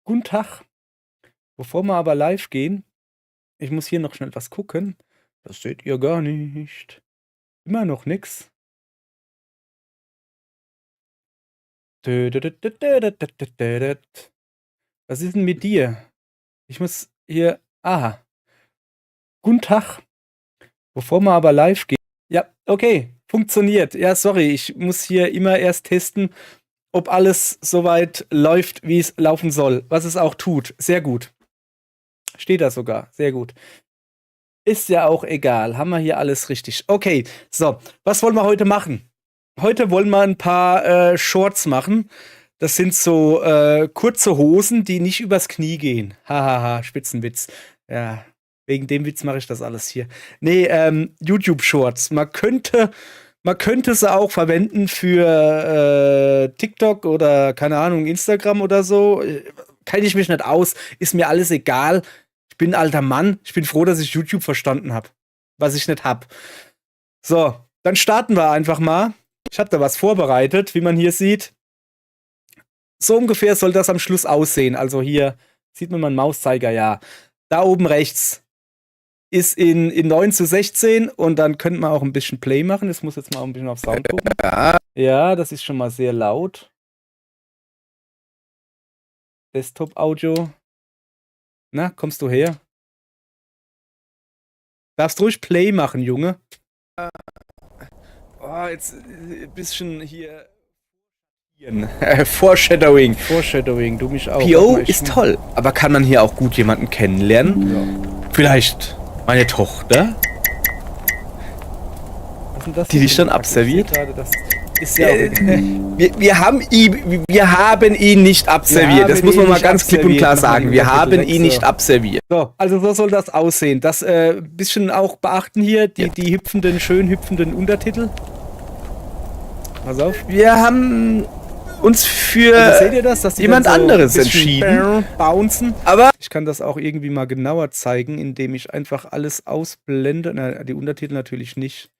Guten Tag. Bevor wir aber live gehen, ich muss hier noch schnell was gucken. Das seht ihr gar nicht. Immer noch nix. Was ist denn mit dir? Ich muss hier. Aha. Guten Tag. Bevor wir aber live gehen. Ja, okay. Funktioniert. Ja, sorry. Ich muss hier immer erst testen, ob alles soweit läuft, wie es laufen soll. Was es auch tut. Sehr gut. Steht da sogar. Sehr gut. Ist ja auch egal. Haben wir hier alles richtig. Okay, so. Was wollen wir heute machen? Heute wollen wir ein paar Shorts machen. Das sind so kurze Hosen, die nicht übers Knie gehen. Hahaha, Spitzenwitz. Ja, wegen dem Witz mache ich das alles hier. Nee, YouTube-Shorts. Man könnte sie auch verwenden für TikTok oder, keine Ahnung, Instagram oder so. Kenne ich mich nicht aus. Ist mir alles egal. Ich bin ein alter Mann. Ich bin froh, dass ich YouTube verstanden habe. Was ich nicht hab. So, dann starten wir einfach mal. Ich habe da was vorbereitet, wie man hier sieht. So ungefähr soll das am Schluss aussehen. Also hier sieht man meinen Mauszeiger, ja. Da oben rechts ist in 9:16 und dann könnte man auch ein bisschen Play machen. Ich muss jetzt mal ein bisschen auf Sound gucken. Ja, das ist schon mal sehr laut. Desktop-Audio. Na, kommst du her? Darfst ruhig Play machen, Junge. Oh, jetzt ein bisschen hier. Foreshadowing. Foreshadowing, du mich auch. PO ist toll, aber kann man hier auch gut jemanden kennenlernen? Ja. Vielleicht meine Tochter, Was ist das die dich dann abserviert? Das ist ja Wir haben ihn nicht abserviert. Das muss man mal ganz klipp und klar sagen. Wir haben ihn nicht abserviert. So, also so soll das aussehen. Das bisschen auch beachten hier, die hüpfenden, schön hüpfenden Untertitel. Pass auf. Wir haben uns für also seht ihr das, dass die jemand so anderes entschieden. Bouncen. Aber ich kann das auch irgendwie mal genauer zeigen, indem ich einfach alles ausblende. Na, die Untertitel natürlich nicht.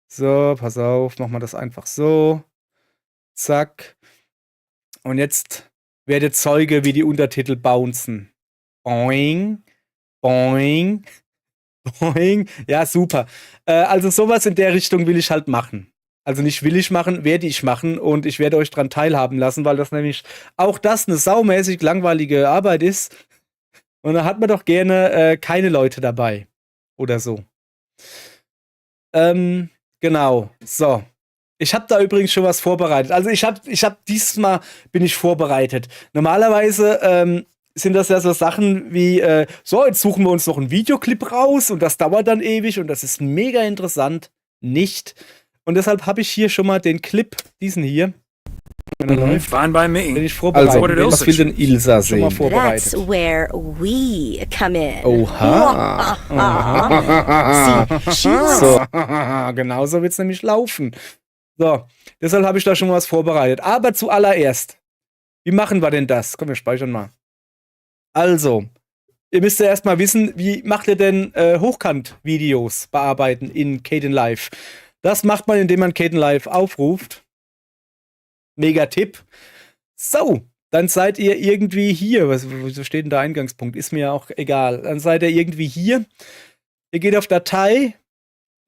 So, pass auf, machen wir das einfach so. Zack. Und jetzt werdet Zeuge, wie die Untertitel bouncen. Boing, boing, boing. Ja, super. Also sowas in der Richtung will ich halt machen. Also nicht will ich machen, werde ich machen und ich werde euch dran teilhaben lassen, weil das nämlich auch das eine saumäßig langweilige Arbeit ist. Und da hat man doch gerne keine Leute dabei. Oder so. Genau. So. Ich habe da übrigens schon was vorbereitet. Also ich hab diesmal bin ich vorbereitet. Normalerweise sind das ja so Sachen wie, so, jetzt suchen wir uns noch einen Videoclip raus und das dauert dann ewig und das ist mega interessant. Nicht. Und deshalb habe ich hier schon mal den Clip, diesen hier. Wenn er läuft, Fine by me. bin ich vorbereitet. also, was will denn Ilsa Schon mal sehen? vorbereitet. That's where we come in. Oha. See, she wants So, genau so wird es nämlich laufen. So, deshalb habe ich da schon mal was vorbereitet. Aber zuallererst, wie machen wir denn das? Komm, wir speichern mal. Also, ihr müsst ja erstmal wissen, wie macht ihr denn Hochkant-Videos bearbeiten in Kdenlive? Das macht man, indem man Kdenlive aufruft. Mega Tipp. So, dann seid ihr irgendwie hier. Wieso steht denn da Eingangspunkt? Ist mir ja auch egal. Dann seid ihr irgendwie hier. Ihr geht auf Datei.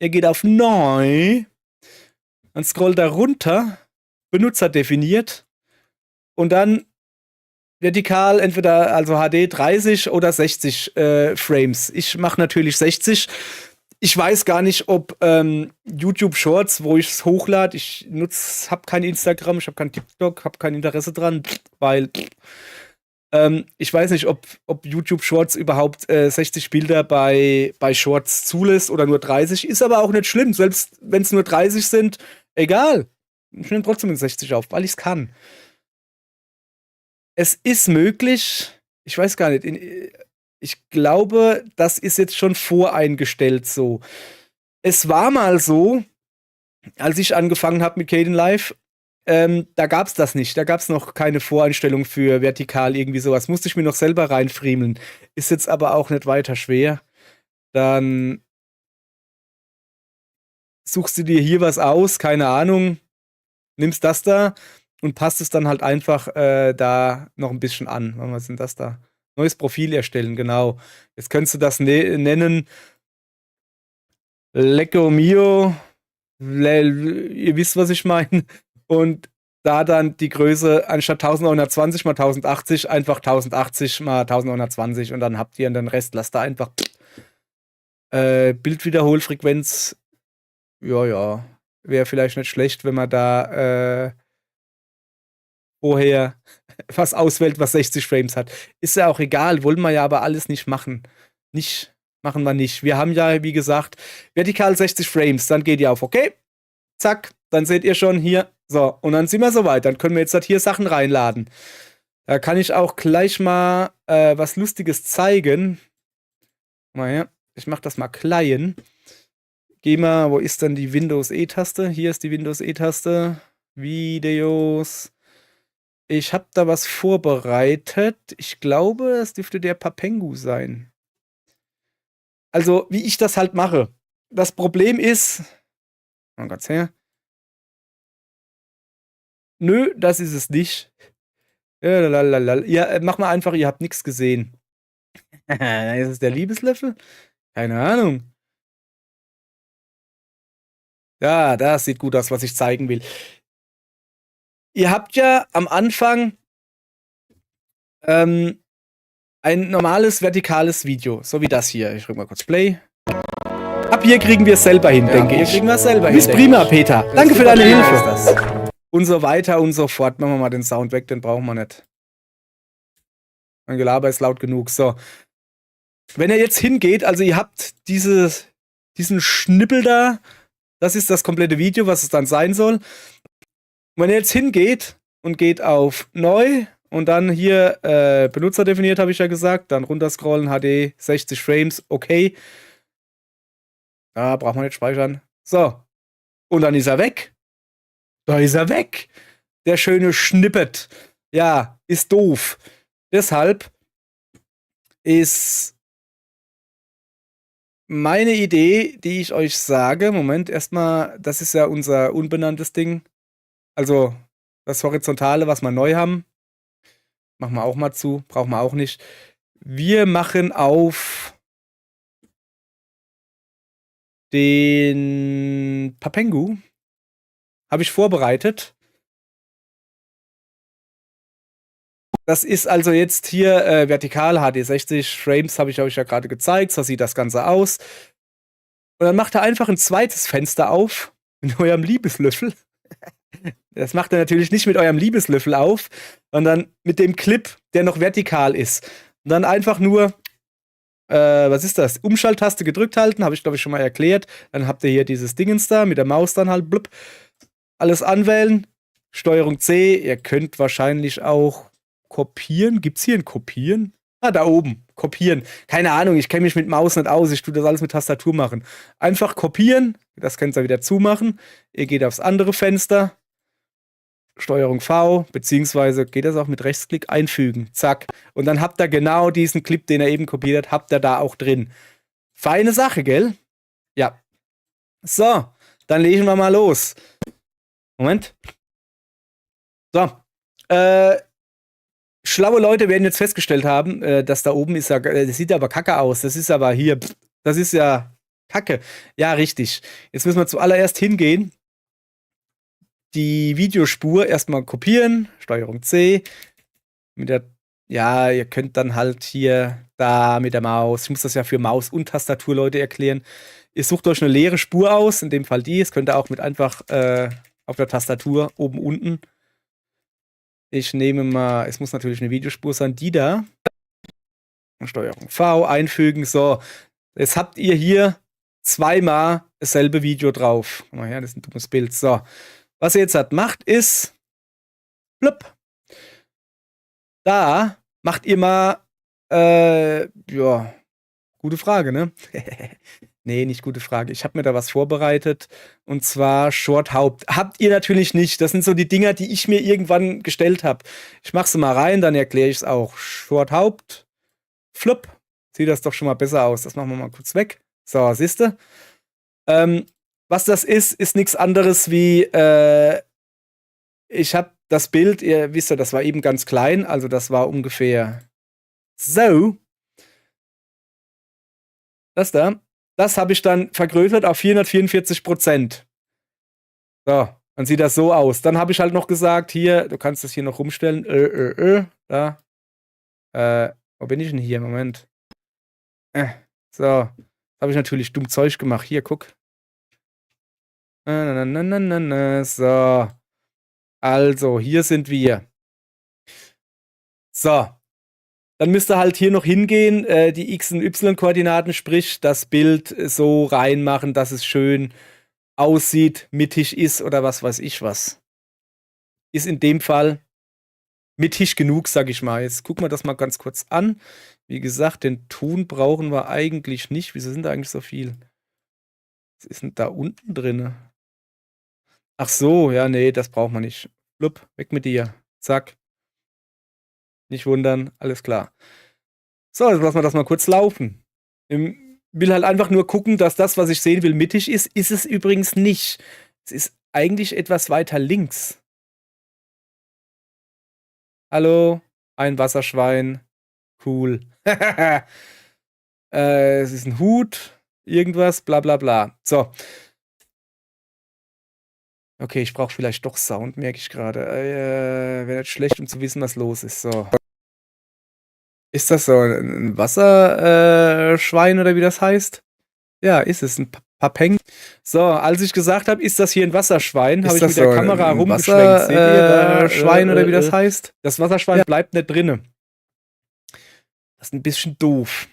Ihr geht auf Neu. Dann scrollt da runter. Benutzer definiert. Und dann vertikal entweder also HD 30 oder 60 Frames. Ich mache natürlich 60. Ich weiß gar nicht, ob YouTube Shorts, wo ich es hochlade, habe kein Instagram, ich habe kein TikTok, habe kein Interesse dran, weil ich weiß nicht, ob YouTube Shorts überhaupt 60 Bilder bei Shorts zulässt oder nur 30. Ist aber auch nicht schlimm, selbst wenn es nur 30 sind, egal. Ich nehme trotzdem mit 60 auf, weil ich es kann. Es ist möglich, ich weiß gar nicht, ich glaube, das ist jetzt schon voreingestellt so. Es war mal so, als ich angefangen habe mit Kdenlive, da gab's das nicht. Da gab's noch keine Voreinstellung für vertikal irgendwie sowas. Musste ich mir noch selber reinfriemeln. Ist jetzt aber auch nicht weiter schwer. Dann suchst du dir hier was aus, keine Ahnung, nimmst das da und passt es dann halt einfach da noch ein bisschen an. Was sind das da? Neues Profil erstellen, genau. Jetzt könntest du das nennen Lecco Mio. Ihr wisst, was ich meine. Und da dann die Größe anstatt 1920 mal 1080 einfach 1080 mal 1920 und dann habt ihr den Rest, lasst da einfach Bildwiederholfrequenz. Ja, wäre vielleicht nicht schlecht, wenn man da vorher was auswählt, was 60 Frames hat. Ist ja auch egal, wollen wir ja aber alles nicht machen. Machen wir nicht. Wir haben ja, wie gesagt, vertikal 60 Frames, dann geht ihr auf OK. Zack, dann seht ihr schon hier. So, und dann sind wir soweit. Dann können wir jetzt halt hier Sachen reinladen. Da kann ich auch gleich mal was Lustiges zeigen. Mal her. Ich mach das mal klein. Geh mal, wo ist denn die Windows-E-Taste? Hier ist die Windows-E-Taste. Videos. Ich habe da was vorbereitet. Ich glaube, es dürfte der Papengu sein. Also, wie ich das halt mache. Das Problem ist. Oh Gott, her. Nö, das ist es nicht. Ja, mach mal einfach, ihr habt nichts gesehen. Ist es der Liebeslöffel? Keine Ahnung. Ja, das sieht gut aus, was ich zeigen will. Ihr habt ja am Anfang ein normales vertikales Video, so wie das hier. Ich drücke mal kurz Play. Ab hier kriegen wir es selber hin, denke ich. Kriegen wir es selber hin. Ist prima, Peter. Danke für deine Hilfe. Und so weiter und so fort. Machen wir mal den Sound weg, den brauchen wir nicht. Mein Gelaber ist laut genug. So. Wenn ihr jetzt hingeht, also ihr habt diesen Schnippel da, das ist das komplette Video, was es dann sein soll. Wenn ihr jetzt hingeht und geht auf Neu und dann hier Benutzer definiert, habe ich ja gesagt, dann runterscrollen, HD, 60 Frames, okay. Da braucht man nicht speichern. So. Und dann ist er weg. Da ist er weg. Der schöne Schnippet. Ja, ist doof. Deshalb ist meine Idee, die ich euch sage, Moment, erstmal, das ist ja unser unbenanntes Ding. Also das Horizontale, was wir neu haben. Machen wir auch mal zu, brauchen wir auch nicht. Wir machen auf den Papengu. Habe ich vorbereitet. Das ist also jetzt hier vertikal, HD 60 Frames, habe ich euch ja gerade gezeigt. So sieht das Ganze aus. Und dann macht er einfach ein zweites Fenster auf mit eurem Liebeslöffel. Das macht er natürlich nicht mit eurem Liebeslöffel auf, sondern mit dem Clip, der noch vertikal ist. Und dann einfach nur, was ist das? Umschalttaste gedrückt halten, habe ich glaube ich schon mal erklärt. Dann habt ihr hier dieses Dingens da, mit der Maus dann halt, blub. Alles anwählen, Steuerung C. Ihr könnt wahrscheinlich auch kopieren. Gibt's hier ein Kopieren? Ah, da oben. Kopieren. Keine Ahnung, ich kenne mich mit Maus nicht aus. Ich tue das alles mit Tastatur machen. Einfach kopieren. Das könnt ihr wieder zumachen. Ihr geht aufs andere Fenster. Steuerung V, beziehungsweise geht das auch mit Rechtsklick einfügen. Zack. Und dann habt ihr genau diesen Clip, den er eben kopiert hat, habt ihr da auch drin. Feine Sache, gell? Ja. So, dann legen wir mal los. Moment. So. Schlaue Leute werden jetzt festgestellt haben, dass da oben ist ja, das sieht aber kacke aus. Das ist aber hier, das ist ja kacke. Ja, richtig. Jetzt müssen wir zuallererst hingehen. Die Videospur erstmal kopieren, Steuerung C. Ja, ihr könnt dann halt hier da mit der Maus, ich muss das ja für Maus und Tastatur Leute erklären. Ihr sucht euch eine leere Spur aus, in dem Fall die. Es könnt ihr auch mit einfach auf der Tastatur oben, unten. Ich nehme mal, es muss natürlich eine Videospur sein, die da. Steuerung V einfügen. So, jetzt habt ihr hier zweimal dasselbe Video drauf. Komm mal her, das ist ein dummes Bild. So. Was ihr jetzt macht, ist blub. Da macht ihr mal ja, gute Frage, ne? Nee, nicht gute Frage. Ich habe mir da was vorbereitet und zwar Short Haupt. Habt ihr natürlich nicht. Das sind so die Dinger, die ich mir irgendwann gestellt habe. Ich mache sie mal rein, dann erkläre ich es auch. Short Haupt, Flip. Sieht das doch schon mal besser aus. Das machen wir mal kurz weg. So, siehste. Was das ist nichts anderes wie, ich habe das Bild, ihr wisst ja, das war eben ganz klein, also das war ungefähr so. Das da. Das habe ich dann vergrößert auf 444%. So, dann sieht das so aus. Dann habe ich halt noch gesagt, hier, du kannst das hier noch rumstellen. Da. Wo bin ich denn hier? Moment. So. Habe ich natürlich dumm Zeug gemacht. Hier, guck. So. Also, hier sind wir. So. Dann müsst ihr halt hier noch hingehen, die X- und Y-Koordinaten, sprich das Bild so reinmachen, dass es schön aussieht, mittig ist oder was weiß ich was. Ist in dem Fall mittig genug, sag ich mal. Jetzt gucken wir das mal ganz kurz an. Wie gesagt, den Ton brauchen wir eigentlich nicht. Wieso sind da eigentlich so viel? Was ist denn da unten drin? Ach so, ja, nee, das braucht man nicht. Blub, weg mit dir. Zack. Nicht wundern, alles klar. So, jetzt lassen wir das mal kurz laufen. Ich will halt einfach nur gucken, dass das, was ich sehen will, mittig ist. Ist es übrigens nicht. Es ist eigentlich etwas weiter links. Hallo, ein Wasserschwein. Cool. Es ist ein Hut, irgendwas, bla bla bla. So. Okay, ich brauche vielleicht doch Sound, merke ich gerade. Wäre nicht schlecht, um zu wissen, was los ist. So. Ist das so ein Wasserschwein oder wie das heißt? Ja, ist es. Ein Papeng. So, als ich gesagt habe, ist das hier ein Wasserschwein, habe ich mit der Kamera rumgeschwenkt. Seht ihr da? Schwein oder wie das heißt? Das Wasserschwein bleibt nicht drinne. Das ist ein bisschen doof.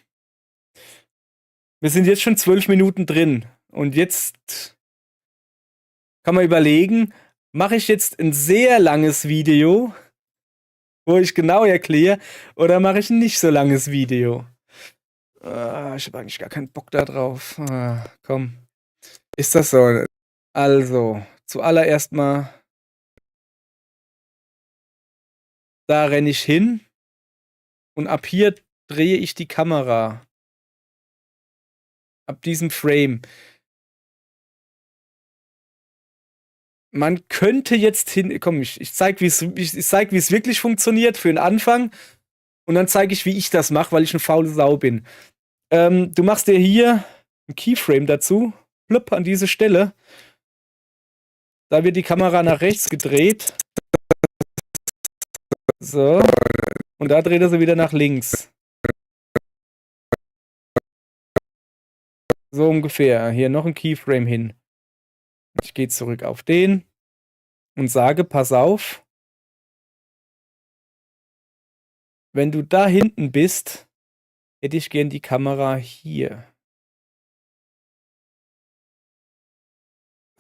Wir sind jetzt schon 12 Minuten drin. Und jetzt kann man überlegen, mache ich jetzt ein sehr langes Video, wo ich genau erkläre, oder mache ich ein nicht so langes Video? Ich habe eigentlich gar keinen Bock da drauf. Komm. Ist das so? Also, zuallererst mal, da renne ich hin und ab hier drehe ich die Kamera. Ab diesem Frame. Man könnte jetzt hin. Komm, ich zeig, wie es wirklich funktioniert für den Anfang. Und dann zeige ich, wie ich das mache, weil ich eine faule Sau bin. Du machst dir hier ein Keyframe dazu. Plupp, an diese Stelle. Da wird die Kamera nach rechts gedreht. So. Und da dreht er sie wieder nach links. So ungefähr. Hier noch ein Keyframe hin. Ich gehe zurück auf den und sage, pass auf. Wenn du da hinten bist, hätte ich gern die Kamera hier.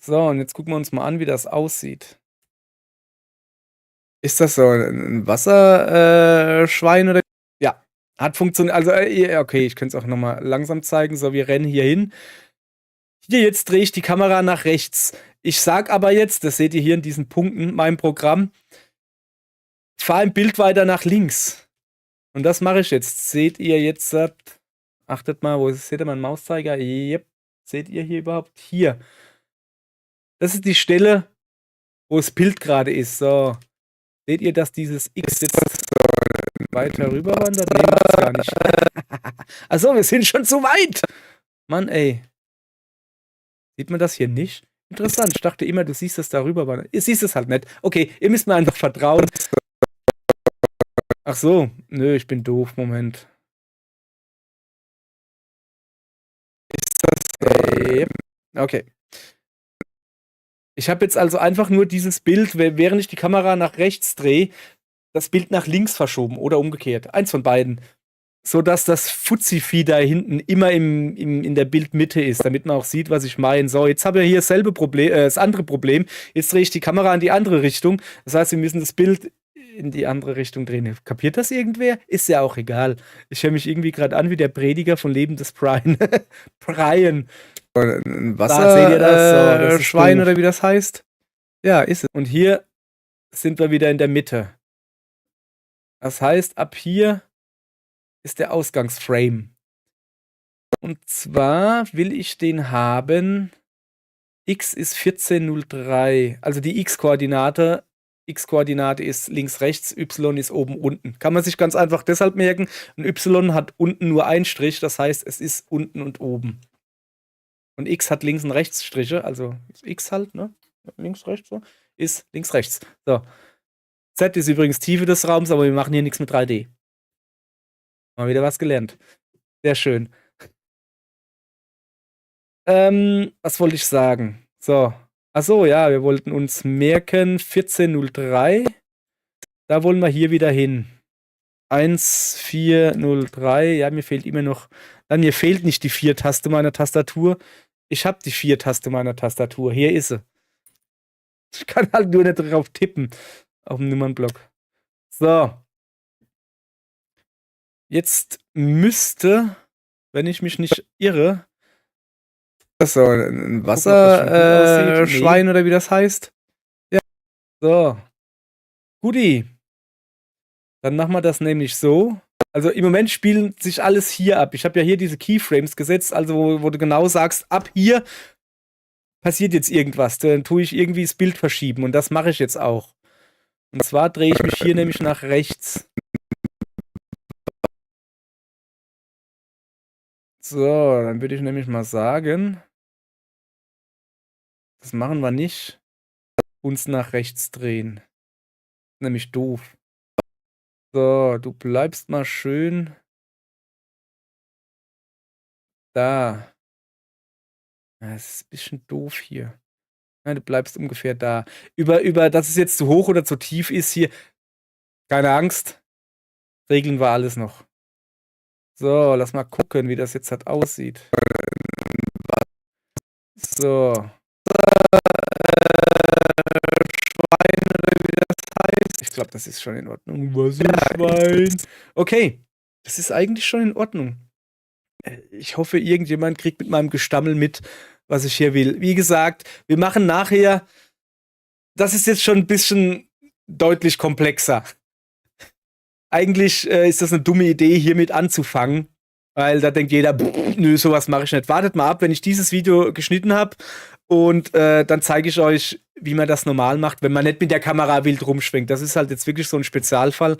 So, und jetzt gucken wir uns mal an, wie das aussieht. Ist das so ein Wasserschwein oder? Ja, hat funktioniert. Also, okay, ich könnte es auch nochmal langsam zeigen. So, wir rennen hier hin. Hier, jetzt drehe ich die Kamera nach rechts. Ich sag aber jetzt, das seht ihr hier in diesen Punkten, meinem Programm, fahr ein Bild weiter nach links. Und das mache ich jetzt. Seht ihr jetzt, achtet mal, seht ihr meinen Mauszeiger? Yep. Seht ihr hier überhaupt? Hier. Das ist die Stelle, wo das Bild gerade ist. So. Seht ihr, dass dieses X jetzt weiter rüber wandert? Nee, macht's gar nicht. Achso, wir sind schon zu weit. Mann, ey. Sieht man das hier nicht? Interessant, ich dachte immer, du siehst es darüber wandern. Ihr siehst es halt nicht. Okay, ihr müsst mir einfach vertrauen. Ach so, nö, ich bin doof. Moment. Ist das. Okay. Ich habe jetzt also einfach nur dieses Bild, während ich die Kamera nach rechts drehe, das Bild nach links verschoben oder umgekehrt. Eins von beiden. Sodass das Fuzzi-Vieh da hinten immer in der Bildmitte ist, damit man auch sieht, was ich meine. So, jetzt haben wir hier dasselbe Problem, das andere Problem. Jetzt drehe ich die Kamera in die andere Richtung. Das heißt, wir müssen das Bild in die andere Richtung drehen. Kapiert das irgendwer? Ist ja auch egal. Ich höre mich irgendwie gerade an wie der Prediger von Leben des Brian. Brian. Ein Seht ihr das? So, Schwein oder wie das heißt? Ja, ist es. Und hier sind wir wieder in der Mitte. Das heißt, ab hier ist der Ausgangsframe. Und zwar will ich den haben. X ist 1403. Also die X-Koordinate X-Koordinate ist links, rechts, Y ist oben, unten. Kann man sich ganz einfach deshalb merken. Ein Y hat unten nur einen Strich, das heißt, es ist unten und oben. Und X hat links und rechts Striche, also X halt, ne? Links, rechts, so. Ist links, rechts. So. Z ist übrigens Tiefe des Raums, aber wir machen hier nichts mit 3D. Mal wieder was gelernt. Sehr schön. Was wollte ich sagen? So. Achso, ja, wir wollten uns merken 1403. Da wollen wir hier wieder hin. 1403. Ja, mir fehlt immer noch. Nein, mir fehlt nicht die 4-Taste meiner Tastatur. Ich habe die 4-Taste meiner Tastatur. Hier ist sie. Ich kann halt nur nicht drauf tippen. Auf dem Nummernblock. So. Jetzt müsste, wenn ich mich nicht irre, Das ist so ein Wasserschwein oder wie das heißt. Ja. So. Guti. Dann machen wir das nämlich so. Also im Moment spielt sich alles hier ab. Ich habe ja hier diese Keyframes gesetzt, also wo du genau sagst, ab hier passiert jetzt irgendwas. Dann tue ich irgendwie das Bild verschieben und das mache ich jetzt auch. Und zwar drehe ich mich hier nämlich nach rechts. So, dann würde ich nämlich mal sagen, das machen wir nicht. Uns nach rechts drehen. Nämlich doof. So, du bleibst mal schön da. Das ist ein bisschen doof hier. Ja, du bleibst ungefähr da. Dass es jetzt zu hoch oder zu tief ist hier. Keine Angst. Regeln wir alles noch. So, lass mal gucken, wie das jetzt halt aussieht. So. Schwein oder wie das heißt. Ich glaube, das ist schon in Ordnung. Was ist Schwein? Okay. Das ist eigentlich schon in Ordnung. Ich hoffe, irgendjemand kriegt mit meinem Gestammel mit, was ich hier will. Wie gesagt, wir machen nachher. Das ist jetzt schon ein bisschen deutlich komplexer. Eigentlich ist das eine dumme Idee, hiermit anzufangen, weil da denkt jeder, nö, sowas mache ich nicht. Wartet mal ab, wenn ich dieses Video geschnitten habe und dann zeige ich euch, wie man das normal macht, wenn man nicht mit der Kamera wild rumschwenkt. Das ist halt jetzt wirklich so ein Spezialfall,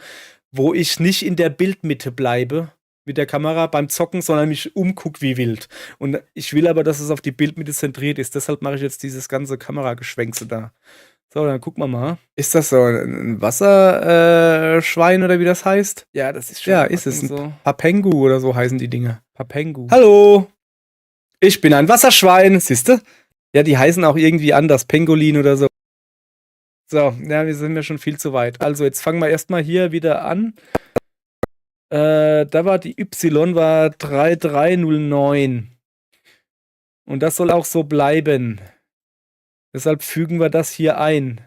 wo ich nicht in der Bildmitte bleibe mit der Kamera beim Zocken, sondern mich umgucke wie wild. Und ich will aber, dass es auf die Bildmitte zentriert ist. Deshalb mache ich jetzt dieses ganze Kamerageschwängse da. So, dann gucken wir mal. Ist das so ein Wasserschwein oder wie das heißt? Ja, das ist schon. Ja, ist es. So. Papengu oder so heißen die Dinge. Papengu. Hallo! Ich bin ein Wasserschwein, siehste? Ja, die heißen auch irgendwie anders. Pangolin oder so. So, ja, wir sind ja schon viel zu weit. Also, jetzt fangen wir erstmal hier wieder an. Da war die Y, war 3309. Und das soll auch so bleiben. Deshalb fügen wir das hier ein.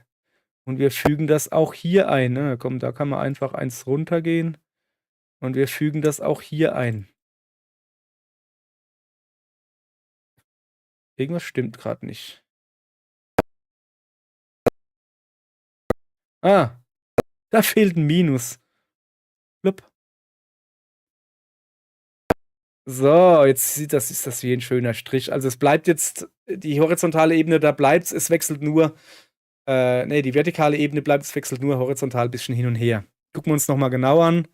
Und wir fügen das auch hier ein. Ne? Komm, da kann man einfach eins runtergehen. Und wir fügen das auch hier ein. Irgendwas stimmt gerade nicht. Ah, da fehlt ein Minus. Blub. So, jetzt ist das wie ein schöner Strich. Also es bleibt jetzt, die horizontale Ebene, da bleibt es wechselt nur, die vertikale Ebene bleibt, es wechselt nur horizontal ein bisschen hin und her. Gucken wir uns nochmal genau an.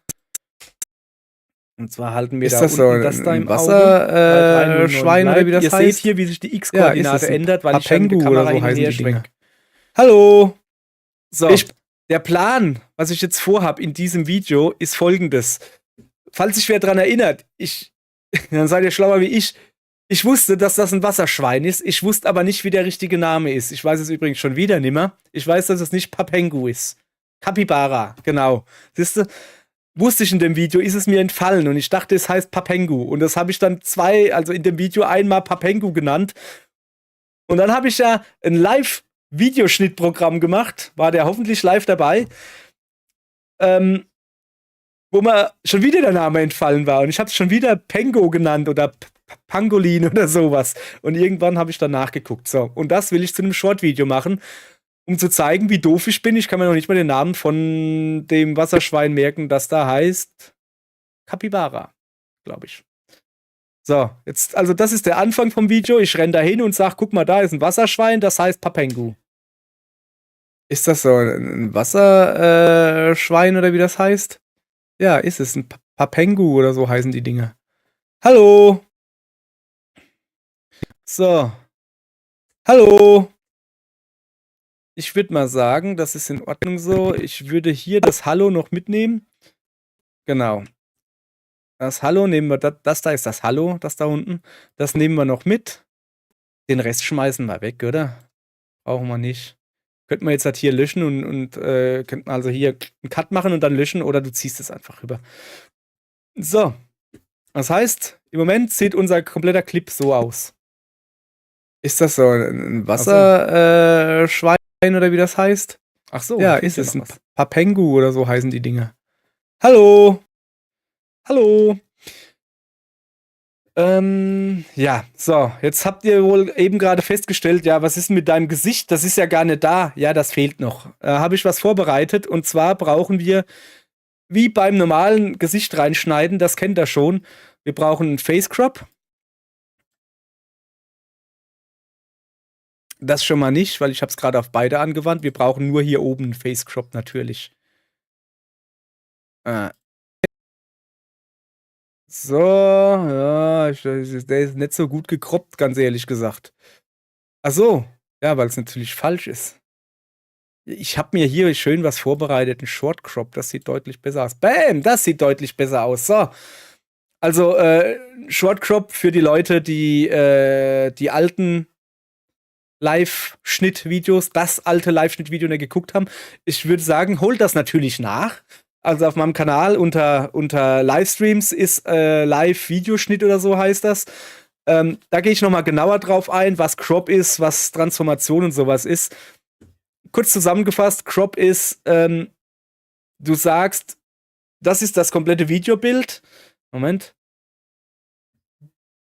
Und zwar halten wir ist da das unten so das da im Wasserschwein oder wie das Ihr heißt? seht hier, wie sich die X-Koordinate Ja, ändert, weil Papengu ich dann die Kamera oder so heißen her die Dinger. schwenke. Hallo! So, der Plan, was ich jetzt vorhabe in diesem Video, ist folgendes. Falls sich wer dran erinnert, dann seid ihr schlauer wie ich. Ich wusste, dass das ein Wasserschwein ist. Ich wusste aber nicht, wie der richtige Name ist. Ich weiß es übrigens schon wieder nimmer. Ich weiß, dass es nicht Papengu ist. Capybara, genau. Siehst du? Wusste ich in dem Video, ist es mir entfallen. Und ich dachte, es heißt Papengu. Und das habe ich dann also in dem Video einmal Papengu genannt. Und dann habe ich ja ein Live-Videoschnittprogramm gemacht. War der hoffentlich live dabei. Wo mir schon wieder der Name entfallen war. Und ich habe es schon wieder Pengo genannt oder Pangolin oder sowas. Und irgendwann habe ich dann nachgeguckt. So, und das will ich zu einem Short-Video machen, um zu zeigen, wie doof ich bin. Ich kann mir noch nicht mal den Namen von dem Wasserschwein merken, das da heißt Capybara, glaube ich. So, jetzt, also das ist der Anfang vom Video. Ich renne da hin und sage, guck mal, da ist ein Wasserschwein, das heißt Papengu. Ist das so ein Wasserschwein oder wie das heißt? Ja, ist es. Ein Papengu oder so heißen die Dinge. Hallo. So. Hallo. Ich würde mal sagen, das ist in Ordnung so. Ich würde hier das Hallo noch mitnehmen. Genau. Das Hallo nehmen wir, das da ist das Hallo, das da unten. Das nehmen wir noch mit. Den Rest schmeißen wir weg, oder? Brauchen wir nicht. Könnten wir jetzt halt hier löschen und könnten also hier einen Cut machen und dann löschen oder du ziehst es einfach rüber. So. Das heißt, im Moment sieht unser kompletter Clip so aus. Ist das so ein Wasserschwein oder wie das heißt? Ach so, ja, ist es. Ein Papengu oder so heißen die Dinge. Hallo. Hallo. Ja, so, jetzt habt ihr wohl eben gerade festgestellt, ja, was ist denn mit deinem Gesicht? Das ist ja gar nicht da. Ja, das fehlt noch. Habe ich was vorbereitet und zwar brauchen wir, wie beim normalen Gesicht reinschneiden, das kennt ihr schon, wir brauchen einen Face Crop. Das schon mal nicht, weil ich habe es gerade auf beide angewandt. Wir brauchen nur hier oben einen Face Crop natürlich. So, ja, der ist nicht so gut gekroppt, ganz ehrlich gesagt. Ach so, ja, weil es natürlich falsch ist. Ich habe mir hier schön was vorbereitet, ein Short Crop, das sieht deutlich besser aus. Bam, das sieht deutlich besser aus. So, also Short Crop für die Leute, die die alten Live-Schnitt-Videos, das alte Live-Schnitt-Video nicht geguckt haben. Ich würde sagen, holt das natürlich nach. Also auf meinem Kanal unter Livestreams ist Live-Videoschnitt oder so heißt das. Da gehe ich noch mal genauer drauf ein, was Crop ist, was Transformation und sowas ist. Kurz zusammengefasst, Crop ist, du sagst, das ist das komplette Videobild. Moment.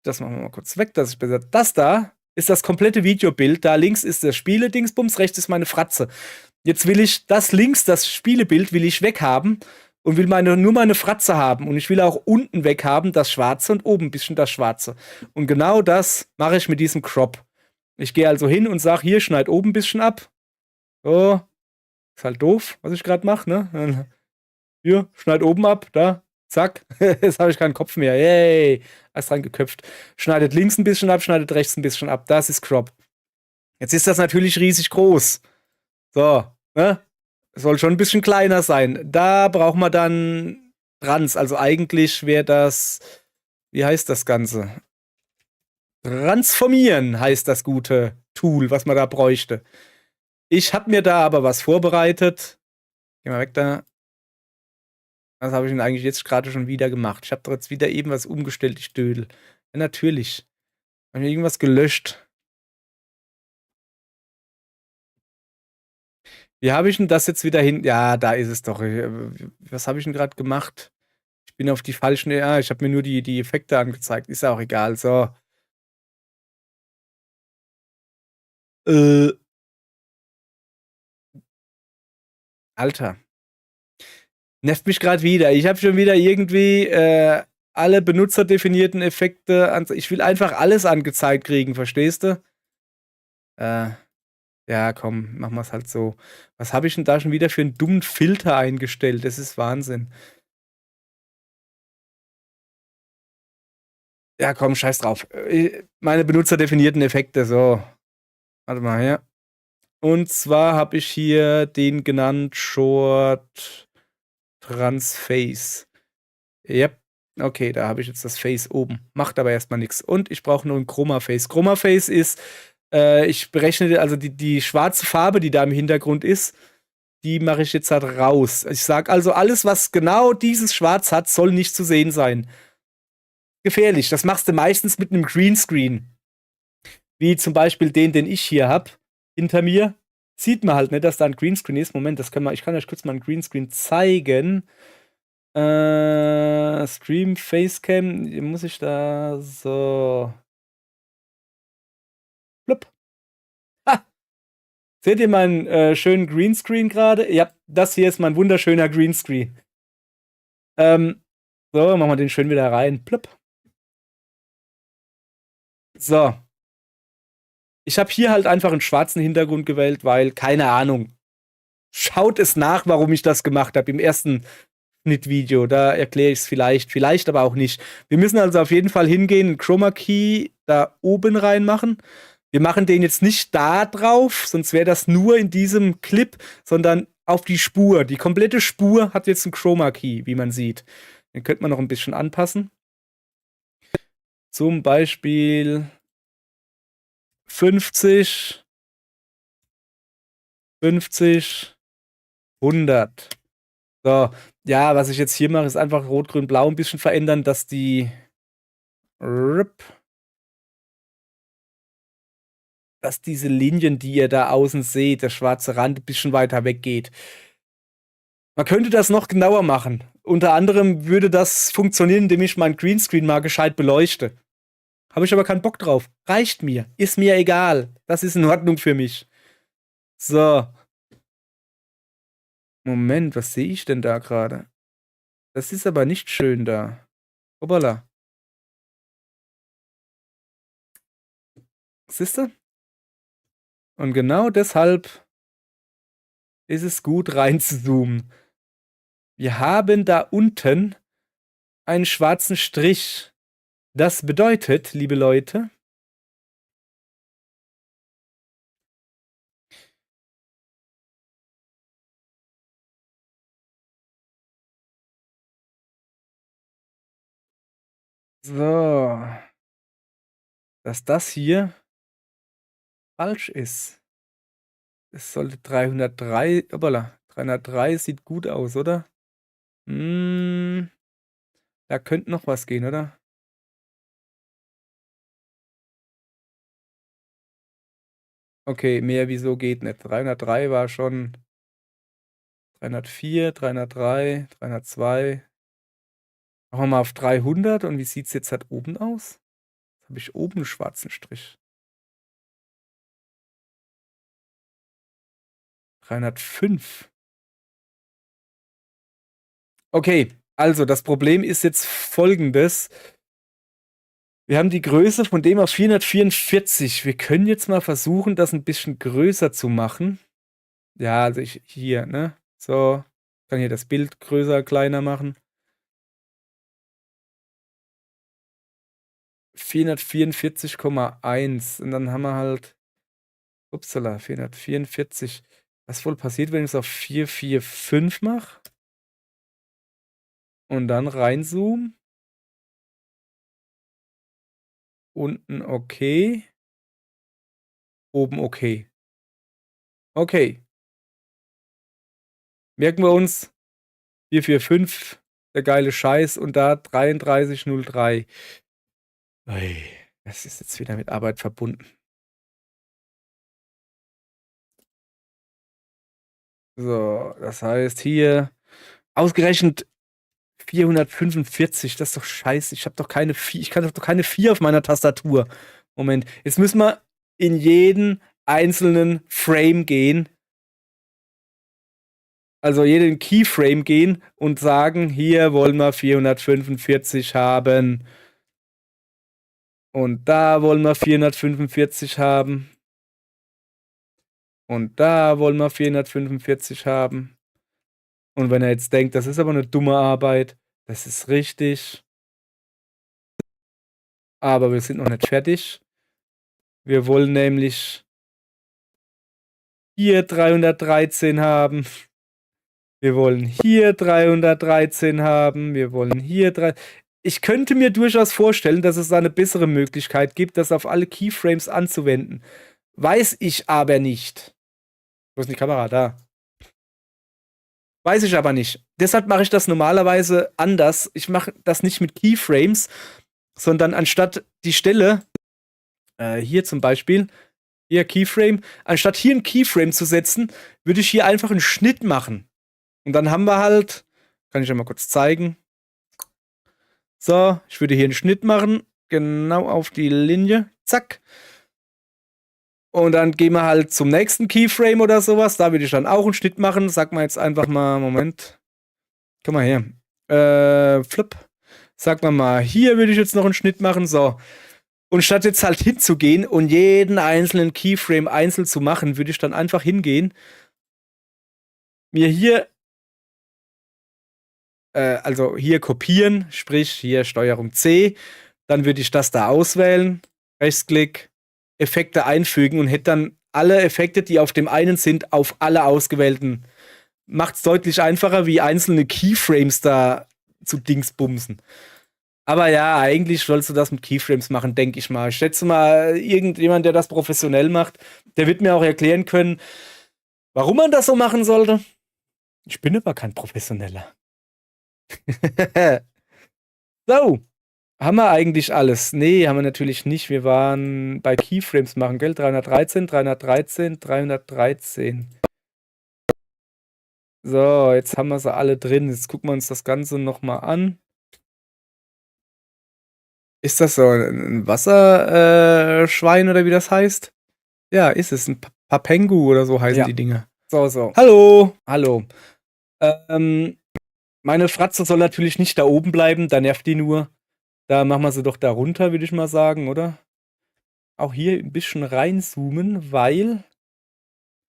Das machen wir mal kurz weg, dass ich besser. Das da ist das komplette Videobild. Da links ist das Spiele-Dingsbums, rechts ist meine Fratze. Jetzt will ich das links, das Spielebild, will ich weghaben und will nur meine Fratze haben. Und ich will auch unten weghaben das Schwarze und oben ein bisschen das Schwarze. Und genau das mache ich mit diesem Crop. Ich gehe also hin und sage, hier, schneid oben ein bisschen ab. So. Ist halt doof, was ich gerade mache, ne? Hier, schneid oben ab, da. Zack. Jetzt habe ich keinen Kopf mehr. Yay. Alles dran geköpft. Schneidet links ein bisschen ab, schneidet rechts ein bisschen ab. Das ist Crop. Jetzt ist das natürlich riesig groß. So, ne? Soll schon ein bisschen kleiner sein. Da braucht man dann Trans. Also eigentlich wäre das, wie heißt das Ganze? Transformieren heißt das gute Tool, was man da bräuchte. Ich habe mir da aber was vorbereitet. Geh mal weg da. Was habe ich denn eigentlich jetzt gerade schon wieder gemacht? Ich habe doch jetzt wieder eben was umgestellt, ich Dödel. Ja, natürlich. Habe ich irgendwas gelöscht? Wie habe ich denn das jetzt wieder hin? Ja, da ist es doch. Was habe ich denn gerade gemacht? Ich bin auf die falschen. Ja, ich habe mir nur die Effekte angezeigt. Ist ja auch egal. So. Alter. Nervt mich gerade wieder. Ich habe schon wieder irgendwie alle benutzerdefinierten Effekte. Ich will einfach alles angezeigt kriegen, verstehst du? Ja, komm, machen wir es halt so. Was habe ich denn da schon wieder für einen dummen Filter eingestellt? Das ist Wahnsinn. Ja, komm, scheiß drauf. Meine benutzerdefinierten Effekte, so. Warte mal, hier. Und zwar habe ich hier den genannt Short Transface. Yep. Okay, da habe ich jetzt das Face oben. Macht aber erstmal nichts. Und ich brauche nur ein Chroma Face. Chroma Face ist, ich berechne, also die schwarze Farbe, die da im Hintergrund ist, die mache ich jetzt halt raus. Ich sage also, alles, was genau dieses Schwarz hat, soll nicht zu sehen sein. Gefährlich. Das machst du meistens mit einem Greenscreen. Wie zum Beispiel den ich hier habe, hinter mir. Sieht man halt nicht, dass da ein Greenscreen ist. Moment, ich kann euch kurz mal ein Greenscreen zeigen. Stream Facecam, muss ich da so. Blub. Ha! Seht ihr meinen schönen Greenscreen gerade? Ja, das hier ist mein wunderschöner Greenscreen. So, machen wir den schön wieder rein. Blub. So. Ich habe hier halt einfach einen schwarzen Hintergrund gewählt, weil, keine Ahnung, Schaut es nach, warum ich das gemacht habe im ersten Schnittvideo. Da erkläre ich es vielleicht aber auch nicht. Wir müssen also auf jeden Fall hingehen, einen Chroma Key da oben reinmachen. Wir machen den jetzt nicht da drauf, sonst wäre das nur in diesem Clip, sondern auf die Spur. Die komplette Spur hat jetzt einen Chroma Key, wie man sieht. Den könnte man noch ein bisschen anpassen. Zum Beispiel 50, 50, 100. So, ja, was ich jetzt hier mache, ist einfach Rot, Grün, Blau ein bisschen verändern, dass diese Linien, die ihr da außen seht, der schwarze Rand, ein bisschen weiter weggeht. Man könnte das noch genauer machen. Unter anderem würde das funktionieren, indem ich meinen Greenscreen mal gescheit beleuchte. Habe ich aber keinen Bock drauf. Reicht mir. Ist mir egal. Das ist in Ordnung für mich. So. Moment, was sehe ich denn da gerade? Das ist aber nicht schön da. Hoppala. Siehst du? Und genau deshalb ist es gut reinzuzoomen. Wir haben da unten einen schwarzen Strich. Das bedeutet, liebe Leute, so, dass das hier falsch ist. Es sollte 303, hoppala, 303 sieht gut aus, oder? Da könnte noch was gehen, oder? Okay, mehr wieso geht nicht. 303 war schon 304, 303, 302. Machen wir mal auf 300 und wie sieht es jetzt halt oben aus? Jetzt habe ich oben einen schwarzen Strich. 305. Okay, also das Problem ist jetzt folgendes. Wir haben die Größe von dem auf 444. Wir können jetzt mal versuchen, das ein bisschen größer zu machen. Ja, also hier, ne? So, kann hier das Bild größer, kleiner machen. 444,1 und dann haben wir halt, upsala, 444. Was wohl passiert, wenn ich es auf 445 mache? Und dann reinzoomen. Unten okay. Oben okay. Okay. Merken wir uns 445, der geile Scheiß und da 3303. Ui, das ist jetzt wieder mit Arbeit verbunden. So, das heißt hier ausgerechnet 445, das ist doch scheiße. Ich habe doch keine 4, ich kann doch keine 4 auf meiner Tastatur. Moment, jetzt müssen wir in jeden einzelnen Frame gehen. Also jeden Keyframe gehen und sagen, hier wollen wir 445 haben. Und da wollen wir 445 haben. Und da wollen wir 445 haben. Und wenn er jetzt denkt, das ist aber eine dumme Arbeit, das ist richtig. Aber wir sind noch nicht fertig. Wir wollen nämlich hier 313 haben. Wir wollen hier 313 haben. Wir wollen hier 3. Ich könnte mir durchaus vorstellen, dass es da eine bessere Möglichkeit gibt, das auf alle Keyframes anzuwenden. Weiß ich aber nicht. Wo ist die Kamera? Da. Weiß ich aber nicht. Deshalb mache ich das normalerweise anders. Ich mache das nicht mit Keyframes, sondern anstatt die Stelle, hier zum Beispiel, hier Keyframe, anstatt hier einen Keyframe zu setzen, würde ich hier einfach einen Schnitt machen. Und dann haben wir halt, kann ich ja mal kurz zeigen. So, ich würde hier einen Schnitt machen, genau auf die Linie, zack. Und dann gehen wir halt zum nächsten Keyframe oder sowas. Da würde ich dann auch einen Schnitt machen. Sag mal jetzt einfach mal, Moment. Komm mal her. Flip. Sag mal, hier würde ich jetzt noch einen Schnitt machen. So. Und statt jetzt halt hinzugehen und jeden einzelnen Keyframe einzeln zu machen, würde ich dann einfach hingehen mir hier, also hier kopieren, sprich hier Steuerung C, dann würde ich das da auswählen, Rechtsklick, Effekte einfügen und hätte dann alle Effekte, die auf dem einen sind, auf alle ausgewählten. Macht es deutlich einfacher, wie einzelne Keyframes da zu Dingsbumsen. Aber ja, eigentlich sollst du das mit Keyframes machen, denke ich mal. Ich schätze mal, irgendjemand, der das professionell macht, der wird mir auch erklären können, warum man das so machen sollte. Ich bin aber kein Professioneller. So, haben wir eigentlich alles? Nee, haben wir natürlich nicht. Wir waren bei Keyframes machen, gell? 313, 313, 313. So, jetzt haben wir sie alle drin. Jetzt gucken wir uns das Ganze nochmal an. Ist das so ein Wasserschwein oder wie das heißt? Ja, ist es. Ein Papengu oder so heißen die Dinge. So. Hallo. Meine Fratze soll natürlich nicht da oben bleiben, da nervt die nur. Da machen wir sie doch da runter, würde ich mal sagen, oder? Auch hier ein bisschen reinzoomen, weil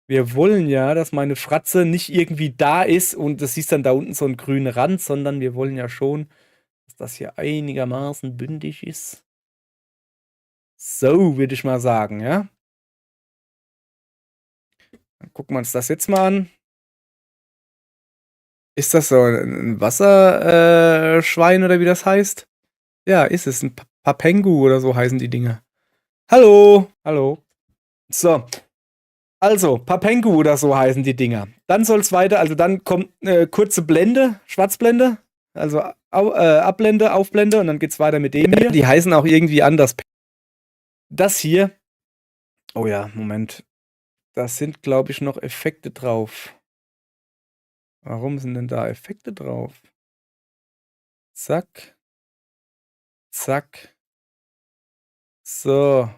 wir wollen ja, dass meine Fratze nicht irgendwie da ist und das siehst dann da unten so einen grünen Rand, sondern wir wollen ja schon, dass das hier einigermaßen bündig ist. So, würde ich mal sagen, ja? Dann gucken wir uns das jetzt mal an. Ist das so ein Wasserschwein oder wie das heißt? Ja, ist es. Ein Papengu oder so heißen die Dinge. Hallo. So. Also, Papengu oder so heißen die Dinger. Dann soll es weiter, also dann kommt eine kurze Blende, Schwarzblende, also Abblende, Aufblende und dann geht's weiter mit dem hier. Die heißen auch irgendwie anders. Das hier, oh ja, Moment, da sind, glaube ich, noch Effekte drauf. Warum sind denn da Effekte drauf? Zack. Zack. So.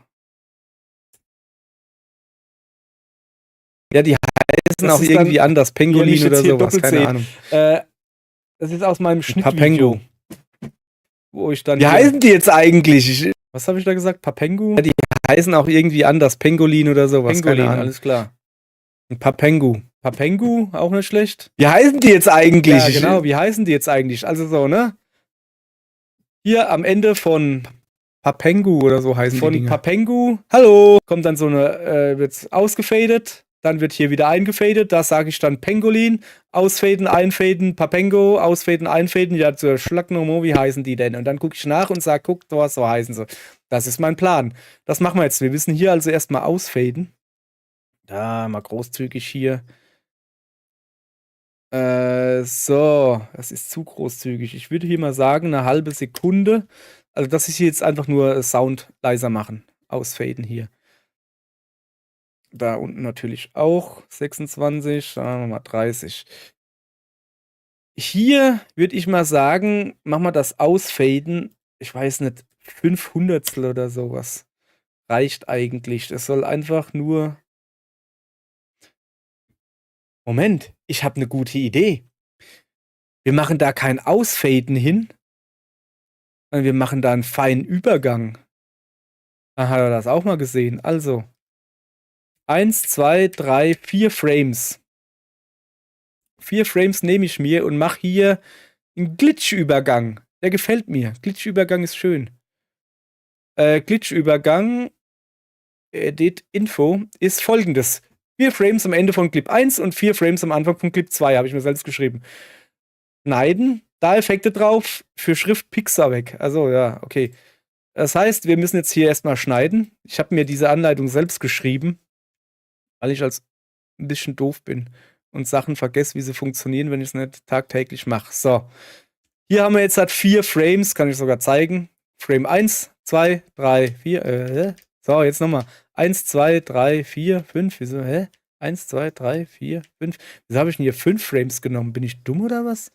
Ja, die heißen auch irgendwie anders. Pengolin oder sowas, keine Ahnung. Das ist aus meinem Schnittvideo. Wo ich dann. Wie heißen die jetzt eigentlich? Was habe ich da gesagt? Papengu? Ja, die heißen auch irgendwie anders. Pengolin oder sowas, keine Ahnung. Alles klar. Ein Papengu. Papengu, auch nicht schlecht. Wie heißen die jetzt eigentlich? Ja, genau, wie heißen die jetzt eigentlich? Also so, ne? Hier am Ende von Papengu oder so heißen die Dinge. Von Papengu, hallo, kommt dann so eine, wird's ausgefadet, dann wird hier wieder eingefadet, da sage ich dann Pengolin, ausfaden, einfaden, Papengo, ausfaden, einfaden, ja, zur Schlacknomo, wie heißen die denn? Und dann gucke ich nach und sage, guck, so heißen sie. Das ist mein Plan. Das machen wir jetzt. Wir müssen hier also erstmal ausfaden. Da, mal großzügig hier. So, das ist zu großzügig. Ich würde hier mal sagen, eine halbe Sekunde. Also, das ist hier jetzt einfach nur Sound leiser machen. Ausfaden hier. Da unten natürlich auch 26, sagen wir mal 30. Hier würde ich mal sagen, machen wir das Ausfaden, ich weiß nicht, 500stel oder sowas. Reicht eigentlich. Das soll einfach nur. Moment, ich habe eine gute Idee. Wir machen da kein Ausfaden hin, sondern wir machen da einen feinen Übergang. Dann hat er das auch mal gesehen. Also 1, 2, 3, 4 Frames. 4 Frames nehme ich mir und mache hier einen Glitch-Übergang. Der gefällt mir. Glitch-Übergang ist schön. Glitch-Übergang, Edit Info, ist folgendes. 4 Frames am Ende von Clip 1 und 4 Frames am Anfang von Clip 2, habe ich mir selbst geschrieben. Schneiden, da Effekte drauf, für Schrift Pixar weg. Also ja, okay. Das heißt, wir müssen jetzt hier erstmal schneiden. Ich habe mir diese Anleitung selbst geschrieben, weil ich als ein bisschen doof bin und Sachen vergesse, wie sie funktionieren, wenn ich es nicht tagtäglich mache. So. Hier haben wir jetzt halt 4 Frames, kann ich sogar zeigen. Frame 1, 2, 3, 4, So, jetzt nochmal. 1, 2, 3, 4, 5. Wieso, 1, 2, 3, 4, 5. Wieso habe ich denn hier 5 Frames genommen? Bin ich dumm oder was?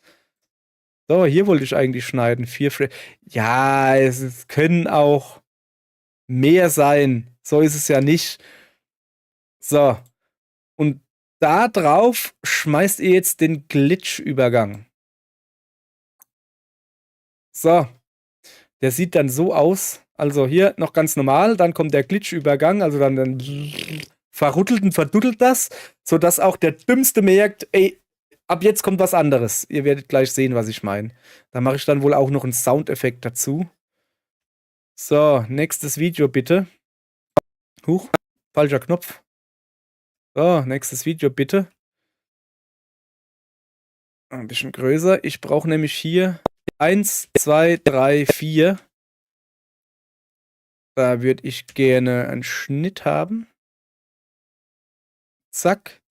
So, hier wollte ich eigentlich schneiden. 4 Frames. Ja, es können auch mehr sein. So ist es ja nicht. So. Und da drauf schmeißt ihr jetzt den Glitch-Übergang. So. Der sieht dann so aus. Also hier noch ganz normal, dann kommt der Glitch-Übergang, also dann verrüttelt und verduddelt das, sodass auch der Dümmste merkt, ey, ab jetzt kommt was anderes. Ihr werdet gleich sehen, was ich meine. Da mache ich dann wohl auch noch einen Soundeffekt dazu. So, nächstes Video bitte. Huch, falscher Knopf. So, nächstes Video bitte. Ein bisschen größer. Ich brauche nämlich hier 1, 2, 3, 4. Da würde ich gerne einen Schnitt haben. Zack.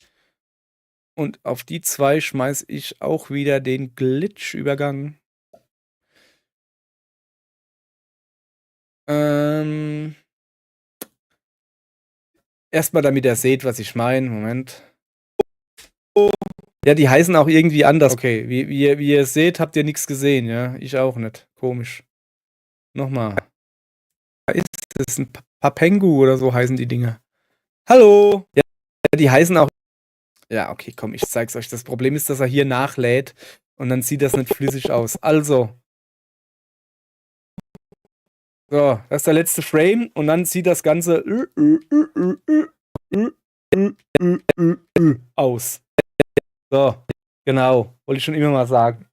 Und auf die 2 schmeiße ich auch wieder den Glitch-Übergang. Erstmal, damit ihr seht, was ich meine. Moment. Ja, die heißen auch irgendwie anders. Okay, wie ihr seht, habt ihr nichts gesehen, ja? Ich auch nicht. Komisch. Nochmal. Da ist es ein Papengu oder so heißen die Dinger. Hallo! Ja, die heißen auch. Ja, okay, komm, ich zeig's euch. Das Problem ist, dass er hier nachlädt und dann sieht das nicht flüssig aus. Also. So, das ist der letzte Frame und dann sieht das Ganze aus. So, genau. Wollte ich schon immer mal sagen.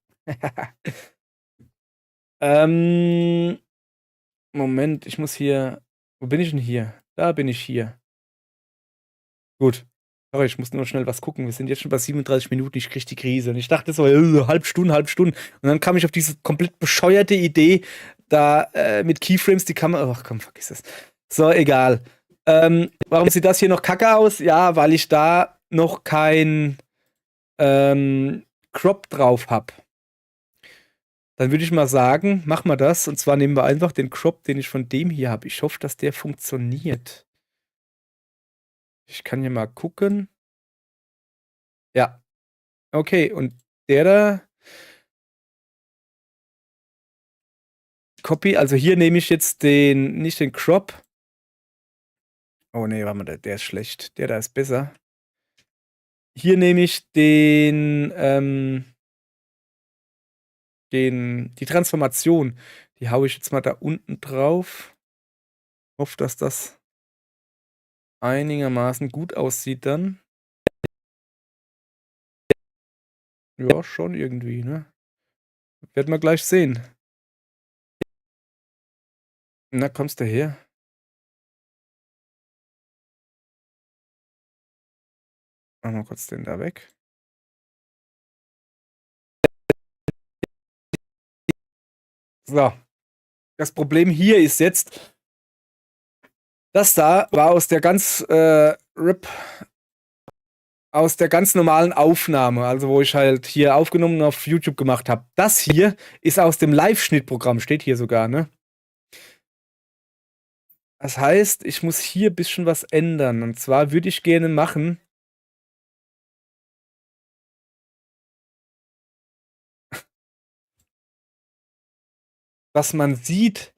Moment, ich muss hier. Wo bin ich denn hier? Da bin ich hier. Gut. Sorry, ich muss nur schnell was gucken. Wir sind jetzt schon bei 37 Minuten. Ich krieg die Krise. Und ich dachte so, halb Stunde. Und dann kam ich auf diese komplett bescheuerte Idee, da mit Keyframes die Kamera. Ach komm, vergiss das. So, egal. Warum sieht das hier noch kacke aus? Ja, weil ich da noch kein Crop drauf habe. Dann würde ich mal sagen, machen wir das. Und zwar nehmen wir einfach den Crop, den ich von dem hier habe. Ich hoffe, dass der funktioniert. Ich kann hier mal gucken. Ja. Okay, und der da. Copy, also hier nehme ich jetzt nicht den Crop. Oh nee, warte mal, der ist schlecht. Der da ist besser. Hier nehme ich die Transformation. Die haue ich jetzt mal da unten drauf. Hoffe, dass das einigermaßen gut aussieht dann. Ja, schon irgendwie, ne? Werden wir gleich sehen. Na, kommst du her? Machen wir kurz den da weg. So. Das Problem hier ist jetzt, das da war aus der ganz aus der ganz normalen Aufnahme, also wo ich halt hier aufgenommen und auf YouTube gemacht habe. Das hier ist aus dem Live-Schnittprogramm, steht hier sogar, ne? Das heißt, ich muss hier ein bisschen was ändern. Und zwar würde ich gerne machen. Dass man sieht,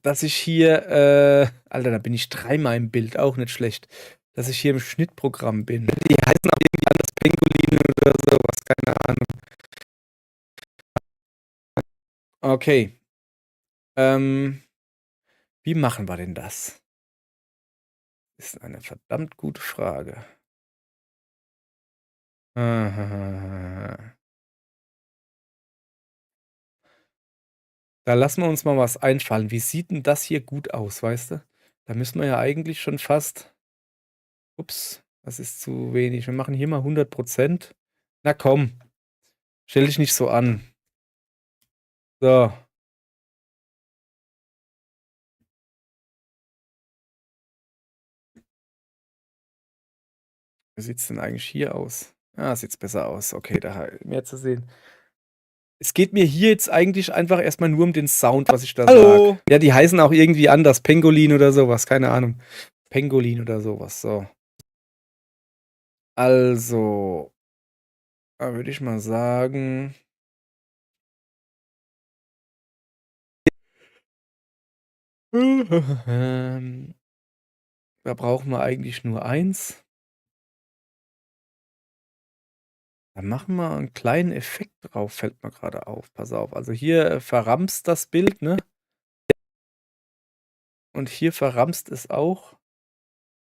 dass ich hier, Alter, da bin ich dreimal im Bild, auch nicht schlecht, dass ich hier im Schnittprogramm bin. Die heißen auch irgendwie anders Penguline oder sowas, keine Ahnung. Okay. Wie machen wir denn das? Ist eine verdammt gute Frage. Da lassen wir uns mal was einfallen. Wie sieht denn das hier gut aus, weißt du? Da müssen wir ja eigentlich schon fast. Ups, das ist zu wenig. Wir machen hier mal 100%. Na komm, stell dich nicht so an. So. Wie sieht es denn eigentlich hier aus? Ah, sieht's besser aus. Okay, da mehr zu sehen. Es geht mir hier jetzt eigentlich einfach erstmal nur um den Sound, was ich da sage. Ja, die heißen auch irgendwie anders. Pangolin oder sowas, keine Ahnung. Pangolin oder sowas, so. Also, da würde ich mal sagen. Da brauchen wir eigentlich nur eins. Dann machen wir einen kleinen Effekt drauf, fällt mir gerade auf. Pass auf. Also hier verramst das Bild, ne? Und hier verramst es auch.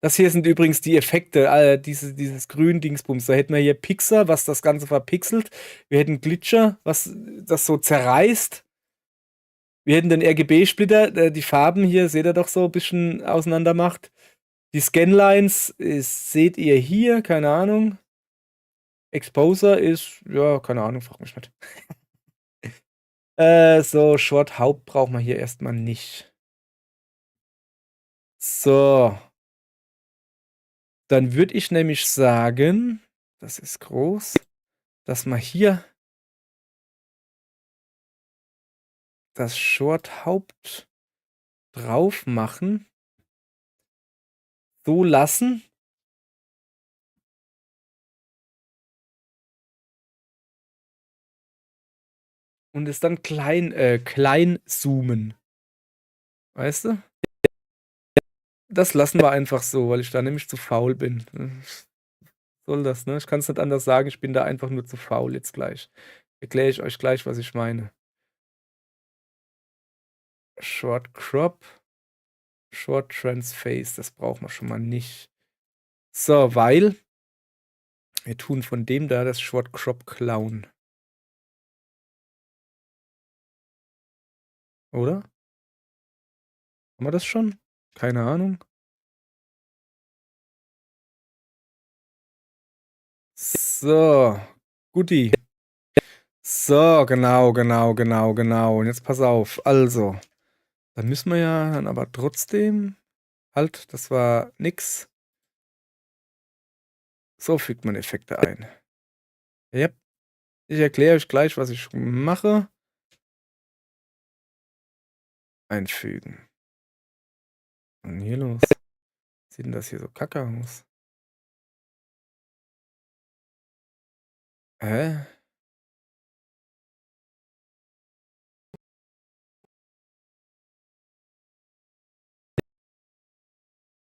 Das hier sind übrigens die Effekte, dieses Grün-Dingsbums. Da hätten wir hier Pixar, was das Ganze verpixelt. Wir hätten Glitcher, was das so zerreißt. Wir hätten den RGB-Splitter, der die Farben hier, seht ihr doch so ein bisschen auseinander macht. Die Scanlines seht ihr hier, keine Ahnung. Exposer ist, ja, keine Ahnung, frag mich nicht. So, Short Haupt brauchen wir hier erstmal nicht. So. Dann würde ich nämlich sagen, das ist groß, dass wir hier das Short Haupt drauf machen. So lassen. Und es dann klein zoomen. Weißt du? Das lassen wir einfach so, weil ich da nämlich zu faul bin. Soll das, ne? Ich kann es nicht anders sagen, ich bin da einfach nur zu faul jetzt gleich. Erkläre ich euch gleich, was ich meine. Short Crop, Short Transface, das brauchen wir schon mal nicht. So, weil wir tun von dem da das Short Crop klauen. Oder? Haben wir das schon? Keine Ahnung. So, guti. So, genau. Und jetzt pass auf. Also, dann müssen wir ja dann aber trotzdem. Halt, das war nix. So fügt man Effekte ein. Yep. Ich erkläre euch gleich, was ich mache. Einfügen. Und hier los. Sieht denn das hier so kacke aus? Hä?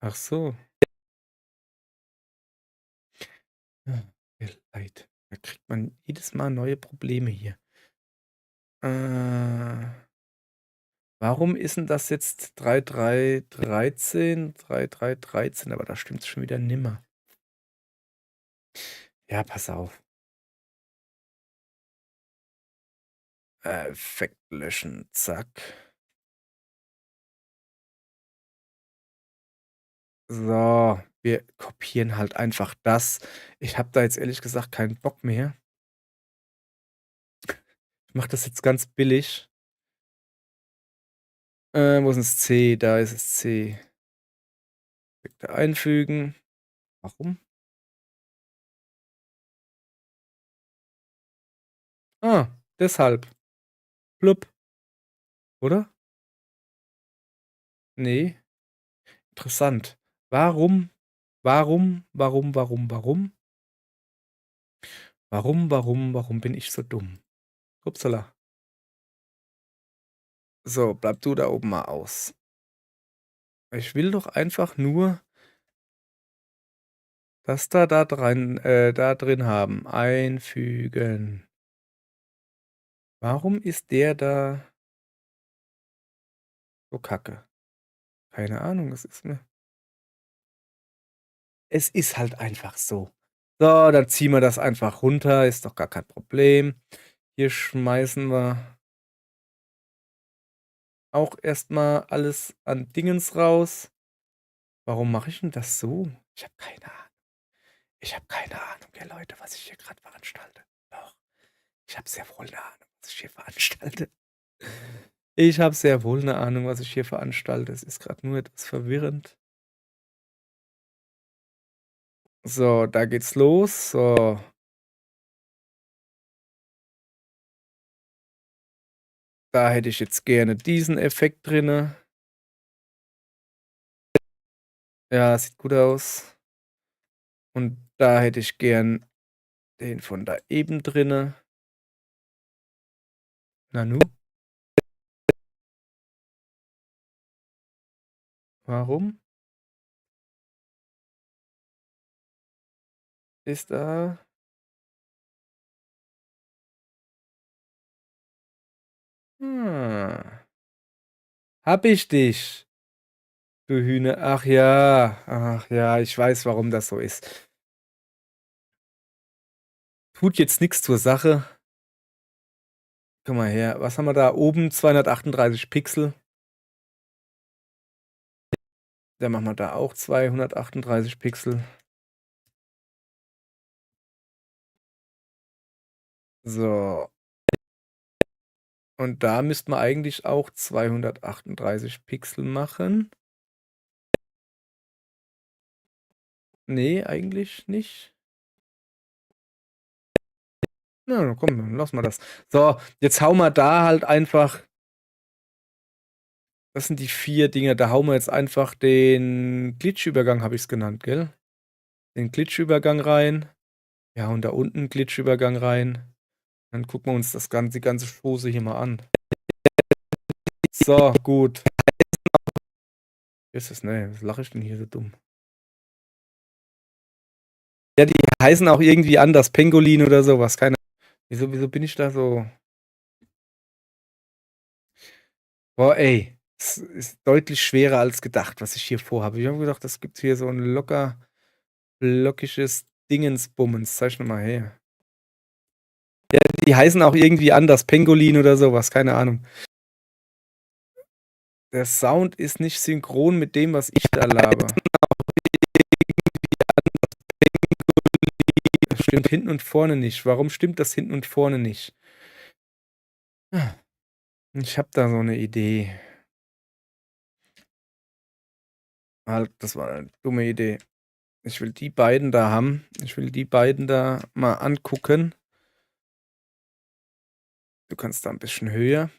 Ach so. Ja, leid. Da kriegt man jedes Mal neue Probleme hier. Warum ist denn das jetzt 3,3,13? 3,3,13, aber da stimmt's schon wieder nimmer. Ja, pass auf. Effekt löschen, zack. So, wir kopieren halt einfach das. Ich habe da jetzt ehrlich gesagt keinen Bock mehr. Ich mache das jetzt ganz billig. Wo ist das C? Da ist es C. Effekte einfügen. Warum? Ah, deshalb. Blub. Oder? Nee. Interessant. Warum? Warum bin ich so dumm? Upsala. So, bleib du da oben mal aus. Ich will doch einfach nur das da drin haben. Einfügen. Warum ist der da so kacke? Keine Ahnung, es ist halt einfach so. So, dann ziehen wir das einfach runter, ist doch gar kein Problem. Hier schmeißen wir auch erstmal alles an Dingens raus. Warum mache ich denn das so? Ich habe keine Ahnung. Ich habe keine Ahnung, ja Leute, was ich hier gerade veranstalte. Doch, ich habe sehr wohl eine Ahnung, was ich hier veranstalte. Ich habe sehr wohl eine Ahnung, was ich hier veranstalte. Es ist gerade nur etwas verwirrend. So, da geht's los. So. Da hätte ich jetzt gerne diesen Effekt drinne. Ja, sieht gut aus. Und da hätte ich gern den von da eben drinne. Nanu? Warum? Ist da... Hab ich dich. du Hühner. Ach ja, ich weiß, warum das so ist. Tut jetzt nichts zur Sache. Komm mal her. Was haben wir da oben? 238 Pixel. Dann machen wir da auch 238 Pixel. So. Und da müssten wir eigentlich auch 238 Pixel machen. Nee, eigentlich nicht. Na, komm, dann lassen wir das. So, jetzt hauen wir da halt einfach. Das sind die 4 Dinge. Da hauen wir jetzt einfach den Glitch-Übergang, habe ich es genannt, gell? Den Glitch-Übergang rein. Ja, und da unten Glitch-Übergang rein. Dann gucken wir uns die ganze Chose hier mal an. So, gut. Ist es, ne? Was lache ich denn hier so dumm? Ja, die heißen auch irgendwie anders. Pangolin oder sowas. Keine Ahnung. Wieso bin ich da so? Boah, ey. Es ist deutlich schwerer als gedacht, was ich hier vorhabe. Ich habe gedacht, das gibt hier so ein lockiges Dingensbummens. Zeichne mal her. Ja, die heißen auch irgendwie anders. Pangolin oder sowas. Keine Ahnung. Der Sound ist nicht synchron mit dem, was ich da laber. Das stimmt hinten und vorne nicht. Warum stimmt das hinten und vorne nicht? Ich habe da so eine Idee. Halt, das war eine dumme Idee. Ich will die beiden da haben. Ich will die beiden da mal angucken. Du kannst da ein bisschen höher.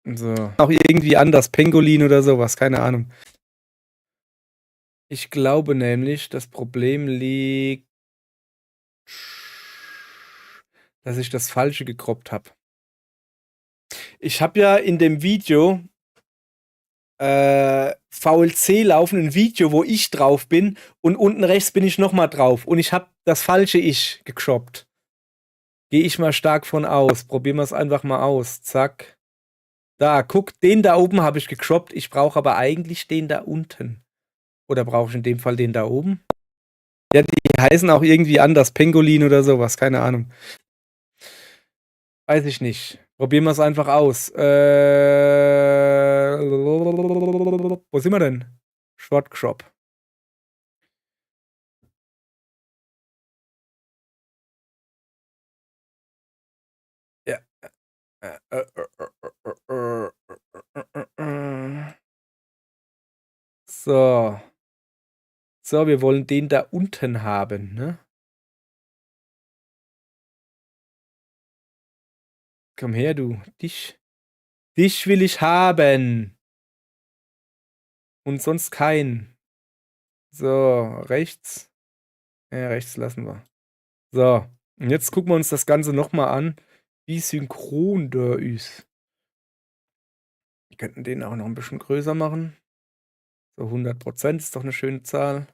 So. Auch irgendwie anders. Pangolin oder sowas. Keine Ahnung. Ich glaube nämlich, das Problem liegt, dass ich das Falsche gekroppt habe. Ich habe ja in dem Video VLC laufen, ein Video, wo ich drauf bin und unten rechts bin ich nochmal drauf und ich habe das falsche Ich gecroppt. Gehe ich mal stark von aus. Probieren wir es einfach mal aus. Zack. Da, guck, den da oben habe ich gecroppt. Ich brauche aber eigentlich den da unten. Oder brauche ich in dem Fall den da oben? Ja, die heißen auch irgendwie anders. Pangolin oder sowas. Keine Ahnung. Weiß ich nicht. Probieren wir es einfach aus. Wo sind wir denn? Short Crop. Ja. So. So, wir wollen den da unten haben, ne? Komm her, du. Dich will ich haben. Und sonst keinen. So, rechts. Ja, rechts lassen wir. So, und jetzt gucken wir uns das Ganze nochmal an, wie synchron der ist. Wir könnten den auch noch ein bisschen größer machen. So 100% ist doch eine schöne Zahl.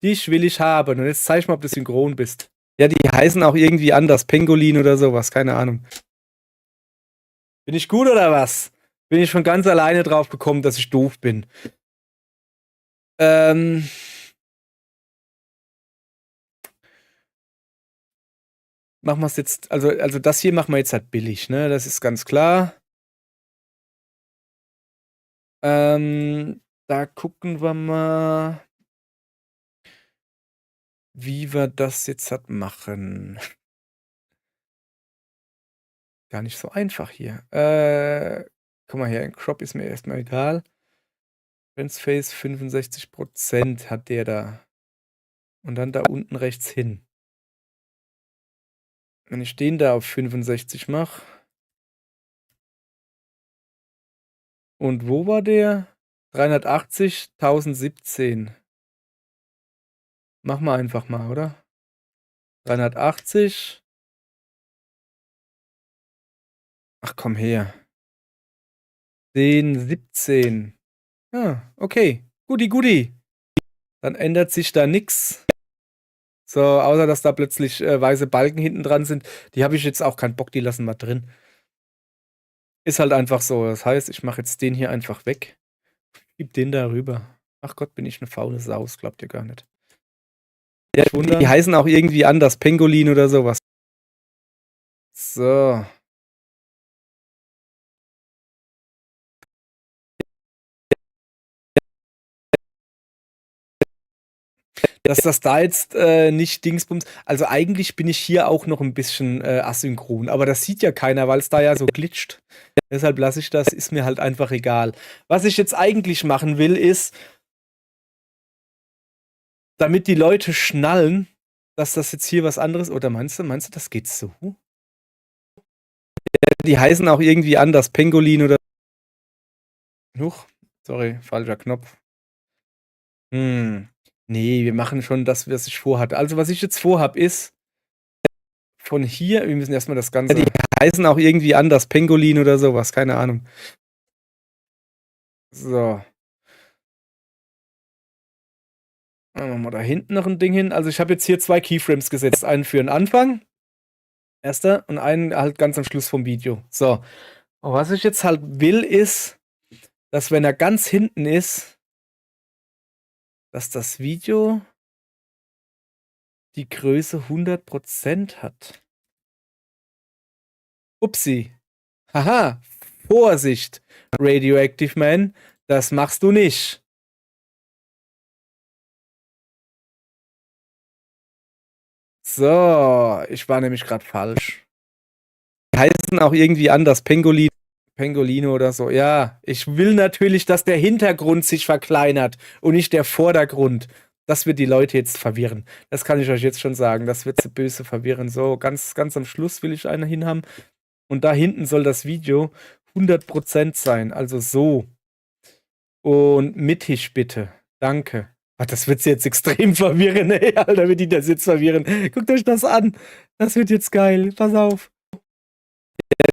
Dich will ich haben. Und jetzt zeig mal, ob du synchron bist. Ja, die heißen auch irgendwie anders. Pangolin oder sowas. Keine Ahnung. Bin ich gut oder was? Bin ich schon ganz alleine drauf gekommen, dass ich doof bin. Machen wir es jetzt, also das hier machen wir jetzt halt billig, ne? Das ist ganz klar. Da gucken wir mal, wie wir das jetzt halt machen. Gar nicht so einfach hier. Guck mal her, ein Crop ist mir erstmal egal. Transface 65% hat der da. Und dann da unten rechts hin. Wenn ich den da auf 65 mache. Und wo war der? 380, 1017. Machen wir einfach mal, oder? 380. Ach, komm her. 10, 17. Ah, okay. Guti. Dann ändert sich da nichts. So, außer dass da plötzlich weiße Balken hinten dran sind. Die habe ich jetzt auch keinen Bock, die lassen wir drin. Ist halt einfach so. Das heißt, ich mache jetzt den hier einfach weg. Gib den da rüber. Ach Gott, bin ich eine faule Sau, das glaubt ihr gar nicht. Ja, die heißen auch irgendwie anders, Pangolin oder sowas. So. Dass das da jetzt nicht Dingsbums. Also eigentlich bin ich hier auch noch ein bisschen asynchron, aber das sieht ja keiner, weil es da ja so glitscht. Deshalb lasse ich das, ist mir halt einfach egal. Was ich jetzt eigentlich machen will, ist, damit die Leute schnallen, dass das jetzt hier was anderes. Oder meinst du, das geht so? Die heißen auch irgendwie anders, Pangolin oder. Huch, sorry, falscher Knopf. Nee, wir machen schon das, was ich vorhatte. Also, was ich jetzt vorhab, ist von hier, wir müssen erstmal das Ganze. Die heißen auch irgendwie anders, Pangolin oder sowas, keine Ahnung. So. Dann machen wir da hinten noch ein Ding hin. Also, ich habe jetzt hier 2 Keyframes gesetzt. Einen für den Anfang. Erster. Und einen halt ganz am Schluss vom Video. So. Und was ich jetzt halt will, ist, dass wenn er ganz hinten ist, dass das Video die Größe 100% hat. Upsi. Haha. Vorsicht, Radioactive Man. Das machst du nicht. So, ich war nämlich gerade falsch. Die heißen auch irgendwie anders, Pangolin. Pangolino oder so. Ja, ich will natürlich, dass der Hintergrund sich verkleinert und nicht der Vordergrund. Das wird die Leute jetzt verwirren. Das kann ich euch jetzt schon sagen. Das wird sie böse verwirren. So, ganz, ganz am Schluss will ich eine hinhaben. Und da hinten soll das Video 100% sein. Also so. Und mittig bitte. Danke. Ach, das wird sie jetzt extrem verwirren, ey. Alter, wird die das jetzt verwirren. Guckt euch das an. Das wird jetzt geil. Pass auf.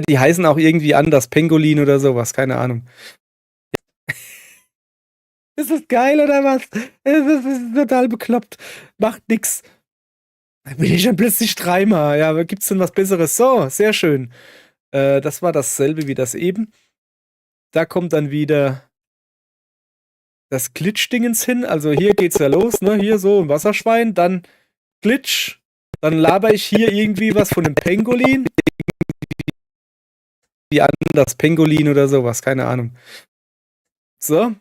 Die heißen auch irgendwie anders, Pangolin oder sowas, keine Ahnung. Ist das geil oder was? Das ist total bekloppt. Macht nix. Da bin ich schon plötzlich dreimal. Ja, aber gibt's denn was Besseres? So, sehr schön. Das war dasselbe wie das eben. Da kommt dann wieder das Glitch-Dingens hin. Also hier geht's ja los, ne? Hier so ein Wasserschwein, dann Glitch. Dann laber ich hier irgendwie was von einem Pangolin. Wie anders, Pangolin oder sowas, keine Ahnung. So.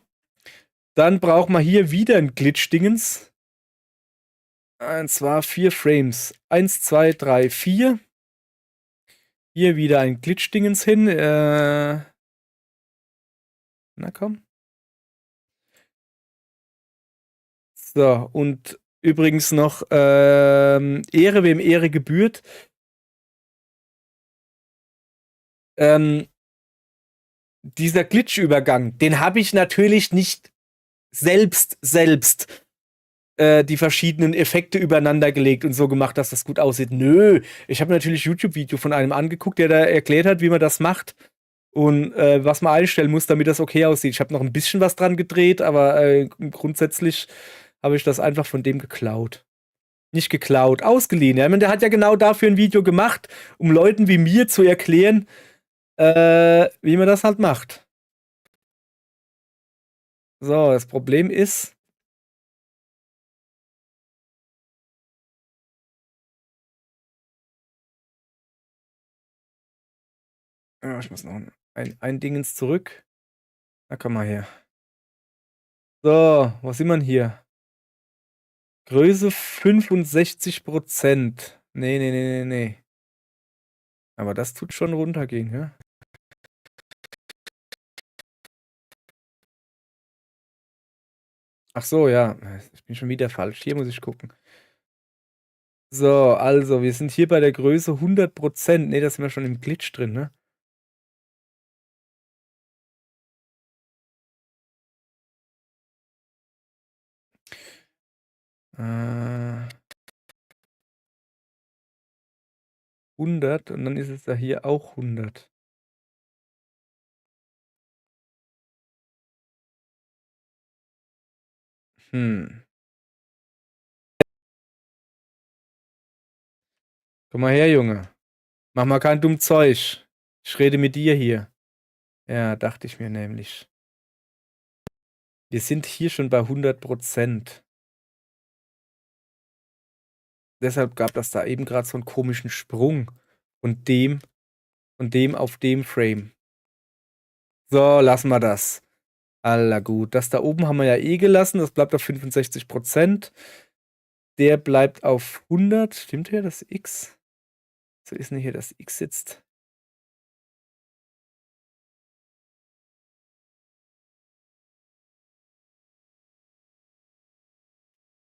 Dann braucht man hier wieder ein Glitch-Dingens. Und zwar 4 Frames. 1, 2, 3, 4. Hier wieder ein Glitch-Dingens hin. Na komm. So, und übrigens noch Ehre, wem Ehre gebührt. Dieser Glitch-Übergang, den habe ich natürlich nicht selbst die verschiedenen Effekte übereinander gelegt und so gemacht, dass das gut aussieht. Nö, ich habe natürlich YouTube-Video von einem angeguckt, der da erklärt hat, wie man das macht und was man einstellen muss, damit das okay aussieht. Ich habe noch ein bisschen was dran gedreht, aber grundsätzlich habe ich das einfach von dem geklaut. Nicht geklaut, ausgeliehen. Ja? Ich meine, der hat ja genau dafür ein Video gemacht, um Leuten wie mir zu erklären, wie man das halt macht. So, das Problem ist, ja, ich muss noch ein Dingens zurück. Na, komm mal her. So, was sieht man hier? Größe 65%. Nee. Aber das tut schon runtergehen, ja? Ach so, ja. Ich bin schon wieder falsch. Hier muss ich gucken. So, also, wir sind hier bei der Größe 100%. Nee, da sind wir schon im Glitch drin, ne? Äh, 100 und dann ist es da hier auch 100. Komm mal her, Junge. Mach mal kein dumm Zeug. Ich rede mit dir hier. Ja, dachte ich mir nämlich. Wir sind hier schon bei 100%. Deshalb gab das da eben gerade so einen komischen Sprung von dem auf dem Frame. So, lassen wir das. Alla gut. Das da oben haben wir ja eh gelassen. Das bleibt auf 65%. Der bleibt auf 100. Stimmt hier das X? So ist denn hier das X jetzt?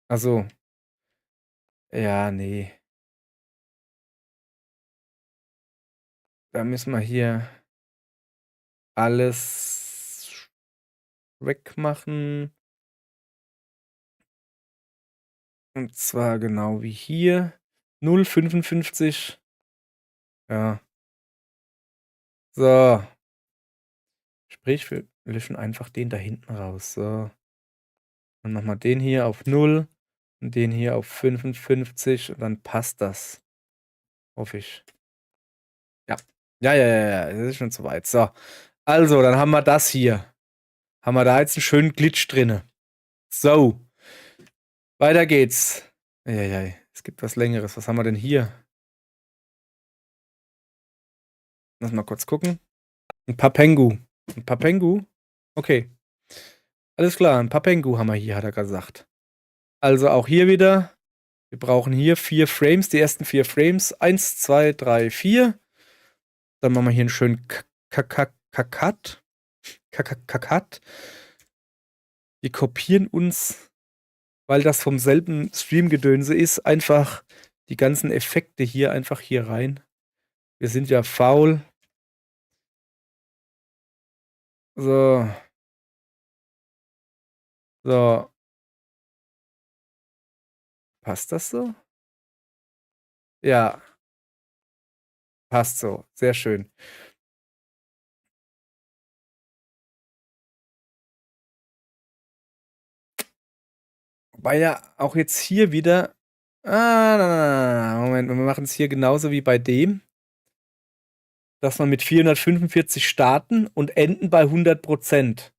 Also. Ja, nee. Da müssen wir hier alles wegmachen. Und zwar genau wie hier. 0,55. Ja. So. Sprich, wir löschen einfach den da hinten raus. So. Dann machen wir den hier auf 0 und den hier auf 55 und dann passt das. Hoffe ich. Ja. Ja. Das ist schon zu weit. So. Also, dann haben wir das hier. Haben wir da jetzt einen schönen Glitch drinne. So. Weiter geht's. Eieiei. Es gibt was Längeres. Was haben wir denn hier? Lass mal kurz gucken. Ein Papengu. Ein Papengu? Okay. Alles klar, ein Papengu haben wir hier, hat er gesagt. Also auch hier wieder. Wir brauchen hier 4 Frames, die ersten 4 Frames. 1, 2, 3, 4. Dann machen wir hier einen schönen Kakat. Wir kopieren uns, weil das vom selben Streamgedönse ist, einfach die ganzen Effekte hier einfach hier rein. Wir sind ja faul. So. So. Passt das so? Ja. Passt so. Sehr schön. Wobei ja auch jetzt hier wieder. Moment, wir machen es hier genauso wie bei dem. Dass wir mit 445 starten und enden bei 100%.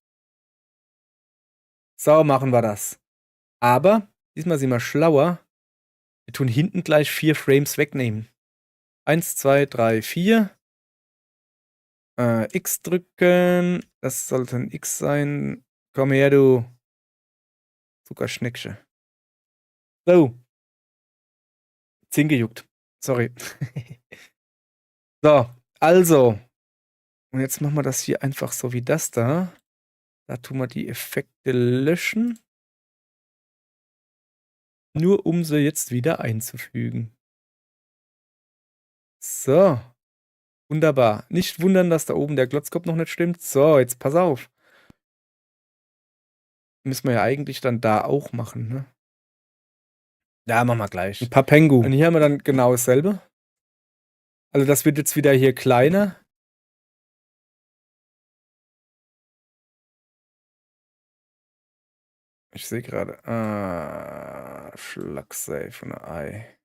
So machen wir das. Aber diesmal sind wir schlauer. Wir tun hinten gleich 4 Frames wegnehmen. 1, 2, 3, 4. X drücken. Das sollte ein X sein. Komm her, du Zuckerschneckchen. So. Zehn gejuckt. Sorry. So, also. Und jetzt machen wir das hier einfach so wie das da. Da tun wir die Effekte löschen. Nur um sie jetzt wieder einzufügen. So. Wunderbar. Nicht wundern, dass da oben der Glotzkopf noch nicht stimmt. So, jetzt pass auf. Müssen wir ja eigentlich dann da auch machen, ne? Ja, machen wir gleich. Ein Papengu. Und hier haben wir dann genau dasselbe. Also das wird jetzt wieder hier kleiner. Ich sehe gerade. Schlagsei von der Ei.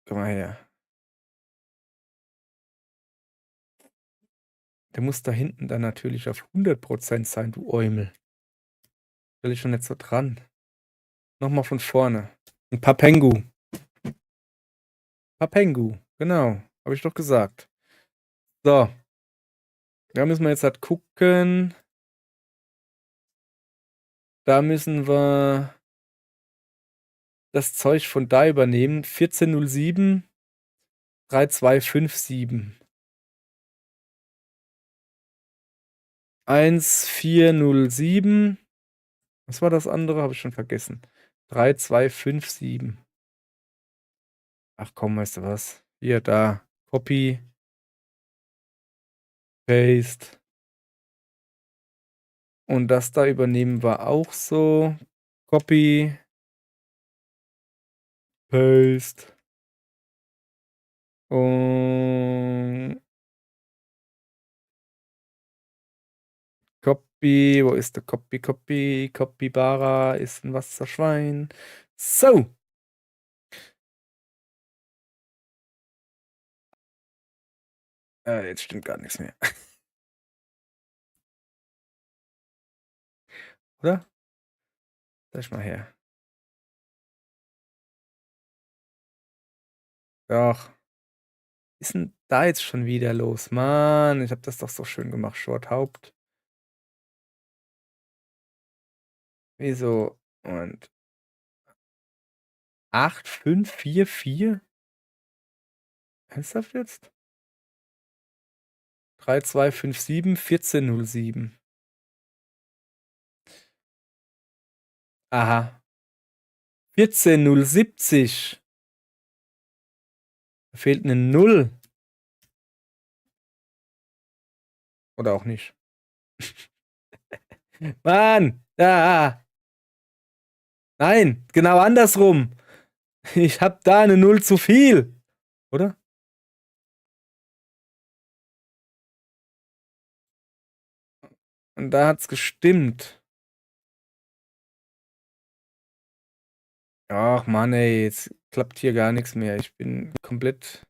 Komm mal her. Der muss da hinten dann natürlich auf 100% sein, du Eumel. Will ich schon nicht so dran. Nochmal von vorne. Ein Papengu. Papengu, genau. Habe ich doch gesagt. So. Da müssen wir jetzt halt gucken. Da müssen wir das Zeug von da übernehmen. 1407 3257. 1407. Was war das andere? Habe ich schon vergessen. 3257. Ach komm, weißt du was? Hier, da. Copy. Paste. Und das da übernehmen wir auch so. Copy. Paste. Und Copy. Wo ist der Copy? Copybarer ist ein Wasserschwein. So. Jetzt stimmt gar nichts mehr. oder? Sag ich mal her. Doch. Was ist denn da jetzt schon wieder los? Mann, ich habe das doch so schön gemacht. Short Haupt. Wieso? Und 8, 5, 4, 4? Ernsthaft jetzt? 3, 2, 5, 7, 14, 0, 7. Aha. 14, 0, 70. Da fehlt eine 0. Oder auch nicht. Mann! Da! Nein, genau andersrum. Ich hab da eine 0 zu viel. Oder? Und da hat's gestimmt. Ach Mann, ey, jetzt klappt hier gar nichts mehr. Ich bin komplett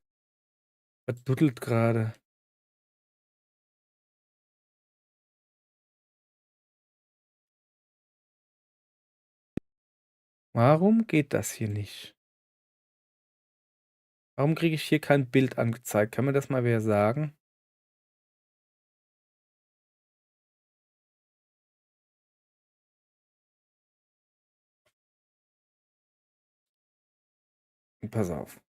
verduddelt gerade. Warum geht das hier nicht? Warum kriege ich hier kein Bild angezeigt? Kann mir das mal wer sagen? Pass auf.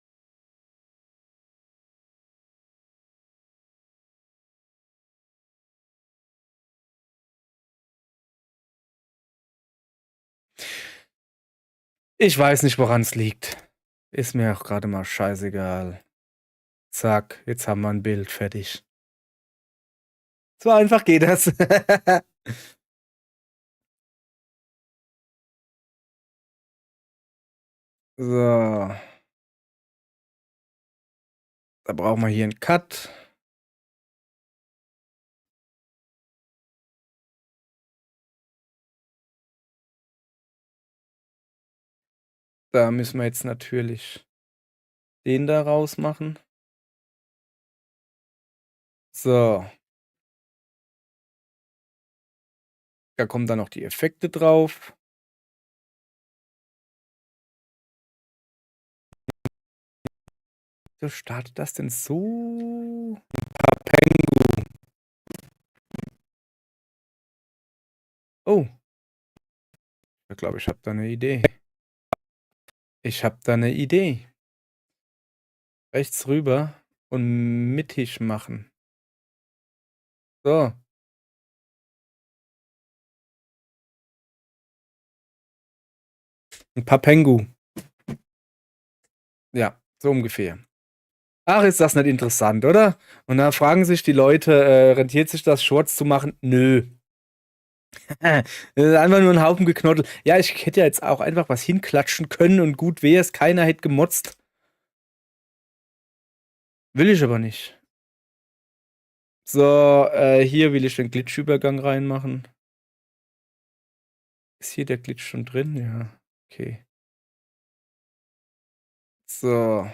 Ich weiß nicht, woran es liegt. Ist mir auch gerade mal scheißegal. Zack, jetzt haben wir ein Bild fertig. So einfach geht das. So. Da brauchen wir hier einen Cut. Da müssen wir jetzt natürlich den da rausmachen. So. Da kommen dann noch die Effekte drauf. So startet das denn so? Papengu. Oh. Ich glaube, ich habe da eine Idee. Ich habe da eine Idee. Rechts rüber und mittig machen. So. Ein Papengu. Ja, so ungefähr. Ach, ist das nicht interessant, oder? Und da fragen sich die Leute, rentiert sich das, Shorts zu machen? Nö. Das ist einfach nur ein Haufen Geknottel. Ja, ich hätte ja jetzt auch einfach was hinklatschen können und gut wäre es, keiner hätte gemotzt. Will ich aber nicht. So, hier will ich den Glitch-Übergang reinmachen. Ist hier der Glitch schon drin? Ja, okay. So.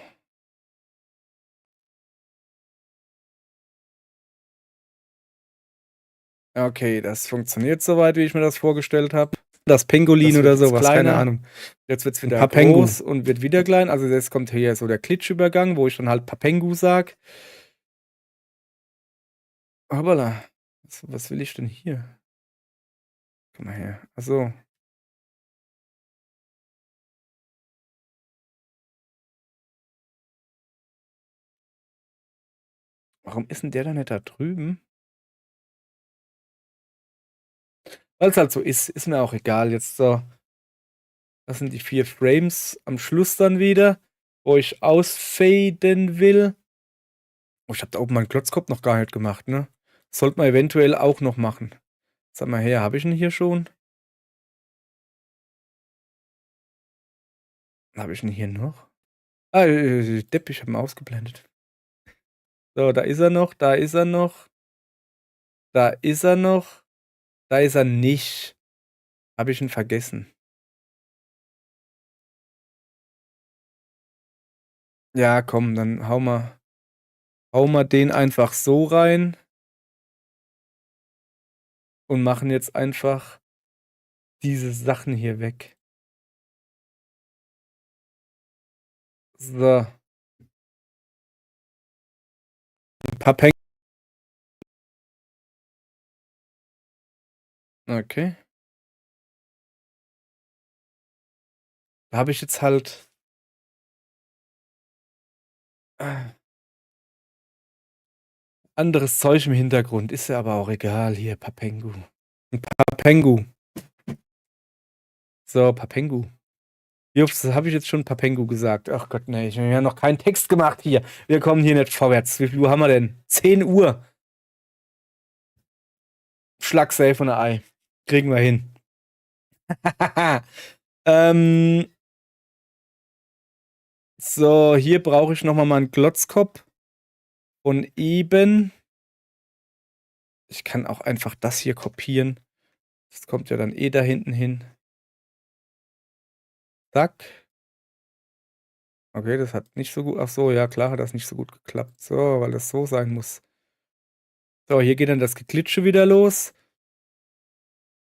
Okay, das funktioniert soweit, wie ich mir das vorgestellt habe. Das Pangolin oder sowas, keine Ahnung. Jetzt wird es wieder groß und wird wieder klein. Also jetzt kommt hier so der Glitch-Übergang, wo ich dann halt Papengu sag. Hoppala. Was will ich denn hier? Komm mal her. Achso. Warum ist denn der da nicht da drüben? Weil es halt so ist mir auch egal. Jetzt so. Das sind die 4 Frames am Schluss dann wieder, wo ich ausfaden will. Oh, ich habe da oben meinen Klotzkopf noch gar nicht gemacht, ne? Sollte man eventuell auch noch machen. Sag mal her, habe ich ihn hier schon? Habe ich ihn hier noch? Ah, Depp, ich habe ihn ausgeblendet. So, da ist er noch, da ist er noch. Da ist er noch. Da ist er nicht. Habe ich ihn vergessen. Ja, komm, dann hau mal den einfach so rein. Und machen jetzt einfach diese Sachen hier weg. So. Ein paar Peng. Okay. Da habe ich jetzt halt anderes Zeug im Hintergrund. Ist ja aber auch egal. Hier, Papengu. Ein Papengu. So, Papengu. Wie oft habe ich jetzt schon Papengu gesagt? Ach Gott, nee, ich habe ja noch keinen Text gemacht hier. Wir kommen hier nicht vorwärts. Wie viel Uhr haben wir denn? 10 Uhr. Schlag safe von der Ei. Kriegen wir hin. So, hier brauche ich nochmal mal einen Glotzkopf. Und eben. Ich kann auch einfach das hier kopieren. Das kommt ja dann eh da hinten hin. Zack. Okay, das hat nicht so gut. Ach so, ja klar, hat das nicht so gut geklappt. So, weil das so sein muss. So, hier geht dann das Geklitsche wieder los.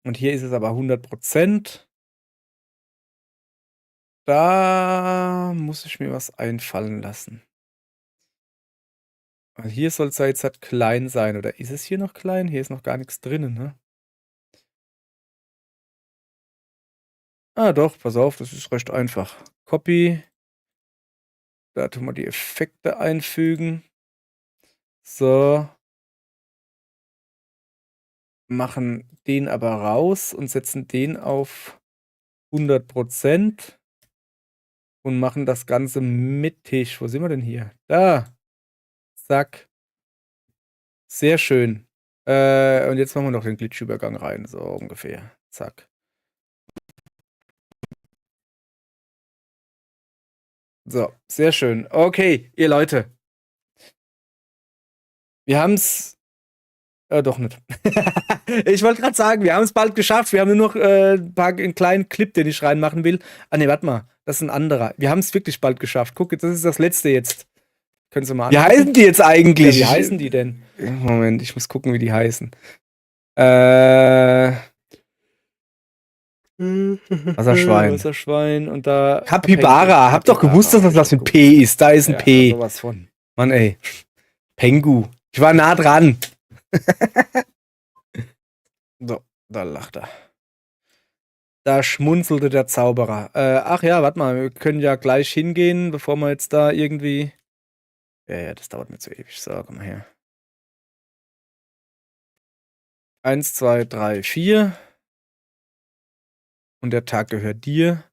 Und hier ist es aber 100%. Da muss ich mir was einfallen lassen. Weil hier soll es ja jetzt halt klein sein. Oder ist es hier noch klein? Hier ist noch gar nichts drinnen, ne? Ah, doch, pass auf, das ist recht einfach. Copy. Da tun wir die Effekte einfügen. So. Machen den aber raus und setzen den auf 100% und machen das Ganze mittig. Wo sind wir denn hier? Da. Zack. Sehr schön. Und jetzt machen wir noch den Glitchübergang rein, so ungefähr. Zack. So, sehr schön. Okay, ihr Leute. Wir haben's. Doch nicht. Ich wollte gerade sagen, wir haben es bald geschafft. Wir haben nur noch einen kleinen Clip, den ich reinmachen will. Ah, ne, warte mal. Das ist ein anderer. Wir haben es wirklich bald geschafft. Guck, das ist das letzte jetzt. Können Sie mal Wie heißen die jetzt eigentlich? Ja, wie heißen die denn? Moment, ich muss gucken, wie die heißen. Wasserschwein. Wasserschwein und da. Capybara. Hab doch gewusst, dass das was mit P ist. Da ist ein P. Sowas von. Mann, ey. Pengu. Ich war nah dran. So, da lacht er. Da schmunzelte der Zauberer. Ach ja, warte mal, wir können ja gleich hingehen, bevor wir jetzt da irgendwie. Ja, das dauert mir zu ewig. So, komm mal her. 1, 2, 3, 4. Und der Tag gehört dir.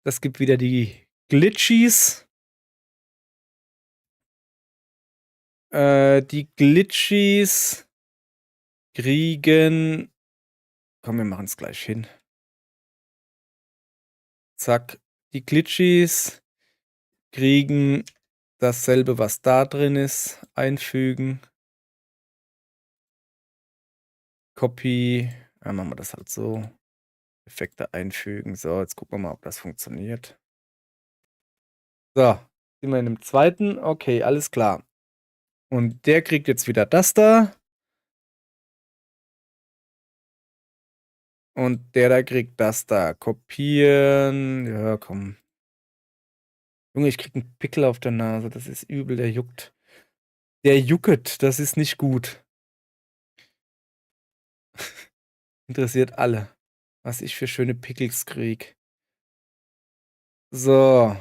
Das gibt wieder die Glitchies. Die Glitchies kriegen. Komm, wir machen es gleich hin. Zack. Die Glitchies kriegen dasselbe, was da drin ist, einfügen. Copy. Ja, machen wir das halt so. Effekte einfügen. So, jetzt gucken wir mal, ob das funktioniert. So, sind wir in dem zweiten. Okay, alles klar. Und der kriegt jetzt wieder das da. Und der da kriegt das da. Kopieren. Ja, komm. Junge, ich krieg einen Pickel auf der Nase. Das ist übel, der juckt. Der jucket, das ist nicht gut. Interessiert alle, was ich für schöne Pickels krieg. So.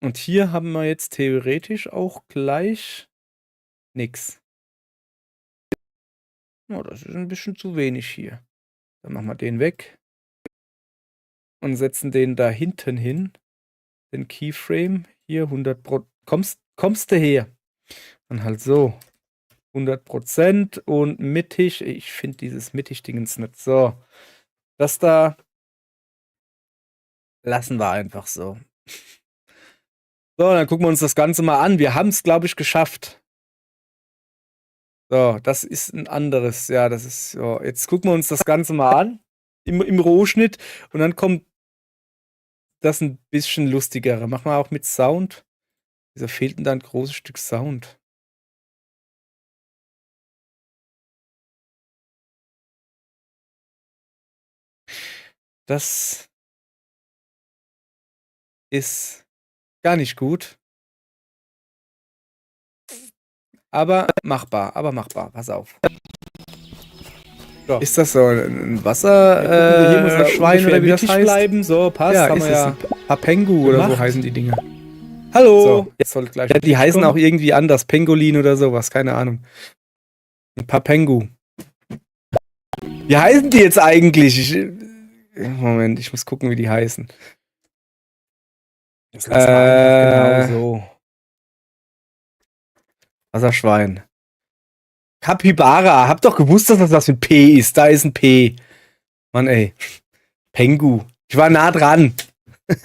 Und hier haben wir jetzt theoretisch auch gleich nix. Oh, das ist ein bisschen zu wenig hier. Dann machen wir den weg. Und setzen den da hinten hin. Den Keyframe. Hier 100%. Kommst du her? Und halt so. 100% und mittig. Ich finde dieses Mittig-Dingens nicht. So. Das da lassen wir einfach so. So, dann gucken wir uns das Ganze mal an. Wir haben es, glaube ich, geschafft. So, das ist ein anderes. Ja, das ist so. Jetzt gucken wir uns das Ganze mal an. Im Rohschnitt. Und dann kommt das ein bisschen lustigere. Machen wir auch mit Sound. Wieso fehlt denn da ein großes Stück Sound? Das ist gar nicht gut. Aber machbar. Pass auf. So. Ist das so ein Hier muss er Wasserschwein oder wie das heißt? bleiben. So, passt. Ja, haben ist wir es ja ein Papengu oder so gemacht. heißen die Dinger. Hallo. So. Jetzt soll gleich Ja, die heißen kommen. auch irgendwie anders. Pangolin oder sowas, keine Ahnung. Ein Papengu. Wie heißen die jetzt eigentlich? Moment, ich muss gucken, wie die heißen. Das lassen wir einfach genau so. Wasserschwein. Capybara. Hab doch gewusst, dass das was mit P ist. Da ist ein P. Mann, ey. Pengu. Ich war nah dran. Du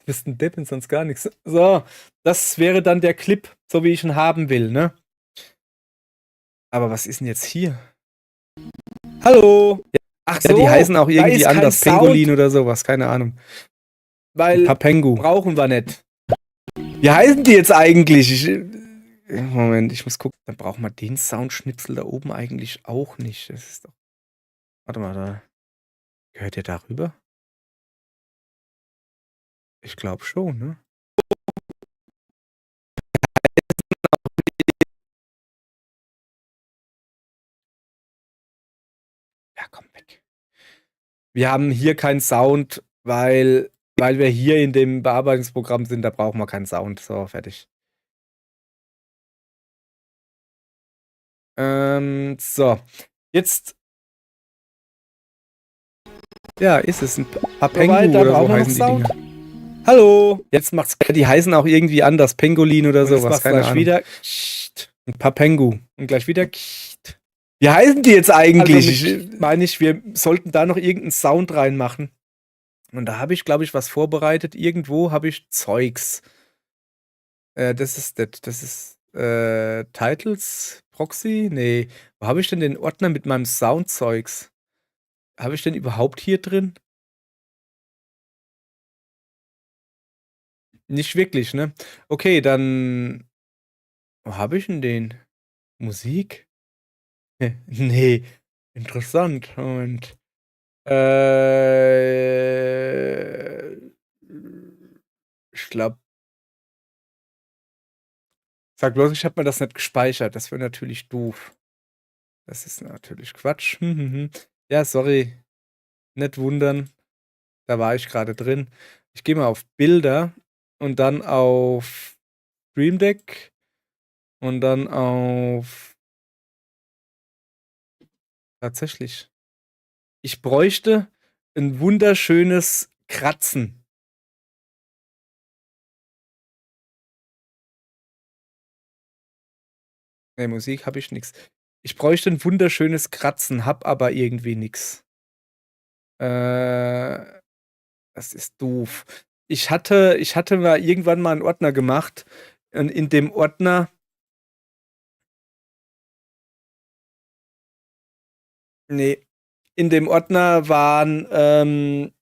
bist ein Depp und sonst gar nichts. So, das wäre dann der Clip, so wie ich ihn haben will, ne? Aber was ist denn jetzt hier? Hallo. Ach so, ja, die heißen auch irgendwie anders. Pangolin oder sowas, keine Ahnung. Weil Papengu. brauchen wir nicht. Wie heißen die jetzt eigentlich? Moment, ich muss gucken. Dann brauchen wir den Soundschnipsel da oben eigentlich auch nicht. Das ist doch. Warte mal, da. Gehört der darüber? Ich glaube schon, ne? Ja, komm weg. Wir haben hier keinen Sound, weil wir hier in dem Bearbeitungsprogramm sind, da brauchen wir keinen Sound. So, fertig. So. Jetzt. Ja, ist es ein Papengu oder so heißen die Dinger. Hallo. Jetzt macht's. Die heißen auch irgendwie anders. Pangolin oder sowas, keine gleich Ahnung. wieder. Ein Papengu. Und gleich wieder. Wie heißen die jetzt eigentlich? Also meine ich, wir sollten da noch irgendeinen Sound reinmachen. Und da habe ich, glaube ich, was vorbereitet. Irgendwo habe ich Zeugs. Das ist Titles Proxy? Nee. Wo habe ich denn den Ordner mit meinem Soundzeugs? Habe ich den überhaupt hier drin? Nicht wirklich, ne? Okay, dann. Wo habe ich denn den? Musik? Nee. Interessant. Moment. Ich glaube. Sag bloß, ich habe mir das nicht gespeichert. Das wäre natürlich doof. Das ist natürlich Quatsch. Ja, sorry. Nicht wundern. Da war ich gerade drin. Ich gehe mal auf Bilder und dann auf Stream Deck und dann auf. Tatsächlich. Ich bräuchte ein wunderschönes Kratzen. Ne, Musik habe ich nix. Ich bräuchte ein wunderschönes Kratzen, habe aber irgendwie nix. Das ist doof. Ich hatte mal irgendwann mal einen Ordner gemacht und in dem Ordner in dem Ordner waren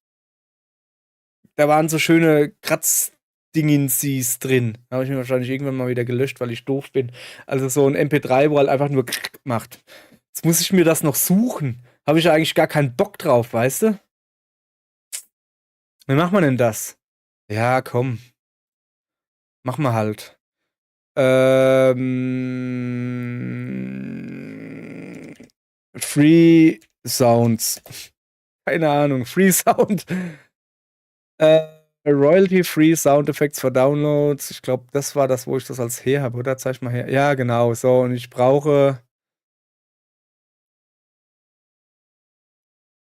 da waren so schöne Kratzdingensies drin. Da habe ich mir wahrscheinlich irgendwann mal wieder gelöscht, weil ich doof bin. Also so ein MP3, wo halt einfach nur macht. Jetzt muss ich mir das noch suchen. Habe ich eigentlich gar keinen Bock drauf, weißt du? Wie macht man denn das? Ja, komm. Mach mal halt. Free Sounds. Keine Ahnung. Free Sound. Royalty-free Sound Effects for Downloads. Ich glaube, das war das, wo ich das als her habe, oder? Zeig mal her. Ja, genau. So, und ich brauche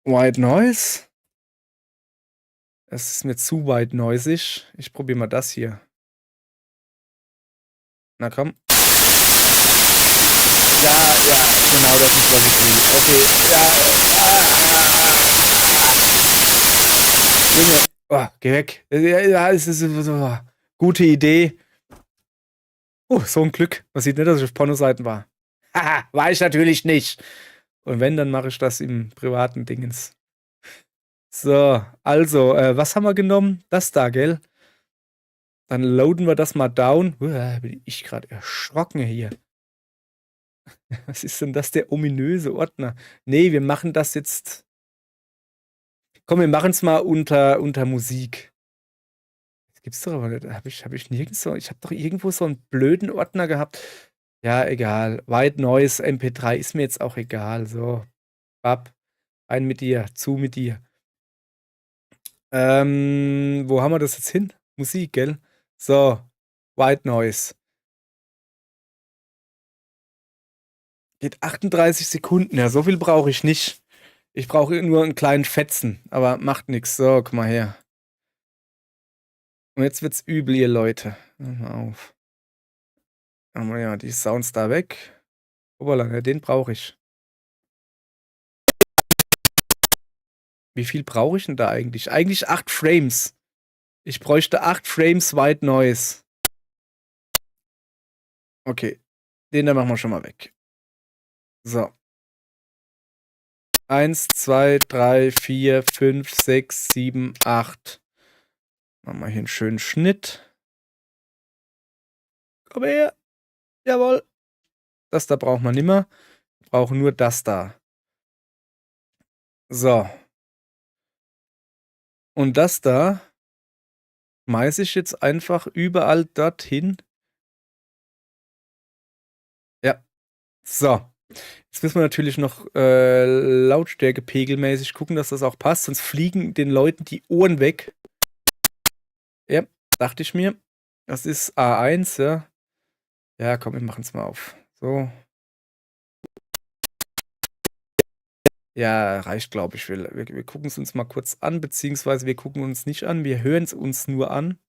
White Noise. Es ist mir zu white noisig. Ich probiere mal das hier. Na komm. Ja, genau, das ist, was ich will. Okay, ja. Junge, geh weg. Ja, es ist so. Gute Idee. So ein Glück. Man sieht nicht, dass ich auf Pornoseiten war. Haha, war ich natürlich nicht. Und wenn, dann mache ich das im privaten Dingens. So, also, was haben wir genommen? Das da, gell? Dann loaden wir das mal down. Bin ich gerade erschrocken hier. Was ist denn das, der ominöse Ordner? Nee, wir machen das jetzt. Komm, wir machen es mal unter Musik. Das gibt's doch aber nicht. Hab ich nirgends so. Ich habe doch irgendwo so einen blöden Ordner gehabt. Ja, egal. White Noise, MP3 ist mir jetzt auch egal. So, ab, rein mit dir, zu mit dir. Wo haben wir das jetzt hin? Musik, gell? So, White Noise. Geht 38 Sekunden. Ja, so viel brauche ich nicht. Ich brauche nur einen kleinen Fetzen, aber macht nichts. So, guck mal her. Und jetzt wird's übel, ihr Leute. Hört mal auf. Haben wir ja die Sounds da weg. Hoppala, ne, den brauche ich. Wie viel brauche ich denn da eigentlich? Eigentlich 8 Frames. Ich bräuchte 8 Frames White Noise. Okay, den da machen wir schon mal weg. So. 1, 2, 3, 4, 5, 6, 7, 8. Machen wir hier einen schönen Schnitt. Komm her. Jawohl. Das da braucht man nimmer. Wir brauchen nur das da. So. Und das da schmeiße ich jetzt einfach überall dorthin. Ja. So. Jetzt müssen wir natürlich noch Lautstärke pegelmäßig gucken, dass das auch passt, sonst fliegen den Leuten die Ohren weg. Ja, dachte ich mir. Das ist A1, ja. Ja, komm, wir machen es mal auf. So. Ja, reicht, glaube ich. Wir gucken es uns mal kurz an, beziehungsweise wir gucken uns nicht an, wir hören es uns nur an.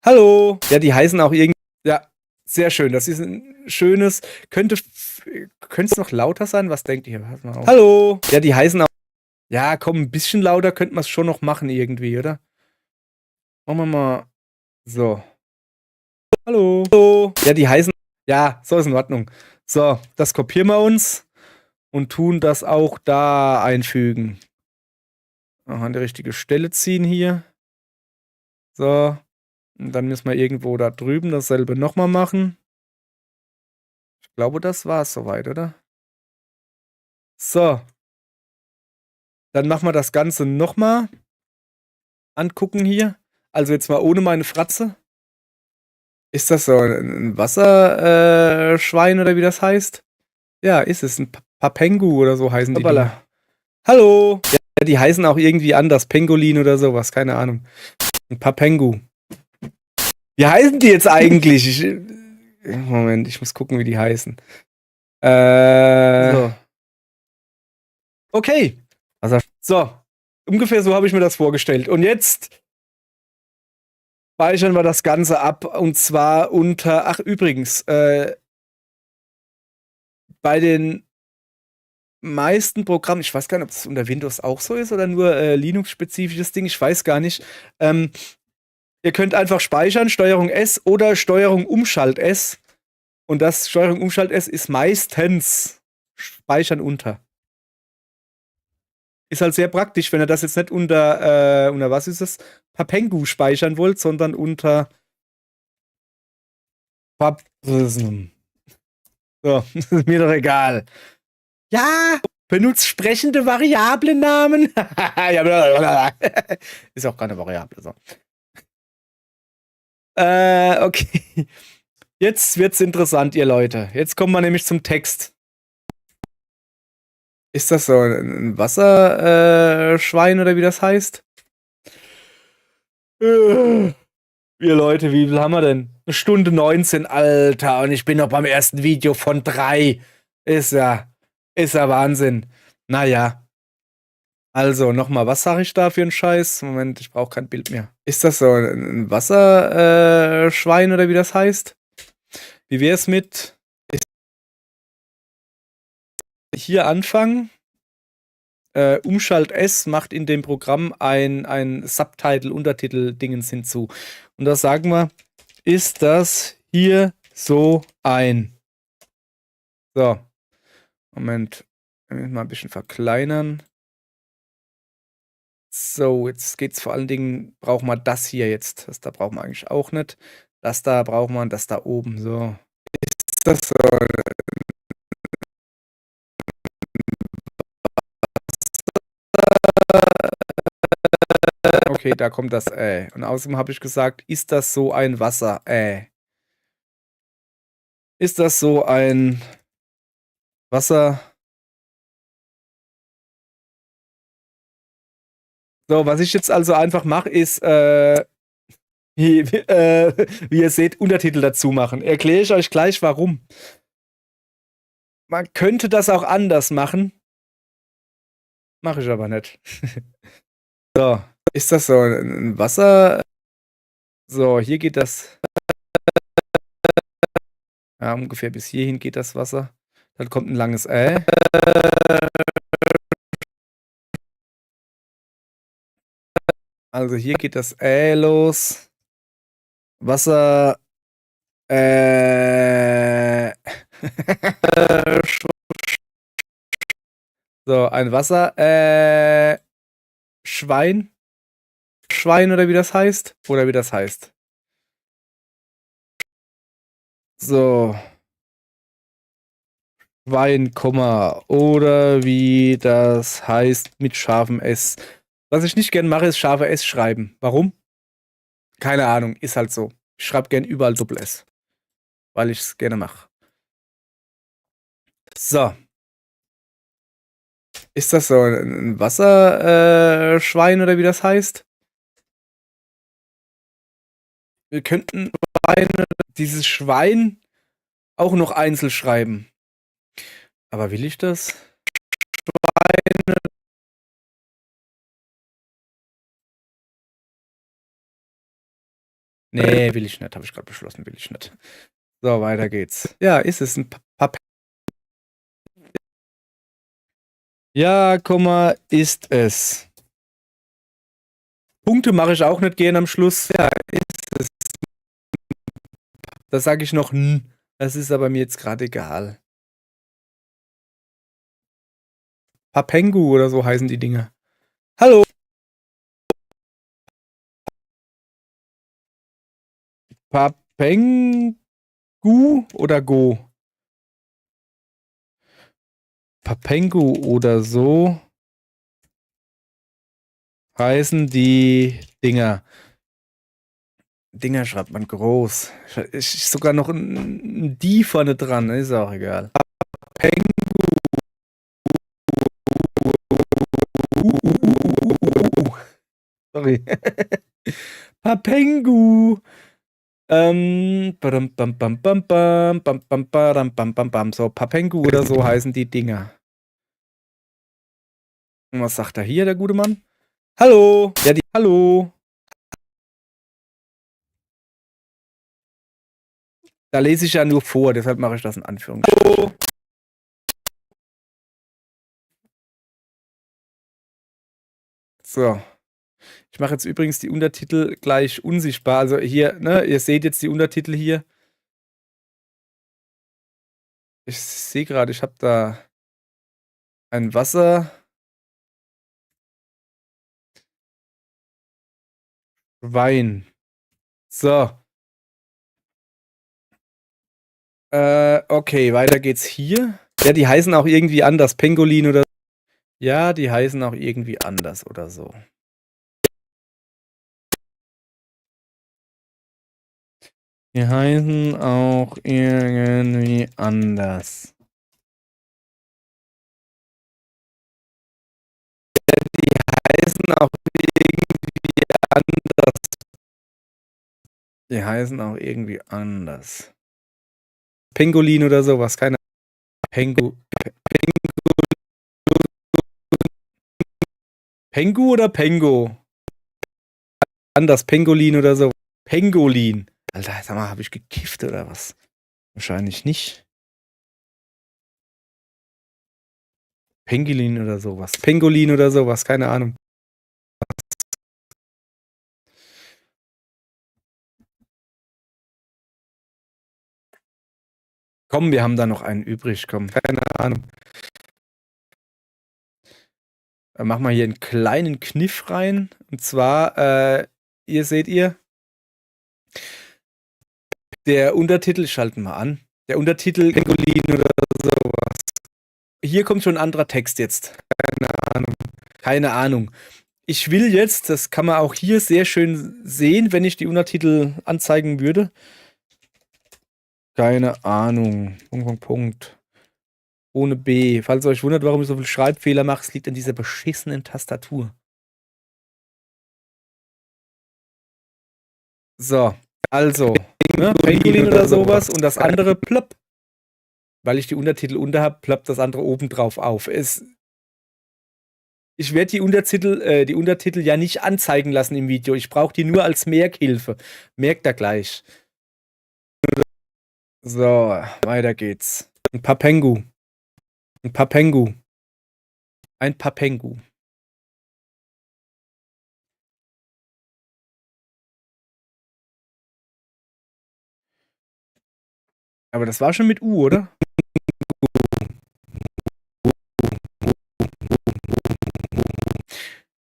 Hallo! Ja, die heißen auch irgendwie. Ja, sehr schön. Das ist ein schönes. Könnte es noch lauter sein? Was denkt ihr? Pass mal auf. Hallo! Ja, die heißen auch. Ja, komm, ein bisschen lauter könnte man es schon noch machen irgendwie, oder? Machen wir mal. So. Hallo! Hallo! Ja, die heißen. Ja, so ist in Ordnung. So, das kopieren wir uns und tun das auch da einfügen. Auch an die richtige Stelle ziehen hier. So. Und dann müssen wir irgendwo da drüben dasselbe nochmal machen. Ich glaube, das war es soweit, oder? So. Dann machen wir das Ganze nochmal. Angucken hier. Also jetzt mal ohne meine Fratze. Ist das so ein Wasserschwein oder wie das heißt? Ja, ist es. Ein Papengu oder so heißen die. Dinger. Hallo! Ja, die heißen auch irgendwie anders. Pengolin oder sowas. Keine Ahnung. Ein Papengu. Wie heißen die jetzt eigentlich? Moment, ich muss gucken, wie die heißen. So. Okay. So. Ungefähr so habe ich mir das vorgestellt. Und jetzt speichern wir das Ganze ab. Und zwar unter. Ach, übrigens. Bei den meisten Programmen, ich weiß gar nicht, ob es unter Windows auch so ist oder nur Linux-spezifisches Ding, ich weiß gar nicht. Ihr könnt einfach speichern, Steuerung S oder Steuerung Umschalt S. Und das Steuerung Umschalt S ist meistens Speichern unter. Ist halt sehr praktisch, wenn ihr das jetzt nicht unter was ist es? Papengu speichern wollt, sondern unter So, ist mir doch egal. Ja, benutzt sprechende Variablennamen. Ist auch keine Variable. So. Okay. Jetzt wird's interessant, ihr Leute. Jetzt kommen wir nämlich zum Text. Ist das so ein Wasserschwein oder wie das heißt? Ihr Leute, wie viel haben wir denn? 1:19, Alter. Und ich bin noch beim ersten Video von 3. Ist ja Wahnsinn. Naja. Also, nochmal, was sage ich da für einen Scheiß? Moment, ich brauche kein Bild mehr. Ist das so ein Wasserschwein oder wie das heißt? Wie wäre es mit hier anfangen? Umschalt S macht in dem Programm ein Subtitle, Untertitel-Dingens hinzu. Und da sagen wir, ist das hier so ein? So. Moment. Mal ein bisschen verkleinern. So, jetzt geht's vor allen Dingen, brauchen wir das hier jetzt. Das da brauchen wir eigentlich auch nicht. Das da braucht man, das da oben. So. Ist das so Okay, da kommt das Und außerdem habe ich gesagt, ist das so ein Wasser? Ist das so ein Wasser? So, was ich jetzt also einfach mache, ist, wie ihr seht, Untertitel dazu machen. Erkläre ich euch gleich, warum. Man könnte das auch anders machen. Mache ich aber nicht. So, ist das so ein Wasser? So, hier geht das. Ja, ungefähr bis hierhin geht das Wasser. Dann kommt ein langes Also hier geht das los. Wasser. So, ein Wasser. Schwein. Schwein oder wie das heißt. Oder wie das heißt. So. Schwein, oder wie das heißt mit scharfem S. Was ich nicht gern mache, ist scharfe S schreiben. Warum? Keine Ahnung, ist halt so. Ich schreibe gern überall Doppel S. Weil ich es gerne mache. So. Ist das so ein Wasserschwein oder wie das heißt? Wir könnten dieses Schwein auch noch einzeln schreiben. Aber will ich das? Schweine. Nee, will ich nicht. Habe ich gerade beschlossen, will ich nicht. So, weiter geht's. Ja, ist es ein Ja, ist es. Punkte mache ich auch nicht gern am Schluss. Ja, ist es. Da sage ich noch n. Das ist aber mir jetzt gerade egal. Papengu oder so heißen die Dinger. Hallo. Papengu oder Go? Papengu oder so heißen die Dinger. Dinger schreibt man groß. Ist sogar noch ein Die vorne dran, ist auch egal. Papengu. Sorry. Papengu. So, Papengu oder so heißen die Dinger. Und was sagt er hier, der gute Mann? Hallo. Ja, hallo. Da lese ich ja nur vor, deshalb mache ich das in Anführungsstrichen. Hallo. So. Ich mache jetzt übrigens die Untertitel gleich unsichtbar. Also hier, ne, ihr seht jetzt die Untertitel hier. Ich sehe gerade, ich habe da ein Wasser. Wein. So. Okay, weiter geht's hier. Ja, die heißen auch irgendwie anders. Pangolin oder. Ja, die heißen auch irgendwie anders oder so. Die heißen auch irgendwie anders. Die heißen auch irgendwie anders. Die heißen auch irgendwie anders. Pangolin oder sowas, keine Ahnung. Pengu oder Pengo? Anders, Pangolin oder so. Pangolin. Alter, sag mal, habe ich gekifft oder was? Wahrscheinlich nicht. Pangolin oder sowas. Pangolin oder sowas, keine Ahnung. Komm, wir haben da noch einen übrig. Komm, keine Ahnung. Mach mal hier einen kleinen Kniff rein. Und zwar, ihr seht der Untertitel, schalten wir an. Der Untertitel Pangolin oder sowas. Hier kommt schon ein anderer Text jetzt. Keine Ahnung. Keine Ahnung. ich will jetzt, das kann man auch hier sehr schön sehen, wenn ich die Untertitel anzeigen würde. Keine Ahnung. Punkt, Punkt, Punkt. Ohne B. Falls ihr euch wundert, warum ich so viel Schreibfehler mache, es liegt an dieser beschissenen Tastatur. So, also, ne, Pangolin oder sowas und das andere plopp. Weil ich die Untertitel unter habe, ploppt das andere oben drauf auf. Ich werde die Untertitel ja nicht anzeigen lassen im Video. Ich brauche die nur als Merkhilfe. Merkt ihr gleich. So, weiter geht's. Ein Papengu. Ein Papengu. Ein Papengu. Aber das war schon mit U, oder?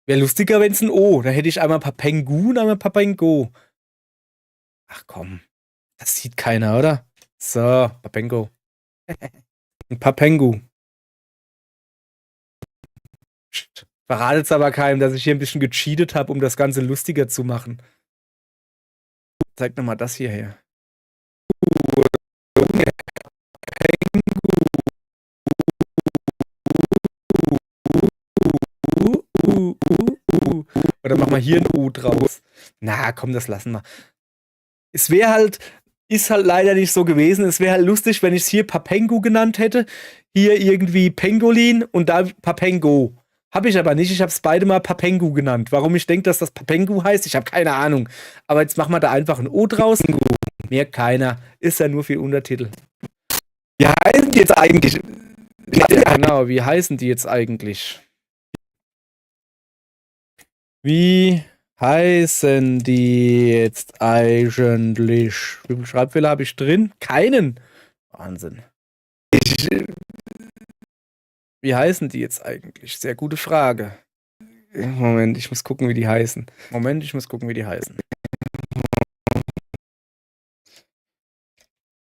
Wäre lustiger, wenn es ein O. Da hätte ich einmal Papengu und einmal Papengo. Ach komm. Das sieht keiner, oder? So, Papengo. Ein Papengu. Verratet's aber keinem, dass ich hier ein bisschen gecheatet habe, um das Ganze lustiger zu machen. Zeig nochmal das hier her. Oder mach mal hier ein U draus. Na, komm, das lassen wir. Es wäre halt, ist halt leider nicht so gewesen. Es wäre halt lustig, wenn ich es hier Papengu genannt hätte. Hier irgendwie Pangolin und da Papengo. Habe ich aber nicht. Ich habe es beide mal Papengu genannt. Warum ich denke, dass das Papengu heißt, ich habe keine Ahnung. Aber jetzt machen wir da einfach ein O draus. Mehr keiner. Ist ja nur für Untertitel. Wie heißen die jetzt eigentlich? Genau, wie heißen die jetzt eigentlich? Wie heißen die jetzt eigentlich? Wie viele Schreibfehler habe ich drin? Keinen. Wahnsinn. Wie heißen die jetzt eigentlich? Sehr gute Frage. Moment, ich muss gucken, wie die heißen. Moment, ich muss gucken, wie die heißen.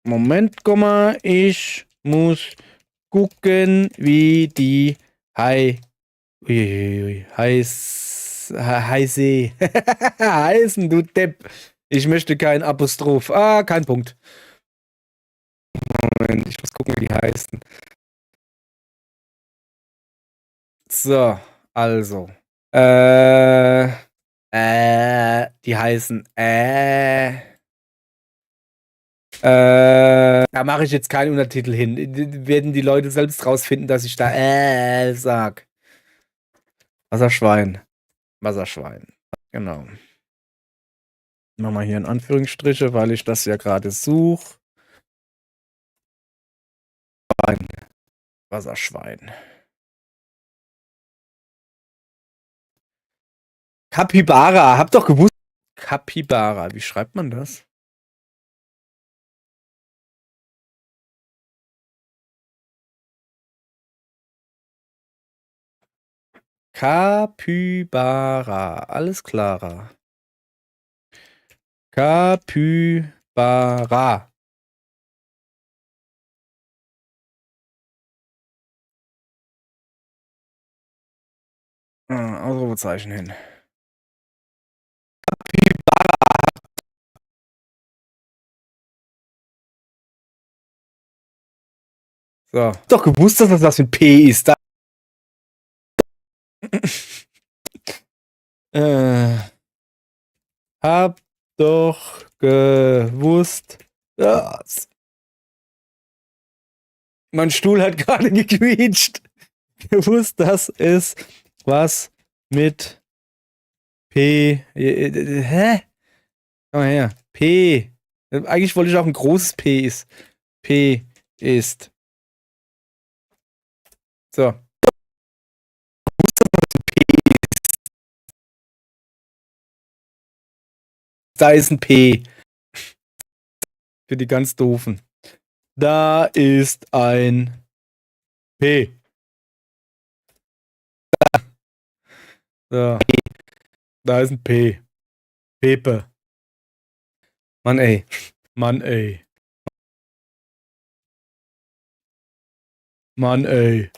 Moment, Komma, ich muss gucken, wie die heißen, du Depp. Ich möchte kein Apostroph. Ah, kein Punkt. Moment, ich muss gucken, wie die heißen. So, also. Die heißen da mache ich jetzt keinen Untertitel hin. Werden die Leute selbst rausfinden, dass ich da sag. Wasserschwein. Wasserschwein. Genau. Machen wir hier in Anführungsstriche, weil ich das ja gerade suche. Wasserschwein. Capybara, hab doch gewusst. Capybara, wie schreibt man das? Capybara, alles klarer. Capybara. Ausrufezeichen hin. So. Doch gewusst, dass das mit P ist. Da Hab doch gewusst, dass. Mein Stuhl hat gerade gequietscht. Gewusst, dass es was mit P. Hä? Komm mal her. P. Eigentlich wollte ich auch ein großes P ist. P ist. So. Da ist ein P. Für die ganz Doofen. Da ist ein P. So. Da ist ein P. Pepe. Mann, ey. Mann, ey. Mann, ey.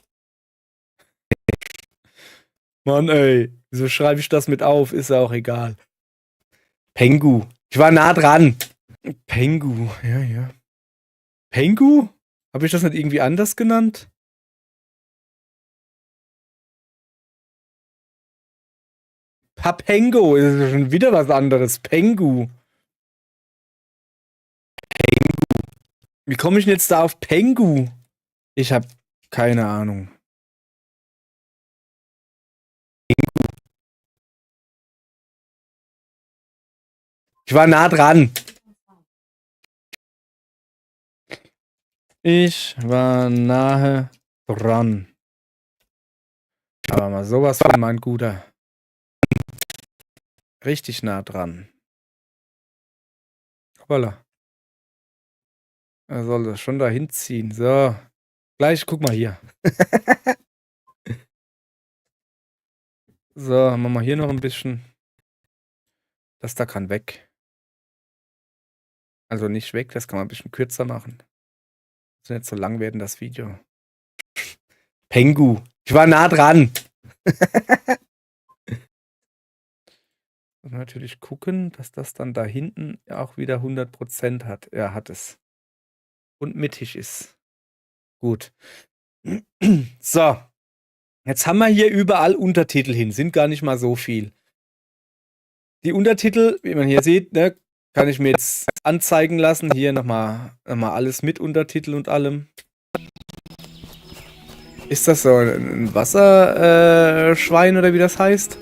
Mann, ey. Wieso schreibe ich das mit auf? Ist ja auch egal. Pengu. Ich war nah dran. Pengu. Ja, ja. Pengu? Habe ich das nicht irgendwie anders genannt? Papengo ist schon wieder was anderes. Pengu. Wie komme ich denn jetzt da auf Pengu? Ich habe keine Ahnung. Ich war nah dran. Ich war nahe dran. Aber mal sowas von mein Guter. Richtig nah dran. Hoppala. Er soll das schon dahin ziehen. So. Gleich, guck mal hier. So, machen wir hier noch ein bisschen. Das da kann weg. Also nicht weg, das kann man ein bisschen kürzer machen. Muss nicht so lang werden, das Video. Pengu. Ich war nah dran. Muss man natürlich gucken, dass das dann da hinten auch wieder 100% hat. Er hat es. Und mittig ist. Gut. So. Jetzt haben wir hier überall Untertitel hin. Sind gar nicht mal so viel. Die Untertitel, wie man hier sieht, ne, kann ich mir jetzt anzeigen lassen. Hier nochmal alles mit Untertitel und allem. Ist das so ein Wasserschwein oder wie das heißt?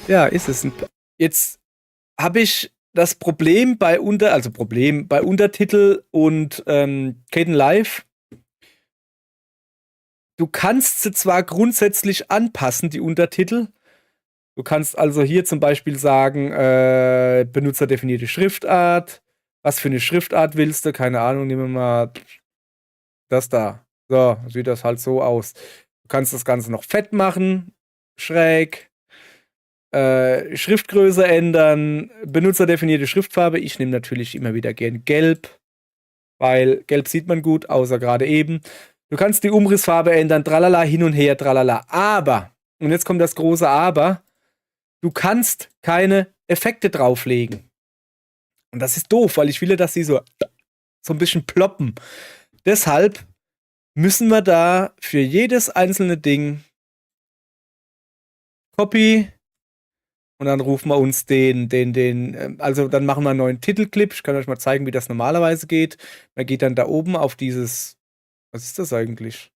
Ja, ist es. Jetzt habe ich das Problem bei Untertitel und Kdenlive. Du kannst sie zwar grundsätzlich anpassen, die Untertitel. Du kannst also hier zum Beispiel sagen, benutzerdefinierte Schriftart. Was für eine Schriftart willst du? Keine Ahnung, nehmen wir mal das da. So, sieht das halt so aus. Du kannst das Ganze noch fett machen, schräg. Schriftgröße ändern, benutzerdefinierte Schriftfarbe. Ich nehme natürlich immer wieder gern gelb, weil gelb sieht man gut, außer gerade eben. Du kannst die Umrissfarbe ändern, tralala, hin und her, tralala. Aber, und jetzt kommt das große Aber, du kannst keine Effekte drauflegen. Und das ist doof, weil ich will ja, dass sie so ein bisschen ploppen. Deshalb müssen wir da für jedes einzelne Ding Copy und dann rufen wir uns also dann machen wir einen neuen Titelclip. Ich kann euch mal zeigen, wie das normalerweise geht. Man geht dann da oben auf dieses, was ist das eigentlich?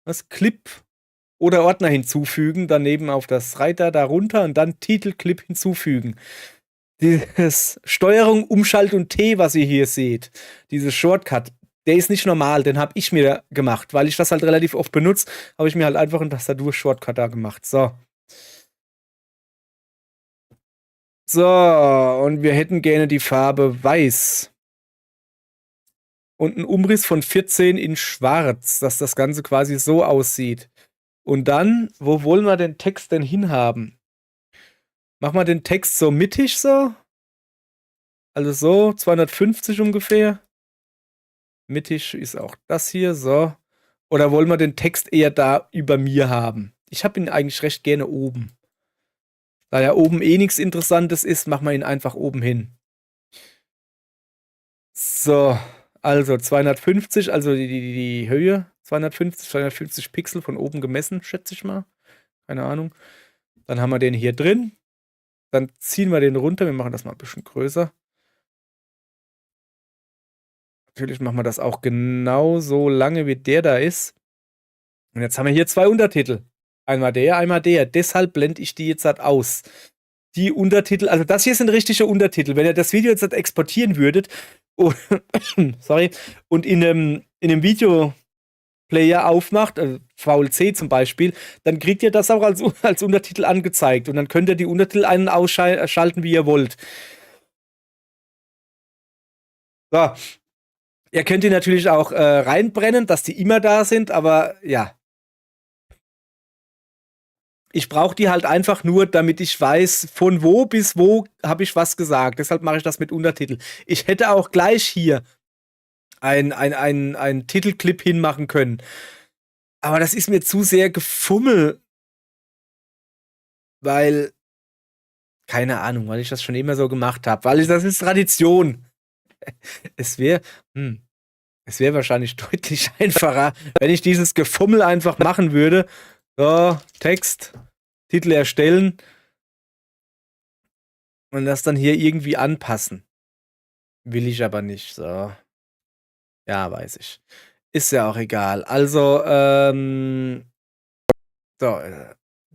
Das Clip oder Ordner hinzufügen, daneben auf das Reiter darunter und dann Titelclip hinzufügen. Dieses Steuerung, Umschalt und T, was ihr hier seht, dieses Shortcut, der ist nicht normal, den habe ich mir gemacht, weil ich das halt relativ oft benutze, habe ich mir halt einfach einen Tastatur-Shortcut da gemacht. So. So, und wir hätten gerne die Farbe weiß. Und einen Umriss von 14 in schwarz, dass das Ganze quasi so aussieht. Und dann, wo wollen wir den Text denn hinhaben? Machen wir den Text so mittig so? Also so, 250 ungefähr. Mittig ist auch das hier, so. Oder wollen wir den Text eher da über mir haben? Ich habe ihn eigentlich recht gerne oben. Da ja oben eh nichts Interessantes ist, machen wir ihn einfach oben hin. So, also 250, also die Höhe. 250 Pixel von oben gemessen, schätze ich mal. Keine Ahnung. Dann haben wir den hier drin. Dann ziehen wir den runter. Wir machen das mal ein bisschen größer. Natürlich machen wir das auch genauso lange, wie der da ist. Und jetzt haben wir hier zwei Untertitel. Einmal der, einmal der. Deshalb blende ich die jetzt halt aus. Die Untertitel, also das hier sind richtige Untertitel. Wenn ihr das Video jetzt halt exportieren würdet, sorry, und in einem Videoplayer aufmacht, VLC zum Beispiel, dann kriegt ihr das auch als Untertitel angezeigt. Und dann könnt ihr die Untertitel einen ausschalten, wie ihr wollt. So. Ihr könnt die natürlich auch reinbrennen, dass die immer da sind, aber ja. Ich brauche die halt einfach nur, damit ich weiß, von wo bis wo habe ich was gesagt. Deshalb mache ich das mit Untertitel. Ich hätte auch gleich hier einen Titelclip hinmachen können. Aber das ist mir zu sehr Gefummel. weil, keine Ahnung, weil ich das schon immer so gemacht habe, das ist Tradition. Es wäre, es wäre wahrscheinlich deutlich einfacher, wenn ich dieses Gefummel einfach machen würde. So, Text, Titel erstellen und das dann hier irgendwie anpassen. Will ich aber nicht, so. Ja, weiß ich. Ist ja auch egal. Also, so,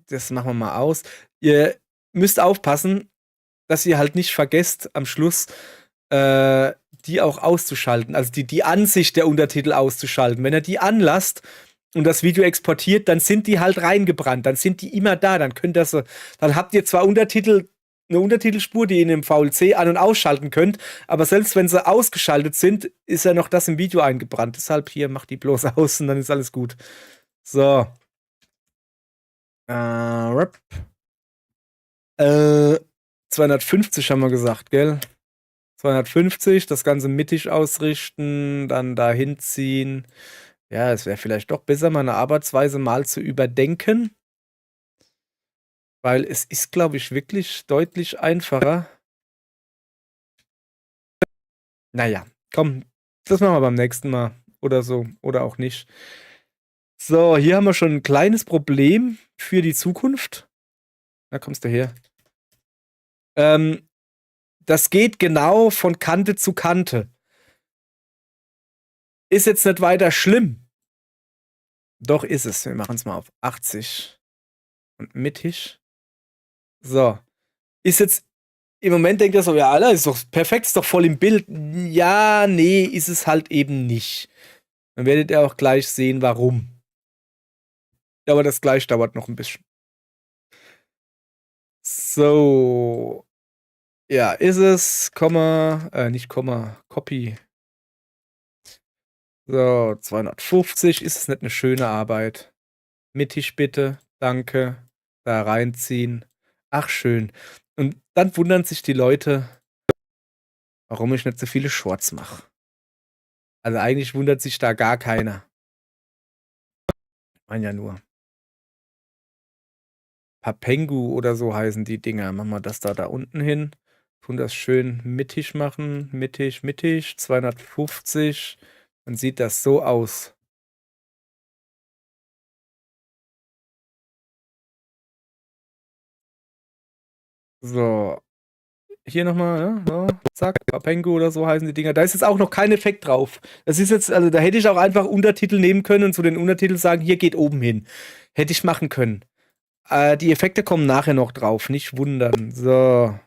das machen wir mal aus. Ihr müsst aufpassen, dass ihr halt nicht vergesst, am Schluss die auch auszuschalten. Also die Ansicht der Untertitel auszuschalten. Wenn ihr die anlasst und das Video exportiert, dann sind die halt reingebrannt. Dann sind die immer da. Dann habt ihr zwar eine Untertitelspur, die ihr in dem VLC an- und ausschalten könnt, aber selbst wenn sie ausgeschaltet sind, ist ja noch das im Video eingebrannt. Deshalb hier, macht die bloß aus und dann ist alles gut. So. Rap. 250 haben wir gesagt, gell? 250, das Ganze mittig ausrichten, dann dahin ziehen. Ja, es wäre vielleicht doch besser, meine Arbeitsweise mal zu überdenken. Weil es ist, glaube ich, wirklich deutlich einfacher. Naja, komm, das machen wir beim nächsten Mal. Oder so. Oder auch nicht. So, hier haben wir schon ein kleines Problem für die Zukunft. Da kommst du her. Das geht genau von Kante zu Kante. Ist jetzt nicht weiter schlimm. Doch ist es. Wir machen es mal auf 80 und mittig. So. Ist jetzt im Moment denkt er so, ja, Alter, ist doch perfekt, ist doch voll im Bild. Ja, nee, ist es halt eben nicht. Dann werdet ihr auch gleich sehen, warum. Ja, aber das gleich dauert noch ein bisschen. So. Ja, ist es, Komma, nicht Komma, Copy. So, 250, ist es nicht eine schöne Arbeit? Mittig bitte, danke. Da reinziehen. Ach, schön. Und dann wundern sich die Leute, warum ich nicht so viele Shorts mache. Also eigentlich wundert sich da gar keiner. Ich meine ja nur. Papengu oder so heißen die Dinger. Machen wir das da unten hin. Tun das schön mittig machen. Mittig, mittig. 250. Dann sieht das so aus. So. Hier nochmal, ja, so, zack, Papengu oder so heißen die Dinger. Da ist jetzt auch noch kein Effekt drauf. Das ist jetzt, also da hätte ich auch einfach Untertitel nehmen können und zu den Untertiteln sagen, hier geht oben hin. Hätte ich machen können. Die Effekte kommen nachher noch drauf, nicht wundern. So.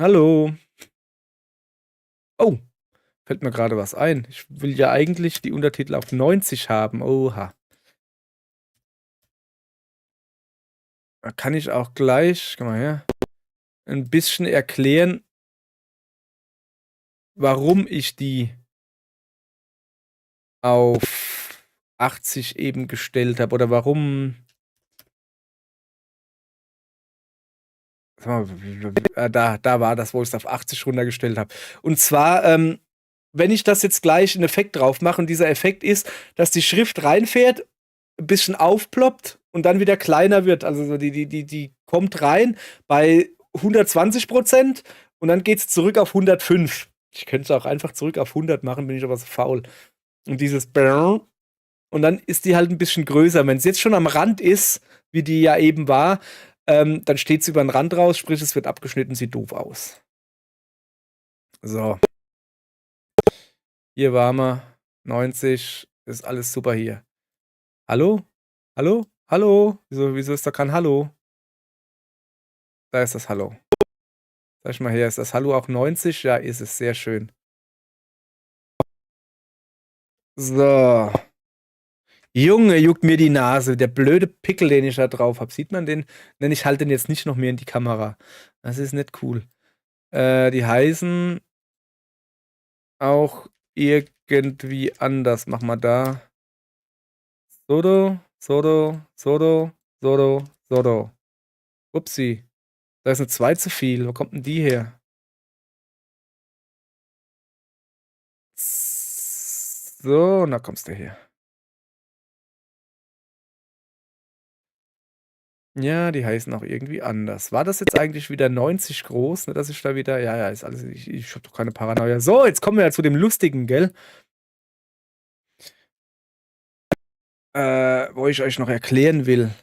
Hallo. Oh, fällt mir gerade was ein. Ich will ja eigentlich die Untertitel auf 90 haben. Oha. Da kann ich auch gleich, komm mal her, ein bisschen erklären, warum ich die auf 80 eben gestellt habe oder warum. Da war das, wo ich es auf 80 runtergestellt habe. Und zwar, wenn ich das jetzt gleich einen Effekt drauf mache und dieser Effekt ist, dass die Schrift reinfährt, ein bisschen aufploppt und dann wieder kleiner wird. Also so die kommt rein bei 120% und dann geht es zurück auf 105. Ich könnte es auch einfach zurück auf 100 machen, bin ich aber so faul. Und dieses Brrr, und dann ist die halt ein bisschen größer. Wenn es jetzt schon am Rand ist, wie die ja eben war, dann steht sie über den Rand raus, sprich, es wird abgeschnitten, sieht doof aus. So. Hier waren wir. 90. Ist alles super hier. Hallo? Hallo? Hallo? Wieso ist da kein Hallo? Da ist das Hallo. Sag ich mal her, ist das Hallo auch 90? Ja, ist es. Sehr schön. So. Junge, juckt mir die Nase. Der blöde Pickel, den ich da drauf habe. Sieht man den? Nenn ich halt den jetzt nicht noch mehr in die Kamera. Das ist nicht cool. Die heißen auch irgendwie anders. Mach mal da. Sodo, Sodo, Sodo, Sodo, Sodo. Upsi. Da ist eine 2 zu viel. Wo kommt denn die her? So, na kommst du her. Ja, die heißen auch irgendwie anders. War das jetzt eigentlich wieder 90 groß, ne, dass ich da wieder ja, ist alles ich habe doch keine Paranoia. So, jetzt kommen wir ja zu dem Lustigen, gell? Wo ich euch noch erklären will,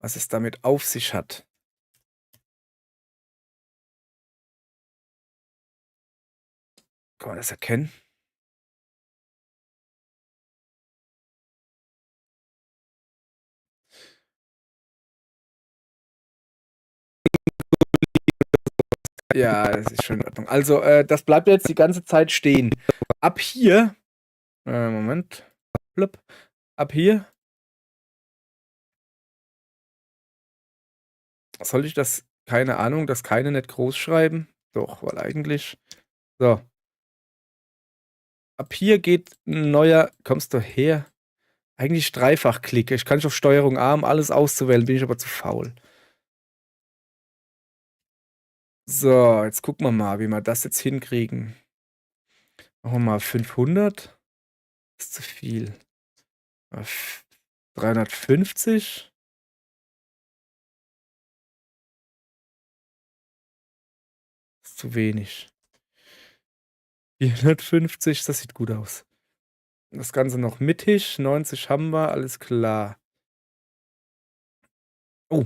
was es damit auf sich hat. Kann man das erkennen? Ja, das ist schon in Ordnung. Also, das bleibt jetzt die ganze Zeit stehen. Ab hier Moment. Blub. Ab hier soll ich das keine Ahnung, das keine nicht groß schreiben? Doch, weil eigentlich so. Ab hier geht 'n neuer kommst du her? Eigentlich Dreifachklick. Ich kann nicht auf Steuerung A, um alles auszuwählen, bin ich aber zu faul. So, jetzt gucken wir mal, wie wir das jetzt hinkriegen. Machen wir mal 500. Ist zu viel. 350. Ist zu wenig. 450, das sieht gut aus. Das Ganze noch mittig. 90 haben wir, alles klar. Oh.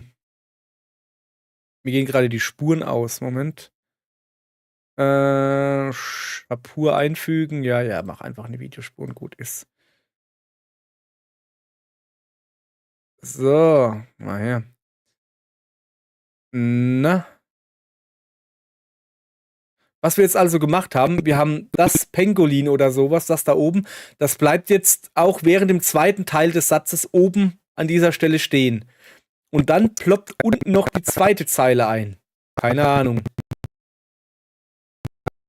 Mir gehen gerade die Spuren aus. Moment. Spur einfügen. Ja, mach einfach eine Videospur und gut ist. So, mal her. Na? Was wir jetzt also gemacht haben, wir haben das Pangolin oder sowas, das da oben, das bleibt jetzt auch während dem zweiten Teil des Satzes oben an dieser Stelle stehen. Und dann ploppt unten noch die zweite Zeile ein. Keine Ahnung.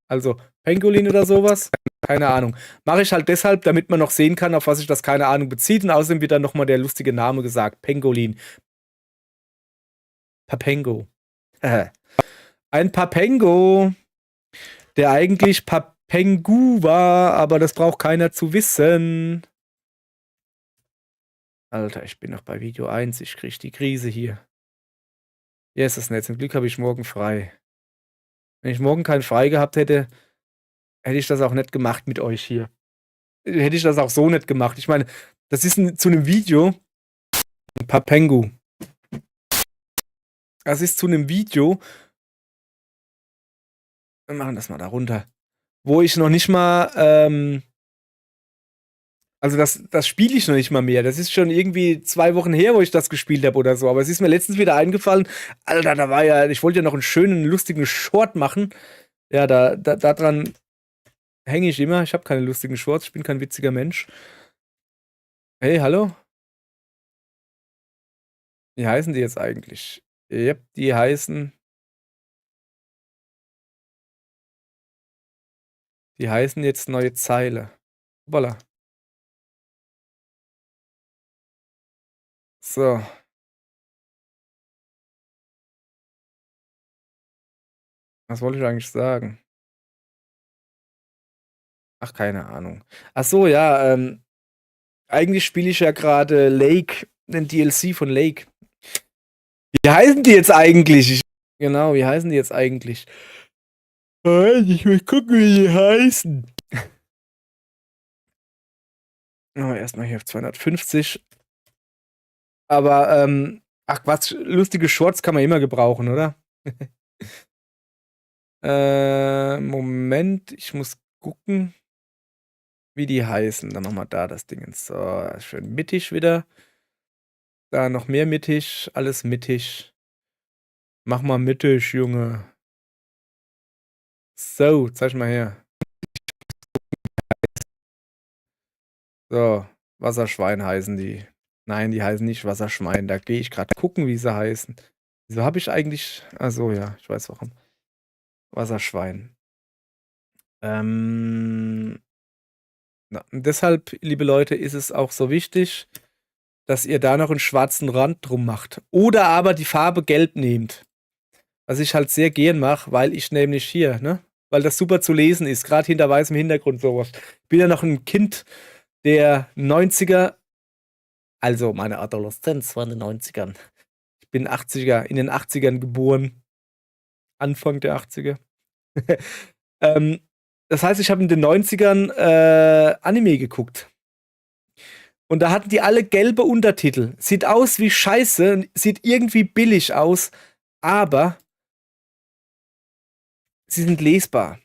Also, Pangolin oder sowas? Keine Ahnung. Mache ich halt deshalb, damit man noch sehen kann, auf was sich das keine Ahnung bezieht. Und außerdem wird dann nochmal der lustige Name gesagt. Pangolin. Papengo. Ein Papengo, der eigentlich Papengu war, aber das braucht keiner zu wissen. Alter, ich bin noch bei Video 1. Ich krieg die Krise hier. Ja, ist das nett. Zum Glück habe ich morgen frei. Wenn ich morgen keinen frei gehabt hätte, hätte ich das auch nicht gemacht mit euch hier. Hätte ich das auch so nicht gemacht. Ich meine, das ist zu einem Video. Ein Papengu. Das ist zu einem Video. Wir machen das mal da runter. Wo ich noch nicht mal, also das spiele ich noch nicht mal mehr. Das ist schon irgendwie 2 Wochen her, wo ich das gespielt habe oder so. Aber es ist mir letztens wieder eingefallen. Alter, da war ja, ich wollte ja noch einen schönen, lustigen Short machen. Ja, daran hänge ich immer. Ich habe keine lustigen Shorts. Ich bin kein witziger Mensch. Hey, hallo? Wie heißen die jetzt eigentlich? Yep, die heißen jetzt neue Zeile. Hoppala. So. Was wollte ich eigentlich sagen? Ach, keine Ahnung. Ach so, ja, eigentlich spiele ich ja gerade Lake, den DLC von Lake. Wie heißen die jetzt eigentlich? Genau, wie heißen die jetzt eigentlich? Ich will gucken, wie die heißen. Oh, erstmal hier auf 250. Aber, ach Quatsch, lustige Shorts kann man immer gebrauchen, oder? Moment, ich muss gucken, wie die heißen. Dann machen wir da das Ding. So, schön mittig wieder. Da noch mehr mittig, alles mittig. Mach mal mittig, Junge. So, zeig mal her. So, Wasserschwein heißen die. Nein, die heißen nicht Wasserschwein. Da gehe ich gerade gucken, wie sie heißen. Wieso habe ich eigentlich. Achso, ja, ich weiß warum. Wasserschwein. Na, und deshalb, liebe Leute, ist es auch so wichtig, dass ihr da noch einen schwarzen Rand drum macht. Oder aber die Farbe gelb nehmt. Was ich halt sehr gern mache, weil ich nämlich hier, ne? Weil das super zu lesen ist, gerade hinter weißem Hintergrund sowas. Ich bin ja noch ein Kind der 90er, also meine Adoleszenz war in den 90ern. Ich bin 80er, in den 80ern geboren. Anfang der 80er. Das heißt, ich habe in den 90ern Anime geguckt. Und da hatten die alle gelbe Untertitel. Sieht aus wie Scheiße, sieht irgendwie billig aus, aber sie sind lesbar.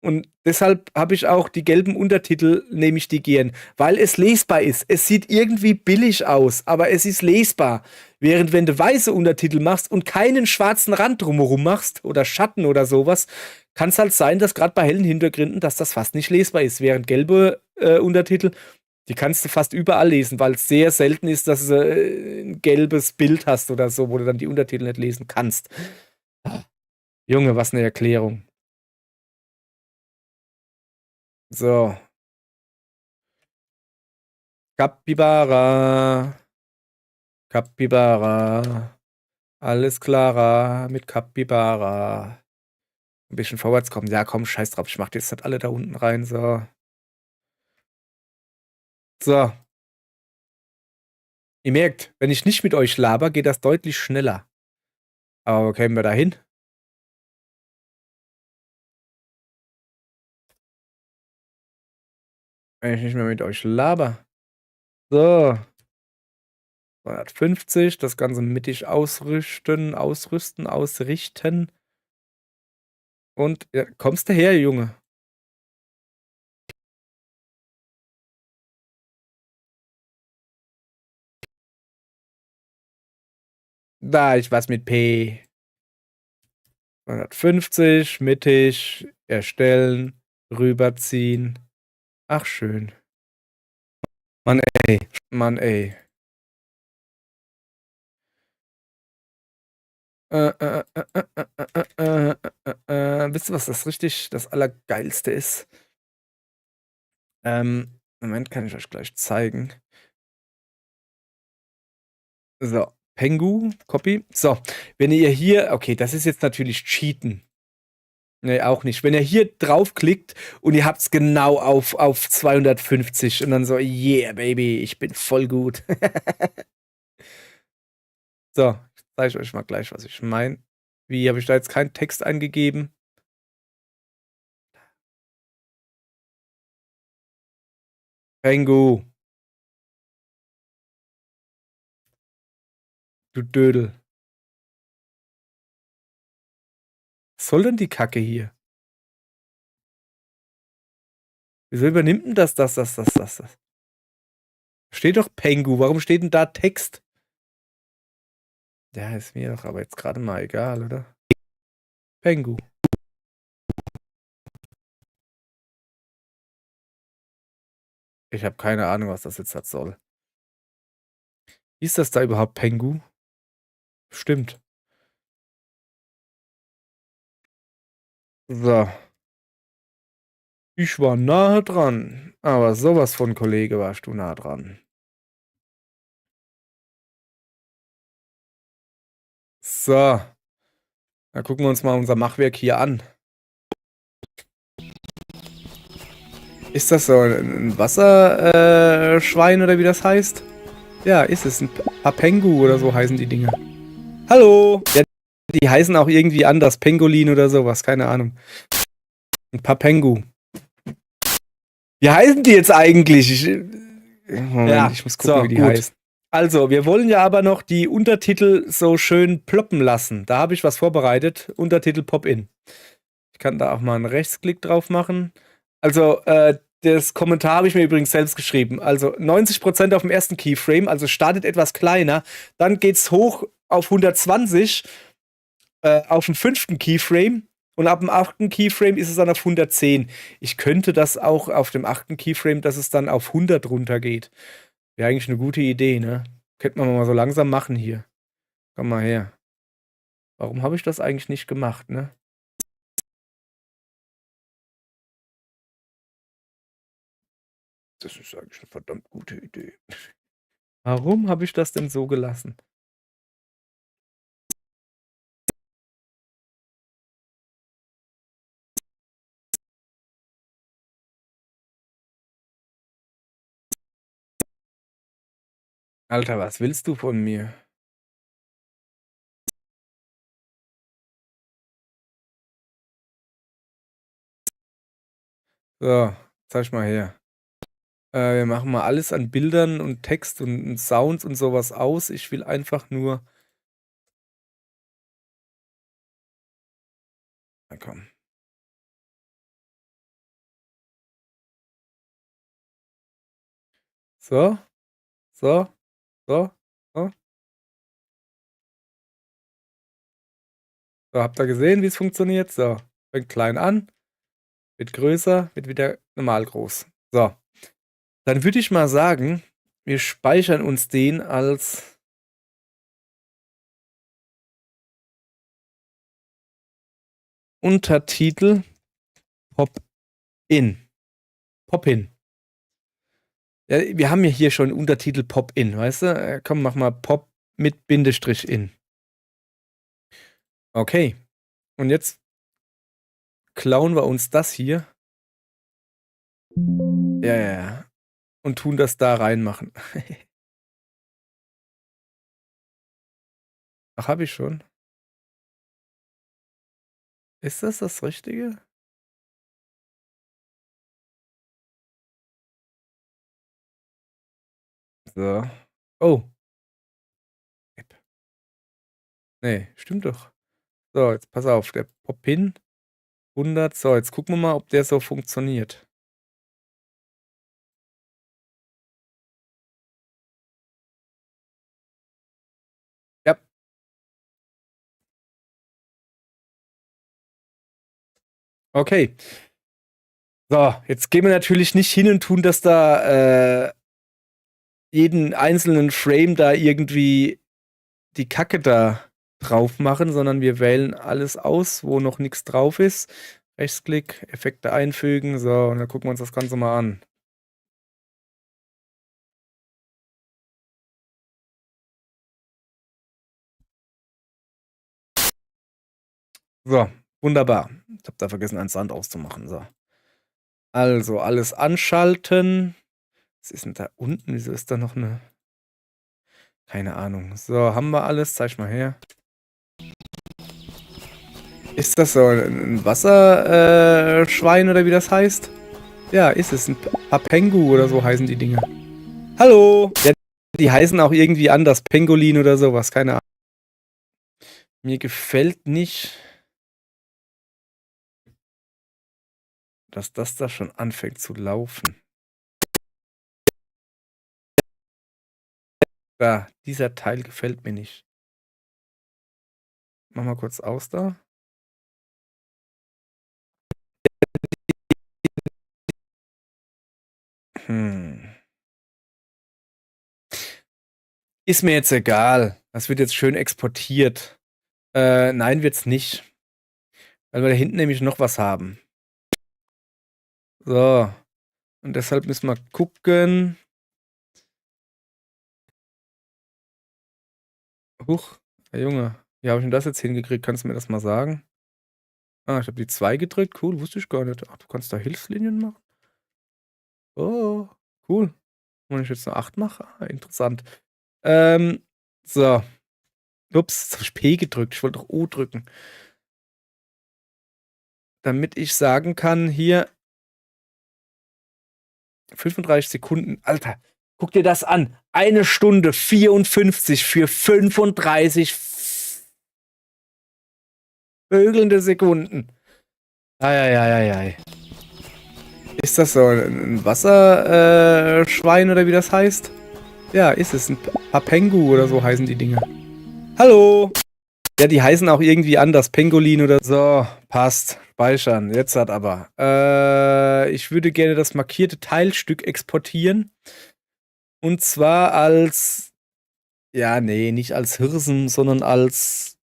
Und deshalb habe ich auch die gelben Untertitel, nehme ich die gern, weil es lesbar ist. Es sieht irgendwie billig aus, aber es ist lesbar. Während wenn du weiße Untertitel machst und keinen schwarzen Rand drumherum machst oder Schatten oder sowas, kann es halt sein, dass gerade bei hellen Hintergründen, dass das fast nicht lesbar ist. Während gelbe Untertitel, die kannst du fast überall lesen, weil es sehr selten ist, dass du ein gelbes Bild hast oder so, wo du dann die Untertitel nicht lesen kannst. Junge, was eine Erklärung. So. Capybara. Capybara. Alles klarer mit Capybara. Ein bisschen vorwärts kommen. Ja, komm, scheiß drauf. Ich mach die jetzt nicht alle da unten rein. So. So. Ihr merkt, wenn ich nicht mit euch laber, geht das deutlich schneller. Aber wo kämen wir da hin? Wenn ich nicht mehr mit euch laber. So. 250, das Ganze mittig ausrüsten. Und ja, kommst du her, Junge? Da, ich was mit P. 250, mittig, erstellen, rüberziehen. Ach, schön. Mann, ey. Mann, ey. Wisst ihr, was das Allergeilste ist? Moment, kann ich euch gleich zeigen. So, Pengu, Copy. So, wenn ihr hier, okay, das ist jetzt natürlich Cheaten. Nee, auch nicht. Wenn ihr hier draufklickt und ihr habt's genau auf 250 und dann so, yeah, baby, ich bin voll gut. So, ich zeige euch mal gleich, was ich meine. Wie, habe ich da jetzt keinen Text eingegeben? Pengu. Du Dödel. Was soll denn die Kacke hier? Wieso übernimmt denn das? Steht doch Pengu. Warum steht denn da Text? Ja, ist mir doch aber jetzt gerade mal egal, oder? Pengu. Ich habe keine Ahnung, was das jetzt hat soll. Ist das da überhaupt Pengu? Stimmt. So. Ich war nahe dran. Aber sowas von Kollege warst du nah dran. So. Dann gucken wir uns mal unser Machwerk hier an. Ist das so ein Wasserschwein oder wie das heißt? Ja, ist es. Ein Papengu oder so heißen die Dinger. Hallo! Ja, die heißen auch irgendwie anders. Pengolin oder sowas. Keine Ahnung. Ein Papengu. Wie heißen die jetzt eigentlich? Moment, ja, ich muss gucken, so, wie die heißen. Also, wir wollen ja aber noch die Untertitel so schön ploppen lassen. Da habe ich was vorbereitet. Untertitel Pop-In. Ich kann da auch mal einen Rechtsklick drauf machen. Also, das Kommentar habe ich mir übrigens selbst geschrieben. Also 90% auf dem ersten Keyframe, also startet etwas kleiner. Dann geht's hoch auf 120 auf dem 5. Keyframe. Und ab dem 8. Keyframe ist es dann auf 110. Ich könnte das auch auf dem 8. Keyframe, dass es dann auf 100 runtergeht. Wäre eigentlich eine gute Idee, ne? Könnte man mal so langsam machen hier. Komm mal her. Warum habe ich das eigentlich nicht gemacht, ne? Das ist eigentlich eine verdammt gute Idee. Warum habe ich das denn so gelassen? Alter, was willst du von mir? So, zeig ich mal her. Wir machen mal alles an Bildern und Text und Sounds und sowas aus. Ich will einfach nur. Na komm. So, so, so, so. So, habt ihr gesehen, wie es funktioniert? So, fängt klein an, wird größer, wird wieder normal groß. So, dann würde ich mal sagen, wir speichern uns den als Untertitel Pop-In. Pop-In. Ja, wir haben ja hier schon Untertitel Pop-In, weißt du? Komm, mach mal Pop mit Bindestrich in. Okay. Und jetzt klauen wir uns das hier. Ja, ja, ja. Und tun das da reinmachen. Ach, hab ich schon. Ist das das Richtige? So. Oh. Nee, stimmt doch. So, jetzt pass auf, der Pop-In 100. So, jetzt gucken wir mal, ob der so funktioniert. Ja. Okay. So, jetzt gehen wir natürlich nicht hin und tun das da jeden einzelnen Frame da irgendwie die Kacke da drauf machen, sondern wir wählen alles aus, wo noch nichts drauf ist. Rechtsklick, Effekte einfügen. So, und dann gucken wir uns das Ganze mal an. So, wunderbar. Ich habe da vergessen, einen Sound auszumachen. So. Also, alles anschalten. Was ist denn da unten? Wieso ist da noch eine. Keine Ahnung. So, haben wir alles. Zeig mal her. Ist das so ein Wasserschwein oder wie das heißt? Ja, ist es. Ein Papengu oder so heißen die Dinger. Hallo! Ja, die heißen auch irgendwie anders. Pangolin oder sowas. Keine Ahnung. Mir gefällt nicht, dass das da schon anfängt zu laufen. Da, dieser Teil gefällt mir nicht. Mach mal kurz aus da. Ist mir jetzt egal. Das wird jetzt schön exportiert. Nein, wird's nicht. Weil wir da hinten nämlich noch was haben. So. Und deshalb müssen wir gucken. Huch, Herr Junge, wie habe ich denn das jetzt hingekriegt? Kannst du mir das mal sagen? Ah, ich habe die 2 gedrückt. Cool, wusste ich gar nicht. Ach, du kannst da Hilfslinien machen? Oh, cool. Wenn ich jetzt eine 8 mache? Ah, interessant. So. Ups, jetzt habe ich P gedrückt. Ich wollte doch O drücken. Damit ich sagen kann, hier 35 Sekunden. Alter, guck dir das an. 1 Stunde 54 für 35 vögelnde Sekunden. Eieieiei. Ist das so ein Wasserschwein oder wie das heißt? Ja, ist es. Ein Papengu oder so heißen die Dinger. Hallo! Ja, die heißen auch irgendwie anders. Pangolin oder so. Passt. Speichern. Jetzt hat aber. Ich würde gerne das markierte Teilstück exportieren. Und zwar als. Ja, nee, nicht als Hirsen, sondern als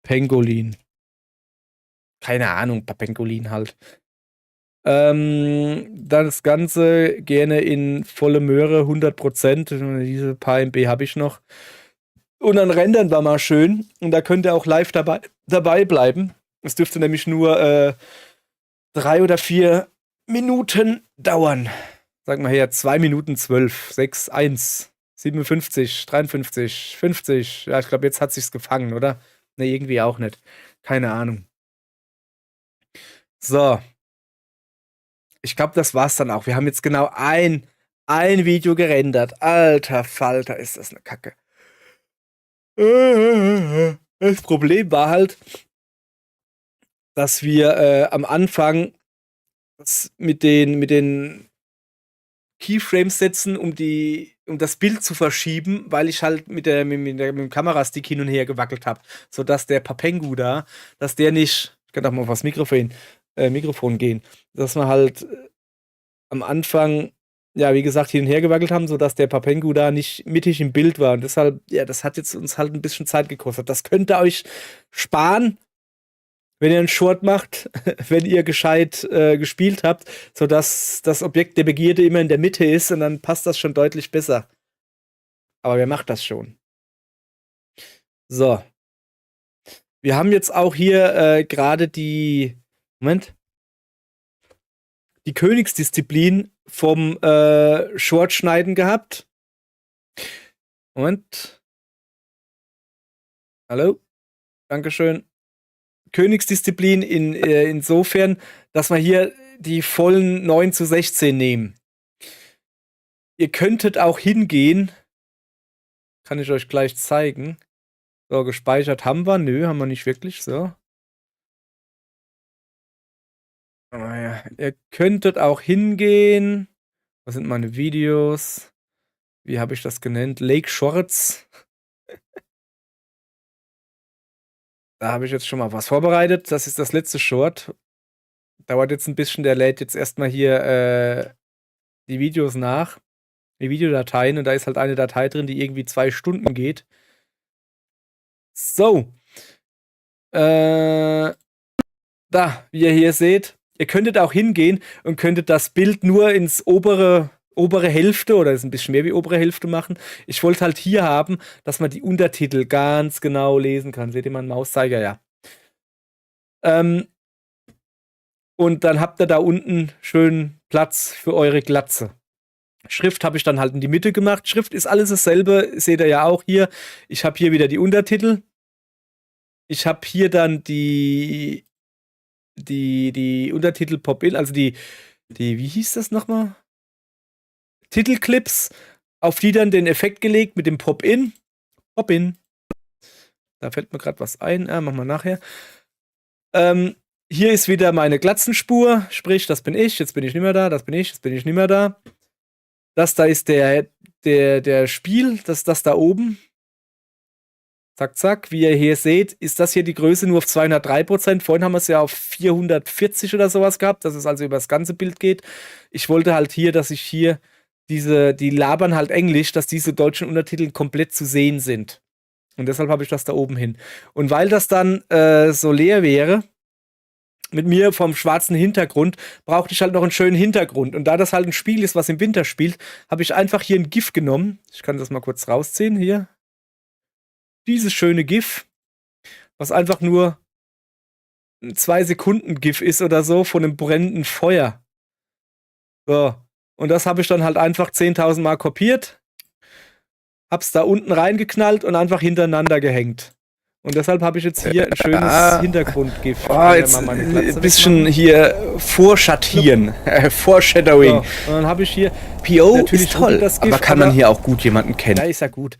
Pangolin. Keine Ahnung, Pangolin halt. Das Ganze gerne in volle Möhre, 100%. Diese paar MB habe ich noch. Und dann rendern wir mal schön. Und da könnt ihr auch live dabei bleiben. Es dürfte nämlich nur 3 oder 4 Minuten dauern. Sagen wir her, 2 Minuten 12, 6, 1, 57, 53, 50. Ja, ich glaube, jetzt hat sich's gefangen, oder? Ne, irgendwie auch nicht. Keine Ahnung. So. Ich glaube, das war's dann auch. Wir haben jetzt genau ein Video gerendert. Alter Falter, ist das eine Kacke. Das Problem war halt, dass wir am Anfang mit den Keyframes setzen, um das Bild zu verschieben, weil ich halt mit dem Kamerastick hin und her gewackelt habe, sodass der Papengu da, dass der nicht, ich kann doch mal auf das Mikrofon gehen, dass wir halt am Anfang, ja, wie gesagt, hin und her gewackelt haben, sodass der Papengu da nicht mittig im Bild war. Und deshalb, ja, das hat jetzt uns halt ein bisschen Zeit gekostet. Das könnt ihr euch sparen, wenn ihr einen Short macht, wenn ihr gescheit gespielt habt, sodass das Objekt der Begierde immer in der Mitte ist und dann passt das schon deutlich besser. Aber wer macht das schon? So. Wir haben jetzt auch hier gerade die Königsdisziplin vom Shortschneiden gehabt. Moment. Hallo? Dankeschön. Königsdisziplin insofern, dass wir hier die vollen 9:16 nehmen. Ihr könntet auch hingehen, kann ich euch gleich zeigen. So, gespeichert haben wir. Nö, haben wir nicht wirklich. So. Naja, ihr könntet auch hingehen. Was sind meine Videos? Wie habe ich das genannt? Lake Shorts. Da habe ich jetzt schon mal was vorbereitet. Das ist das letzte Short. Dauert jetzt ein bisschen. Der lädt jetzt erstmal hier die Videos nach. Die Videodateien. Und da ist halt eine Datei drin, die irgendwie 2 Stunden geht. So. Da, wie ihr hier seht, ihr könntet auch hingehen und könntet das Bild nur ins obere Hälfte oder ist ein bisschen mehr wie obere Hälfte machen. Ich wollte halt hier haben, dass man die Untertitel ganz genau lesen kann. Seht ihr meinen Mauszeiger? Ja. Und dann habt ihr da unten schön Platz für eure Glatze. Schrift habe ich dann halt in die Mitte gemacht. Schrift ist alles dasselbe, seht ihr ja auch hier. Ich habe hier wieder die Untertitel. Ich habe hier dann die Untertitel Pop-In, also die, wie hieß das nochmal? Titelclips, auf die dann den Effekt gelegt mit dem Pop-In. Pop-In. Da fällt mir gerade was ein. Machen wir nachher. Hier ist wieder meine Glatzenspur, sprich, das bin ich, jetzt bin ich nicht mehr da, das bin ich, jetzt bin ich nicht mehr da. Das da ist der Spiel, das da oben. Zack, zack. Wie ihr hier seht, ist das hier die Größe nur auf 203%. Vorhin haben wir es ja auf 440 oder sowas gehabt, dass es also über das ganze Bild geht. Ich wollte halt hier, dass ich hier die labern halt Englisch, dass diese deutschen Untertitel komplett zu sehen sind. Und deshalb habe ich das da oben hin. Und weil das dann so leer wäre, mit mir vom schwarzen Hintergrund, brauchte ich halt noch einen schönen Hintergrund. Und da das halt ein Spiel ist, was im Winter spielt, habe ich einfach hier ein GIF genommen. Ich kann das mal kurz rausziehen, hier. Dieses schöne GIF, was einfach nur ein 2-Sekunden-GIF ist oder so von einem brennenden Feuer. So. Und das habe ich dann halt einfach 10.000 Mal kopiert, hab's da unten reingeknallt und einfach hintereinander gehängt. Und deshalb habe ich jetzt hier ein schönes Hintergrund-GIF. Jetzt ein bisschen hier vorschattieren. Foreshadowing. So, und dann habe ich hier PO ist toll, das GIF, aber kann man hier auch gut jemanden kennen. Ja, ist ja gut.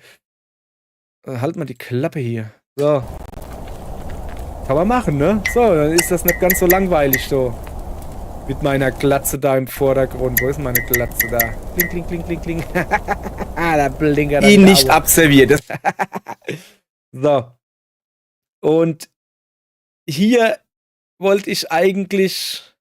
Halt mal die Klappe hier. So. Kann man machen, ne? So, dann ist das nicht ganz so langweilig so. Mit meiner Glatze da im Vordergrund. Wo ist meine Glatze da? Kling, kling, kling, kling, kling. Da blinkert ihn nicht abserviert. So. Und hier wollte ich eigentlich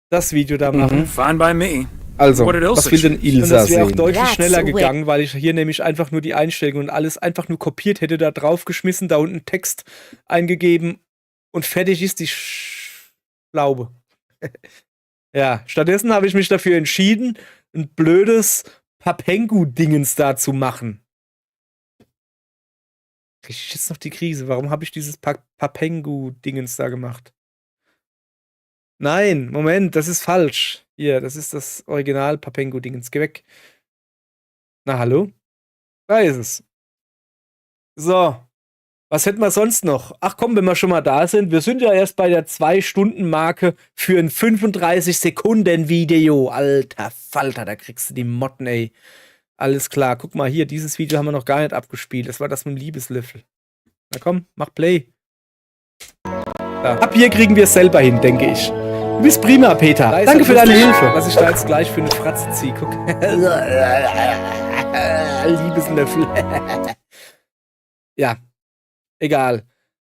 das Video da machen. Fine by me. Also, was will denn Ilsa und das wäre auch sehen? deutlich That's schneller the way. gegangen, weil ich hier nämlich einfach nur die Einstellungen und alles einfach nur kopiert hätte, da draufgeschmissen, da unten Text eingegeben und fertig ist die Schlaube. Ja, stattdessen habe ich mich dafür entschieden, ein blödes Papengu-Dingens da zu machen. Krieg ich jetzt noch die Krise? Warum habe ich dieses Papengu-Dingens da gemacht? Nein, Moment, das ist falsch. Hier, das ist das Original Papengu-Dingens. Geh weg. Na, hallo? Da ist es. So. Was hätten wir sonst noch? Ach komm, wenn wir schon mal da sind. Wir sind ja erst bei der 2-Stunden-Marke für ein 35-Sekunden-Video. Alter Falter, da kriegst du die Motten, ey. Alles klar. Guck mal hier, dieses Video haben wir noch gar nicht abgespielt. Das war das mit dem Liebeslöffel. Na komm, mach Play. Da. Ab hier kriegen wir es selber hin, denke ich. Du bist prima, Peter. Danke für deine Hilfe. Was ich da jetzt gleich für eine Fratze ziehe. Guck. Liebeslöffel. Ja. Egal.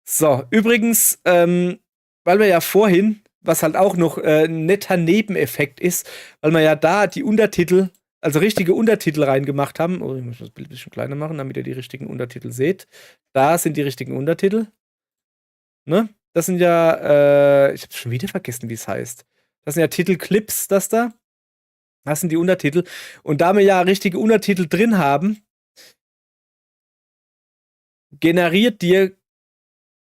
So, übrigens, weil wir ja vorhin, was halt auch noch ein netter Nebeneffekt ist, weil wir ja da die Untertitel, also richtige Untertitel reingemacht haben. Oh, ich muss das Bild ein bisschen kleiner machen, damit ihr die richtigen Untertitel seht. Da sind die richtigen Untertitel. Ne? Das sind ja, ich habe schon wieder vergessen, wie es heißt. Das sind ja Titelclips, das da. Das sind die Untertitel. Und da wir ja richtige Untertitel drin haben, generiert dir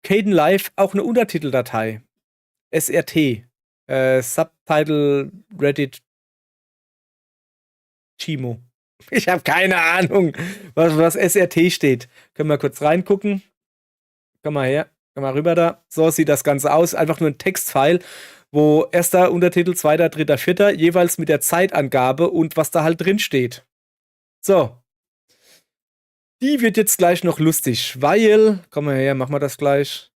Kdenlive auch eine Untertiteldatei. SRT. Subtitle Reddit Chimo. Ich habe keine Ahnung, was SRT steht. Können wir kurz reingucken. Komm mal her. Komm mal rüber da. So sieht das Ganze aus. Einfach nur ein Textfile, wo erster Untertitel, zweiter, dritter, vierter, jeweils mit der Zeitangabe und was da halt drin steht. So. Die wird jetzt gleich noch lustig, weil, komm mal her, machen wir das gleich.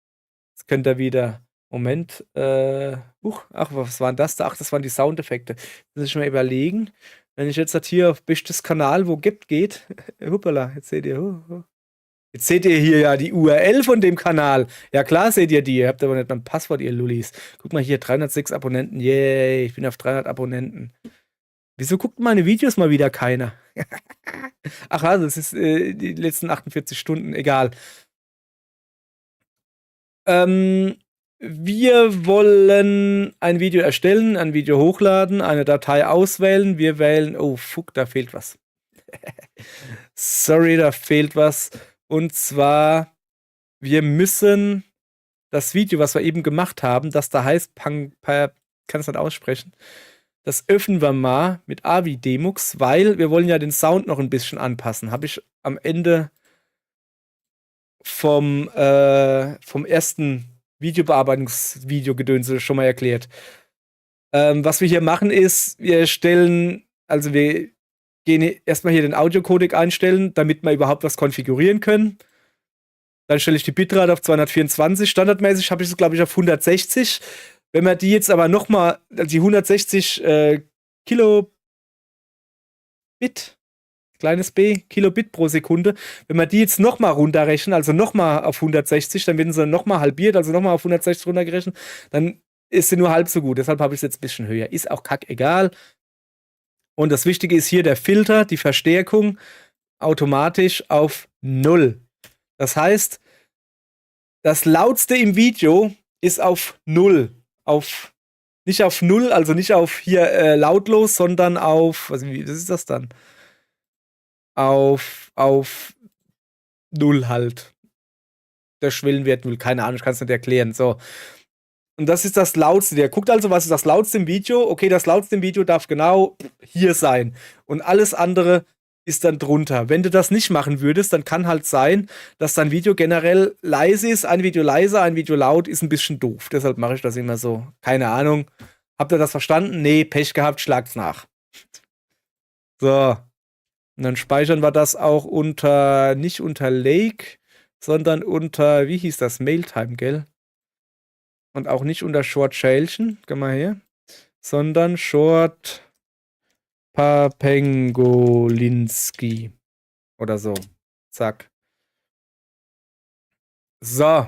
Jetzt könnt ihr wieder, Moment, ach, was waren das da? Ach, das waren die Soundeffekte. Muss ich mal überlegen. Wenn ich jetzt hier auf bestes Kanal, wo gibt, geht, hoppala, jetzt seht ihr, jetzt seht ihr hier ja die URL von dem Kanal. Ja klar seht ihr die, ihr habt aber nicht mein Passwort, ihr Lullis. Guck mal hier, 306 Abonnenten, yay, ich bin auf 300 Abonnenten. Wieso guckt meine Videos mal wieder keiner? Ach also, das ist die letzten 48 Stunden, egal. Wir wollen ein Video erstellen, ein Video hochladen, eine Datei auswählen. Wir wählen, oh fuck, da fehlt was. Sorry, da fehlt was. Und zwar, wir müssen das Video, was wir eben gemacht haben, das da heißt, kann es nicht aussprechen, das öffnen wir mal mit Avi Demux, weil wir wollen ja den Sound noch ein bisschen anpassen. Habe ich am Ende vom ersten Videobearbeitungsvideo-Gedönse schon mal erklärt. Was wir hier machen ist, wir gehen erstmal hier den Audio-Codec einstellen, damit wir überhaupt was konfigurieren können. Dann stelle ich die Bitrate auf 224. Standardmäßig habe ich es, glaube ich, auf 160. Wenn man die jetzt aber nochmal, also die 160 Kilobit, kleines b, Kilobit pro Sekunde, wenn man die jetzt nochmal runterrechnen, also nochmal auf 160, dann werden sie nochmal halbiert, also nochmal auf 160 runtergerechnet, dann ist sie nur halb so gut. Deshalb habe ich es jetzt ein bisschen höher. Ist auch kackegal. Und das Wichtige ist hier der Filter, die Verstärkung, automatisch auf 0. Das heißt, das Lautste im Video ist auf 0. Nicht auf 0, also nicht auf hier lautlos, sondern auf, was ist das dann? Auf 0 halt. Der Schwellenwert 0, keine Ahnung, ich kann es nicht erklären. So. Und das ist das Lautste. Der guckt also, was ist das Lautste im Video? Okay, das Lautste im Video darf genau hier sein. Und alles andere ist dann drunter. Wenn du das nicht machen würdest, dann kann halt sein, dass dein Video generell leise ist. Ein Video leise, ein Video laut, ist ein bisschen doof. Deshalb mache ich das immer so. Keine Ahnung. Habt ihr das verstanden? Nee, Pech gehabt, schlagt's nach. So. Und dann speichern wir das auch nicht unter Lake, sondern unter, wie hieß das? Mailtime, gell? Und auch nicht unter Short Shellchen, geh mal her, sondern Short Papengolinski oder so. Zack. So.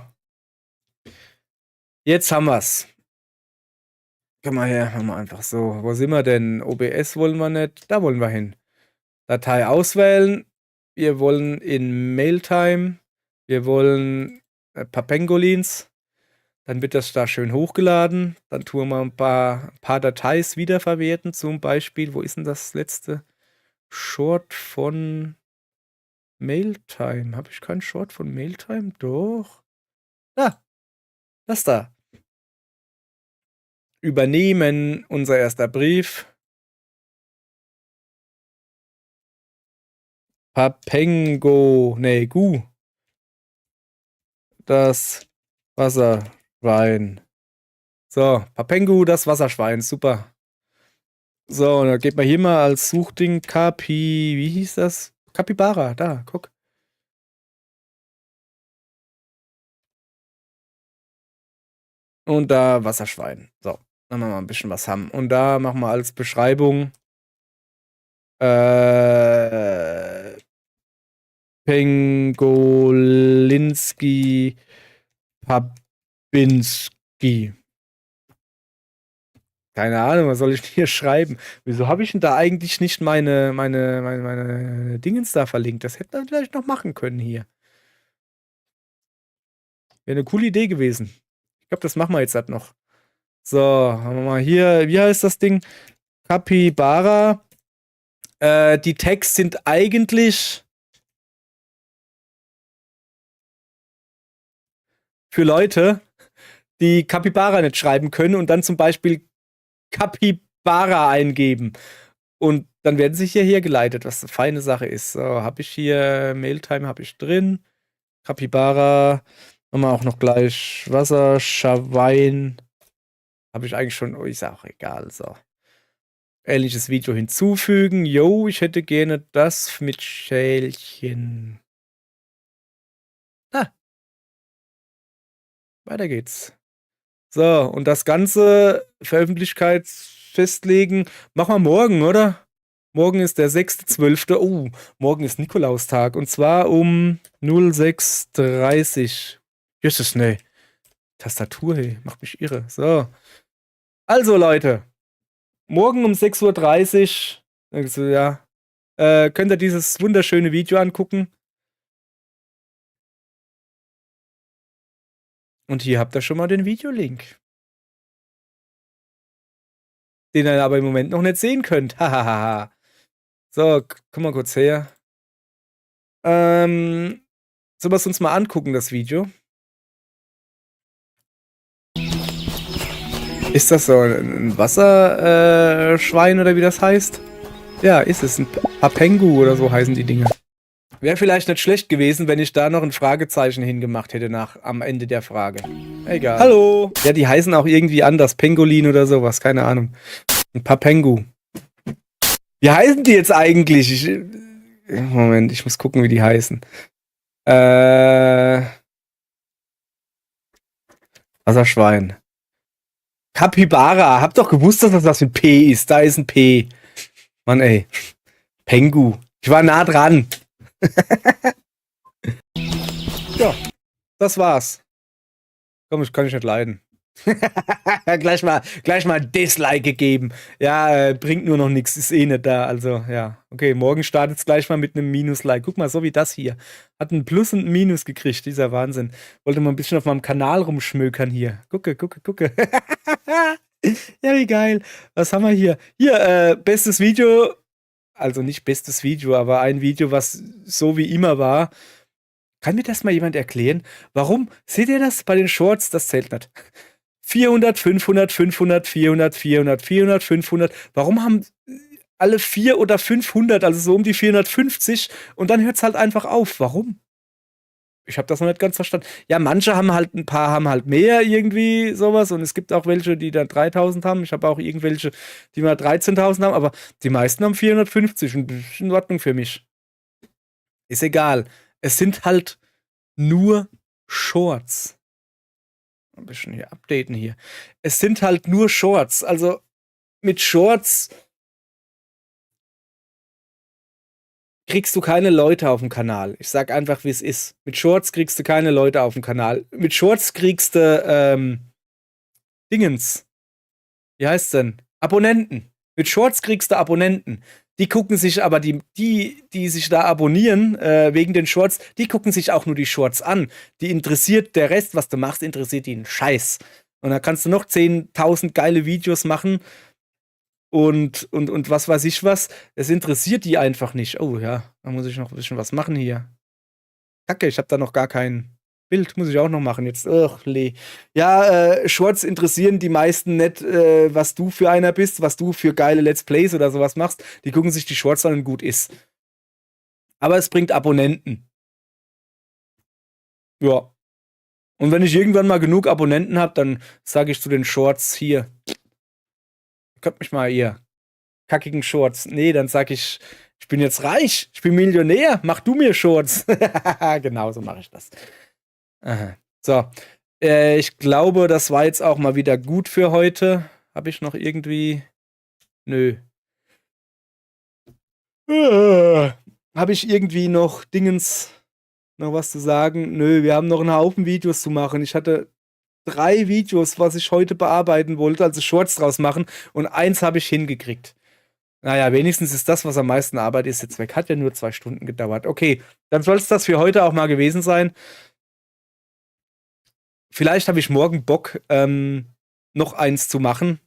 Jetzt haben wir's. Komm mal her, machen wir einfach so. Wo sind wir denn? OBS wollen wir nicht. Da wollen wir hin. Datei auswählen. Wir wollen in Mailtime. Wir wollen Papengolins. Dann wird das da schön hochgeladen. Dann tun wir ein paar Dateis wiederverwerten. Zum Beispiel, wo ist denn das letzte Short von Mailtime? Habe ich keinen Short von Mailtime? Doch. Ah, das da. Übernehmen, unser erster Brief. Gu. das Wasserschwein. So, Papengu, das Wasserschwein, super. So, und dann geht man hier mal als Suchding wie hieß das? Capybara, da, guck. Und da Wasserschwein. So, dann machen wir mal ein bisschen was haben. Und da machen wir als Beschreibung Pengolinski Babinski. Keine Ahnung, was soll ich hier schreiben? Wieso habe ich denn da eigentlich nicht meine Dingens da verlinkt? Das hätte man vielleicht noch machen können hier. Wäre eine coole Idee gewesen. Ich glaube, das machen wir jetzt halt noch. So, haben wir mal hier, wie heißt das Ding? Capybara. Die Tags sind eigentlich für Leute, die Capybara nicht schreiben können und dann zum Beispiel Capybara eingeben. Und dann werden sie hierher geleitet, was eine feine Sache ist. So, habe ich hier Mailtime habe ich drin. Capybara. Machen wir auch noch gleich Wasserschwein. Habe ich eigentlich schon, oh, ist auch egal. So. Ähnliches Video hinzufügen. Yo, ich hätte gerne das mit Schälchen. Ah. Weiter geht's. So, und das Ganze Veröffentlichkeit festlegen, machen wir morgen, oder? Morgen ist der 6.12. Oh, morgen ist Nikolaustag. Und zwar um 06:30. Jesus, nee. Tastatur, hey, macht mich irre. So. Also, Leute. Morgen um 6:30 Uhr, also, ja, könnt ihr dieses wunderschöne Video angucken. Und hier habt ihr schon mal den Videolink. Den ihr aber im Moment noch nicht sehen könnt. Hahaha. So, komm mal kurz her. Sollen wir es uns mal angucken, das Video? Ist das so ein Wasserschwein oder wie das heißt? Ja, ist es. Ein Papengu oder so heißen die Dinge. Wäre vielleicht nicht schlecht gewesen, wenn ich da noch ein Fragezeichen hingemacht hätte am Ende der Frage. Egal. Hallo! Ja, die heißen auch irgendwie anders. Pengolin oder sowas, keine Ahnung. Ein Papengu. Wie heißen die jetzt eigentlich? Moment, ich muss gucken, wie die heißen. Wasserschwein. Capybara. Hab doch gewusst, dass das mit P ist. Da ist ein P. Mann, ey. Pengu. Ich war nah dran. Ja, das war's. Komm, ich kann nicht leiden. gleich mal Dislike gegeben. Ja, bringt nur noch nichts, ist eh nicht da. Also, ja. Okay, morgen startet's gleich mal mit einem Minus-Like. Guck mal, so wie das hier. Hat ein Plus und ein Minus gekriegt, dieser Wahnsinn. Wollte mal ein bisschen auf meinem Kanal rumschmökern hier. Gucke. Ja, wie geil. Was haben wir hier? Hier, bestes Video. Also nicht bestes Video, aber ein Video, was so wie immer war. Kann mir das mal jemand erklären? Warum? Seht ihr das bei den Shorts? Das zählt nicht. 400, 500, 500, 400, 400, 400, 500. Warum haben alle 4 oder 500, also so um die 450 und dann hört es halt einfach auf? Warum? Ich habe das noch nicht ganz verstanden. Ja, manche haben halt, ein paar haben halt mehr irgendwie sowas und es gibt auch welche, die dann 3000 haben. Ich habe auch irgendwelche, die mal 13.000 haben, aber die meisten haben 450 und das ist in Ordnung für mich. Ist egal. Es sind halt nur Shorts. Ein bisschen hier updaten hier. Es sind halt nur Shorts. Also mit Shorts kriegst du keine Leute auf dem Kanal. Ich sag einfach, wie es ist. Mit Shorts kriegst du keine Leute auf dem Kanal. Mit Shorts kriegst du Dingens. Wie heißt's denn? Abonnenten. Mit Shorts kriegst du Abonnenten. Die gucken sich aber, die sich da abonnieren, wegen den Shorts, die gucken sich auch nur die Shorts an. Die interessiert der Rest, was du machst, interessiert die einen Scheiß. Und da kannst du noch 10.000 geile Videos machen und was weiß ich was. Es interessiert die einfach nicht. Oh ja, da muss ich noch ein bisschen was machen hier. Kacke, ich habe da noch gar kein Bild, muss ich auch noch machen jetzt. Ach, ja, Shorts interessieren die meisten nicht, was du für einer bist, was du für geile Let's Plays oder sowas machst. Die gucken sich die Shorts an und gut ist. Aber es bringt Abonnenten. Ja. Und wenn ich irgendwann mal genug Abonnenten habe, dann sage ich zu den Shorts hier, könnt mich mal ihr kackigen Shorts. Nee, dann sag ich bin jetzt reich, ich bin Millionär, mach du mir Shorts. Genau, so mache ich das. Aha. So, ich glaube, das war jetzt auch mal wieder gut für heute. Habe ich noch irgendwie... Nö. Habe ich irgendwie noch noch was zu sagen? Nö, wir haben noch einen Haufen Videos zu machen. Ich hatte 3 Videos, was ich heute bearbeiten wollte, also Shorts draus machen, und 1 habe ich hingekriegt. Naja, wenigstens ist das, was am meisten Arbeit ist, jetzt weg. Hat ja nur 2 Stunden gedauert. Okay, dann soll es das für heute auch mal gewesen sein. Vielleicht habe ich morgen Bock, noch eins zu machen.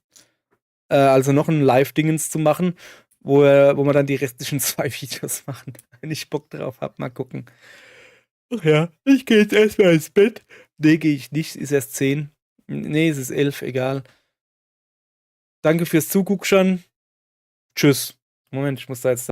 Also noch ein Live-Dingens zu machen, wo wir dann die restlichen 2 Videos machen. Wenn ich Bock drauf habe, mal gucken. Ach ja, ich gehe jetzt erstmal ins Bett. Nee, gehe ich nicht, ist erst 10. Nee, es ist 11, egal. Danke fürs Zugucken. Tschüss. Moment, ich muss da jetzt